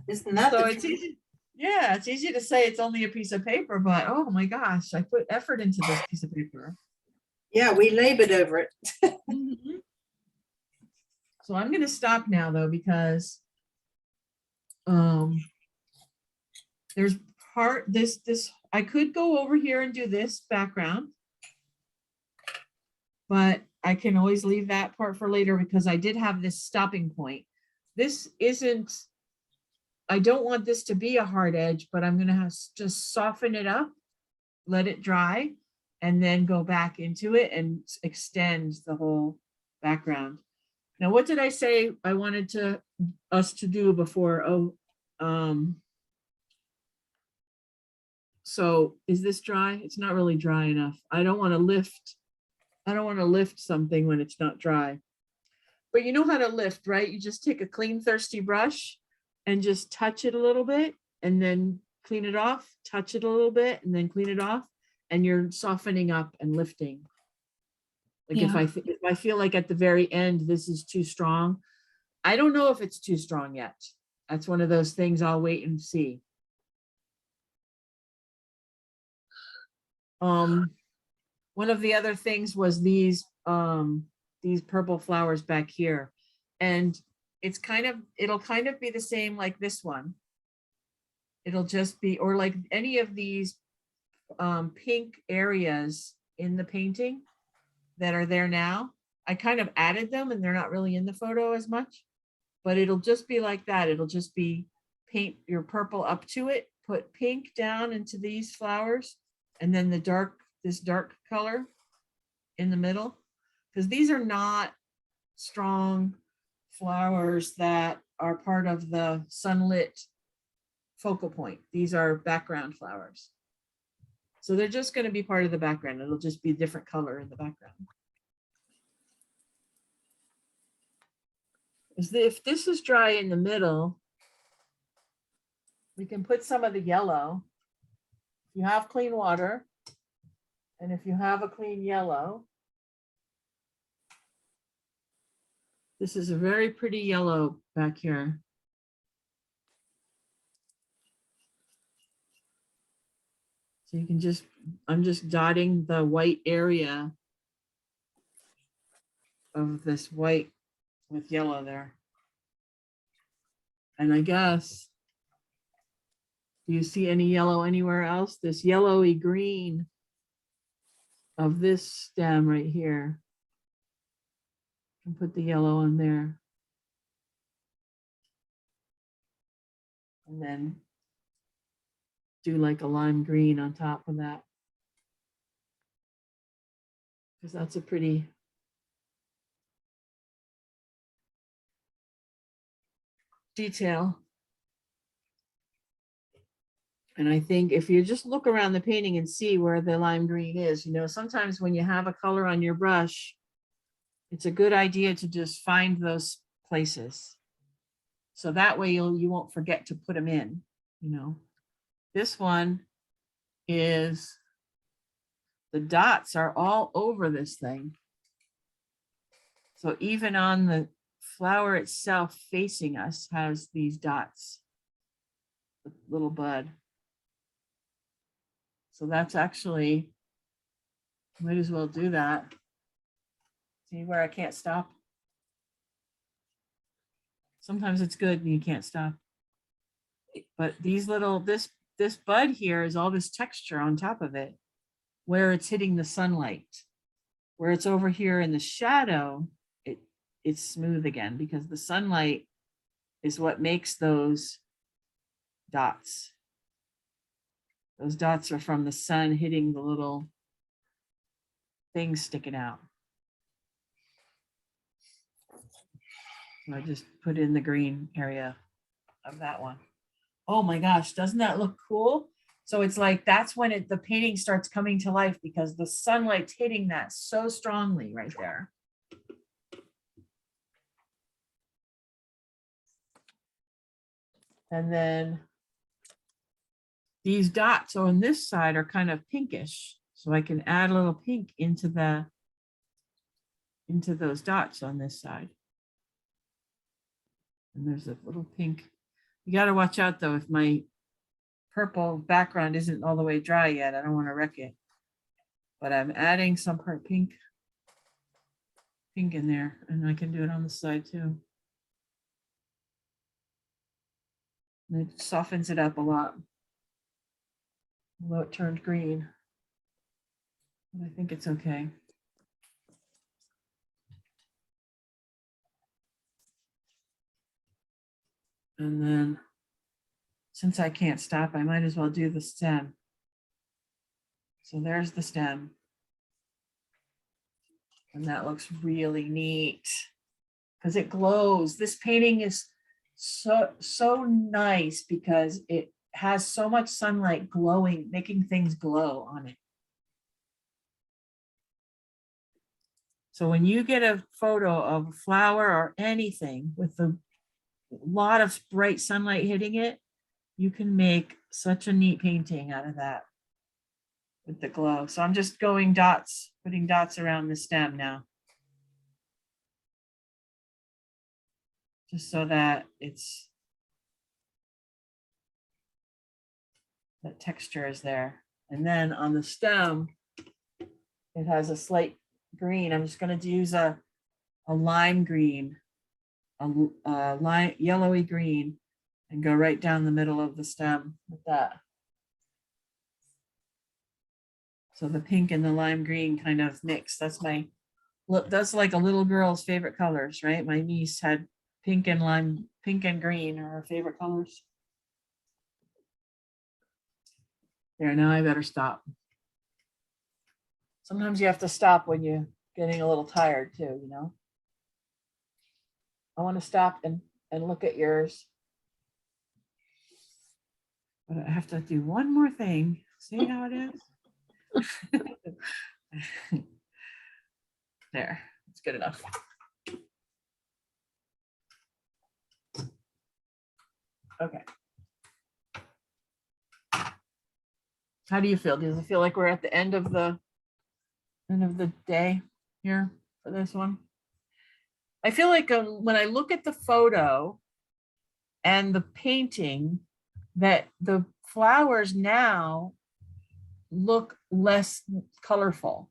isn't that So the it's truth? easy. Yeah, it's easy to say it's only a piece of paper, but oh my gosh, I put effort into this piece of paper. Yeah, we labored over it. Mhm. So I'm going to stop now though, because there's this I could go over here and do this background, but I can always leave that part for later because I did have this stopping point. This isn't, I don't want this to be a hard edge, but I'm going to have just soften it up, let it dry, and then go back into it and extend the whole background. Now, what did I say I wanted us to do before? So is this dry? It's not really dry enough. I don't want to lift something when it's not dry. But you know how to lift, right? You just take a clean, thirsty brush and just touch it a little bit and then clean it off, touch it a little bit and then clean it off. And you're softening up and lifting. Like Yeah. if I feel like at the very end, this is too strong. I don't know if it's too strong yet. That's one of those things I'll wait and see. One of the other things was these purple flowers back here. And it'll kind of be the same like this one. It'll just be, or like any of these pink areas in the painting that are there now. I kind of added them and they're not really in the photo as much, but it'll just be like that. It'll just be paint your purple up to it, put pink down into these flowers, and then this dark color in the middle, because these are not strong flowers that are part of the sunlit focal point. These are background flowers. So they're just going to be part of the background. It'll just be a different color in the background. If this is dry in the middle, we can put some of the yellow. If you have clean water, and if you have a clean yellow, this is a very pretty yellow back here. So you can I'm just dotting the white area of this white with yellow there. And I guess, do you see any yellow anywhere else? This yellowy green of this stem right here. And put the yellow in there. And then do like a lime green on top of that. Because that's a pretty detail. And I think if you just look around the painting and see where the lime green is, sometimes when you have a color on your brush, it's a good idea to just find those places. So that way you won't forget to put them in, This one is, the dots are all over this thing. So even on the flower itself facing us has these dots, the little bud. So that's actually, might as well do that. See where I can't stop? Sometimes it's good and you can't stop. But these this bud here is all this texture on top of it, where it's hitting the sunlight. Where it's over here in the shadow, it's smooth again because the sunlight is what makes those dots. Those dots are from the sun hitting the little things sticking out. So I just put in the green area of that one. Oh my gosh, doesn't that look cool? So it's like, that's when the painting starts coming to life because the sunlight's hitting that so strongly right there. And then these dots on this side are kind of pinkish. So I can add a little pink into those dots on this side. And there's a little pink. You got to watch out though, if my purple background isn't all the way dry yet, I don't want to wreck it. But I'm adding some part pink in there, and I can do it on the side too. And it softens it up a lot. Although it turned green. But I think it's okay. And then, since I can't stop, I might as well do the stem. So there's the stem. And that looks really neat because it glows. This painting is so nice because it has so much sunlight glowing, making things glow on it. So when you get a photo of a flower or anything with a lot of bright sunlight hitting it, you can make such a neat painting out of that with the glow. So I'm just going dots, putting dots around the stem now. Just so that it's, that texture is there. And then on the stem, it has a slight green. I'm just going to use a lime green, a lime, yellowy green, and go right down the middle of the stem with that. So the pink and the lime green kind of mix. That's my, look, that's like a little girl's favorite colors, right? My niece had pink and lime, pink and green are her favorite colors. There, now I better stop. Sometimes you have to stop when you're getting a little tired too, you know? I want to stop and look at yours. But I have to do one more thing. See how it is? There, it's good enough. Okay. How do you feel? Does it feel like we're at the end of the day here for this one? I feel like when I look at the photo and the painting, that the flowers now look less colorful.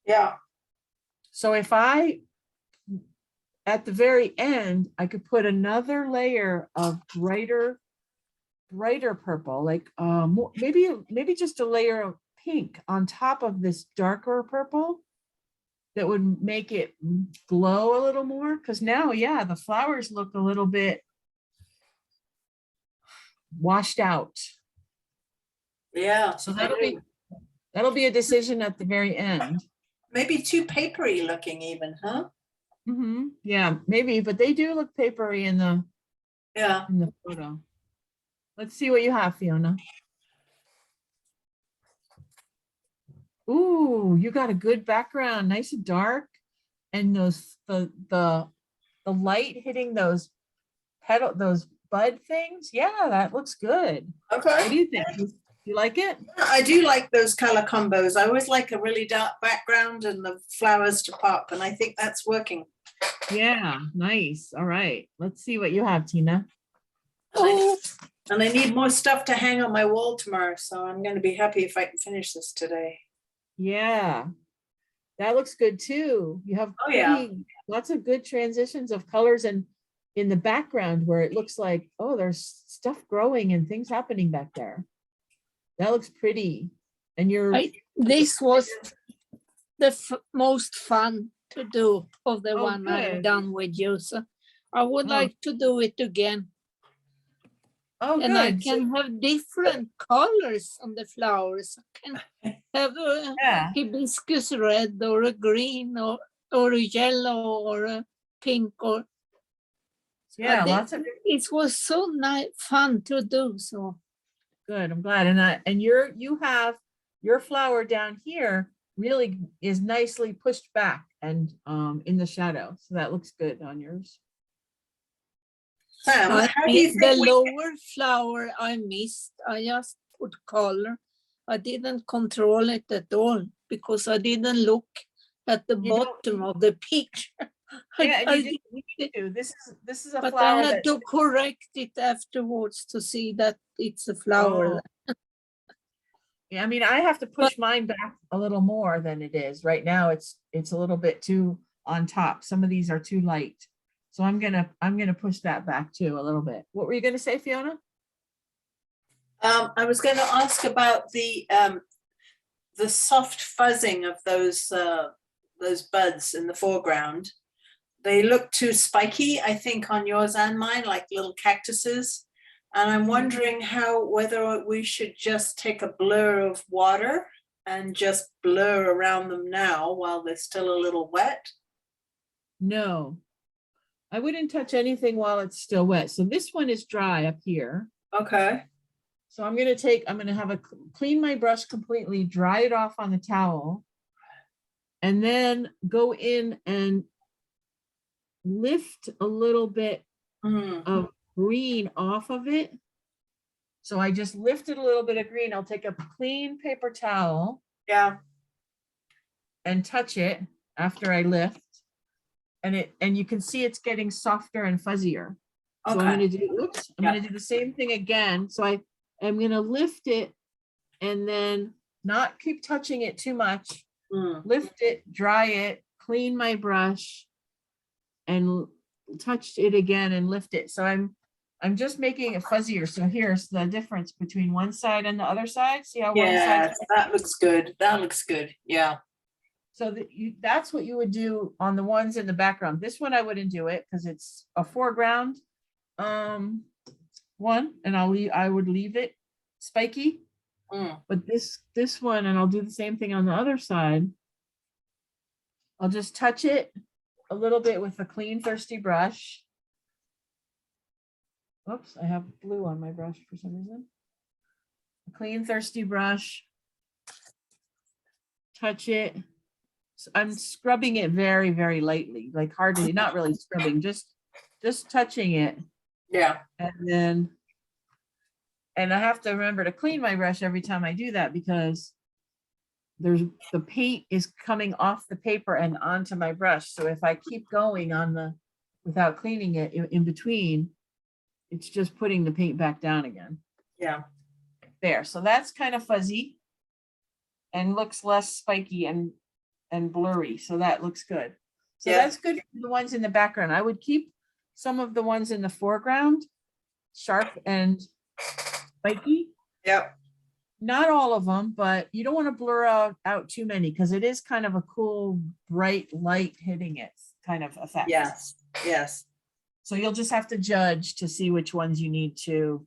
Yeah. So if I, at the very end, I could put another layer of brighter purple, like maybe just a layer of pink on top of this darker purple that would make it glow a little more. Because now, yeah, the flowers look a little bit washed out. Yeah. So that'll be a decision at the very end. Maybe too papery looking even, huh? Mm-hmm. Yeah, maybe, but they do look papery in the photo. Let's see what you have, Fiona. Ooh, you got a good background, nice and dark, and those the light hitting those those bud things. Yeah, that looks good. Okay. What do you think? You like it? I do like those color combos. I always like a really dark background and the flowers to pop, and I think that's working. Yeah, nice. All right, let's see what you have, Tina. Oh, And I need more stuff to hang on my wall tomorrow, so I'm going to be happy if I can finish this today. Yeah, that looks good too. You have lots of good transitions of colors and in the background where it looks like, oh, there's stuff growing and things happening back there. That looks pretty. And this was the most fun to do of the one good. I've done with you. So I would like to do it again. Oh, and good. I can have different colors on the flowers. I can have a hibiscus red or a green or a yellow or a pink or lots of it was so fun to do. So good. I'm glad. And you have your flower down here really is nicely pushed back and in the shadow. So that looks good on yours. Sam, I how do you mean, the think we, lower flower I missed. I just put color. I didn't control it at all because I didn't look at the You don't- bottom of the picture. Yeah, and I you did need to. This is a but I flower had that, to correct it afterwards to see that it's a oh, flower. yeah, I mean, I have to But push mine back a little more than it is. Right now, it's a little bit too on top. Some of these are too light. So I'm gonna push that back too a little bit. What were you gonna say, Fiona? I was going to ask about the soft fuzzing of those buds in the foreground. They look too spiky, I think, on yours and mine, like little cactuses. And I'm wondering whether we should just take a blur of water and just blur around them now while they're still a little wet. No, I wouldn't touch anything while it's still wet. So this one is dry up here. Okay. So I'm gonna have clean my brush completely, dry it off on the towel. And then go in and lift a little bit Mm, of green off of it. So I just lifted a little bit of green. I'll take a clean paper towel yeah. and touch it after I lift. And you can see it's getting softer and fuzzier. So I'm Okay. gonna do, oops, I'm Yeah. gonna do the same thing again. So I am gonna lift it and then not keep touching it too much. Mm, Lift it, dry it, clean my brush and touch it again and lift it. So I'm just making it fuzzier. So here's the difference between one side and the other side. See how one yes, side. that looks good. That looks good. Yeah. So that's what you would do on the ones in the background. This one I wouldn't do it because it's a foreground one, and I would leave it spiky. Mm, But this one, and I'll do the same thing on the other side. I'll just touch it a little bit with a clean, thirsty brush. Oops, I have blue on my brush for some reason. A clean, thirsty brush. Touch it. So I'm scrubbing it very, very lightly, like hardly, not really scrubbing, just touching it. yeah. And I have to remember to clean my brush every time I do that because the paint is coming off the paper and onto my brush. So if I keep going without cleaning it in between, it's just putting the paint back down again. Yeah. There, so that's kind of fuzzy and looks less spiky and blurry. So that looks good. So Yeah. that's good for the ones in the background. I would keep some of the ones in the foreground sharp and spiky. Yep. Not all of them, but you don't want to blur out too many because it is kind of a cool, bright light hitting it kind of effect. Yes. Yes. So you'll just have to judge to see which ones you need to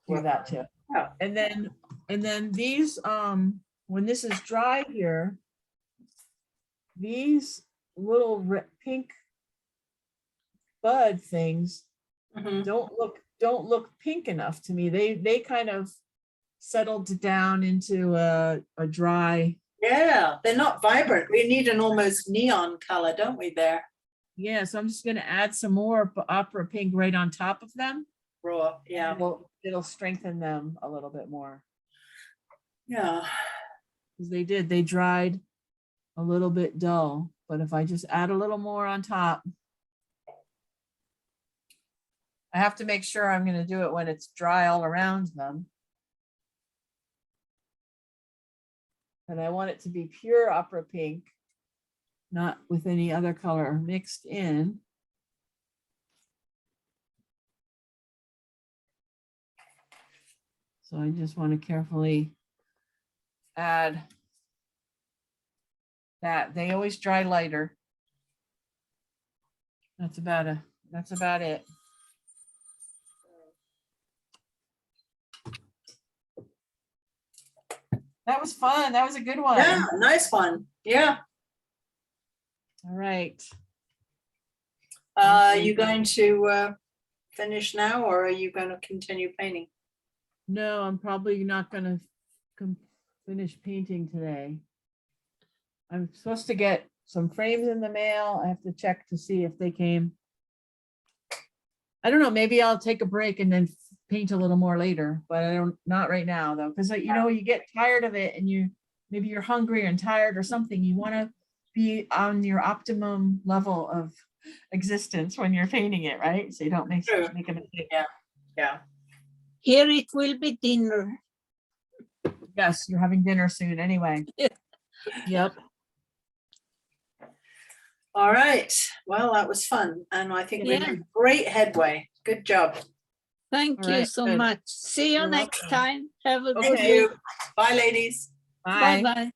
do that too. Yeah. And then these, when this is dry here, these little pink bud things Mhm. don't look pink enough to me. They kind of settled down into a dry. Yeah, they're not vibrant. We need an almost neon color, don't we, there? Yeah, so I'm just gonna add some more opera pink right on top of them. Raw, yeah. It'll strengthen them a little bit more. Yeah. Because they dried a little bit dull, but if I just add a little more on top, I have to make sure I'm gonna do it when it's dry all around them. And I want it to be pure opera pink, not with any other color mixed in. So I just want to carefully add that. They always dry lighter. That's about it. That was fun. That was a good one. Yeah, nice one. Yeah. All right. Are you going to finish now or are you going to continue painting? No, I'm probably not gonna finish painting today. I'm supposed to get some frames in the mail. I have to check to see if they came. I don't know, maybe I'll take a break and then paint a little more later, but I don't, not right now though. Cause you know, you get tired of it and maybe you're hungry and tired or something. You want to be on your optimum level of existence when you're painting it, right? So you don't make True. a mistake. Yeah. Here it will be dinner. Yes, you're having dinner soon anyway. Yep. All right. Well, that was fun. And I think we Yeah. made great headway. Good job. Thank All you right, so good. much. See you You're next welcome. time. Have a Thank good you. week. Bye, ladies. Bye. Bye-bye.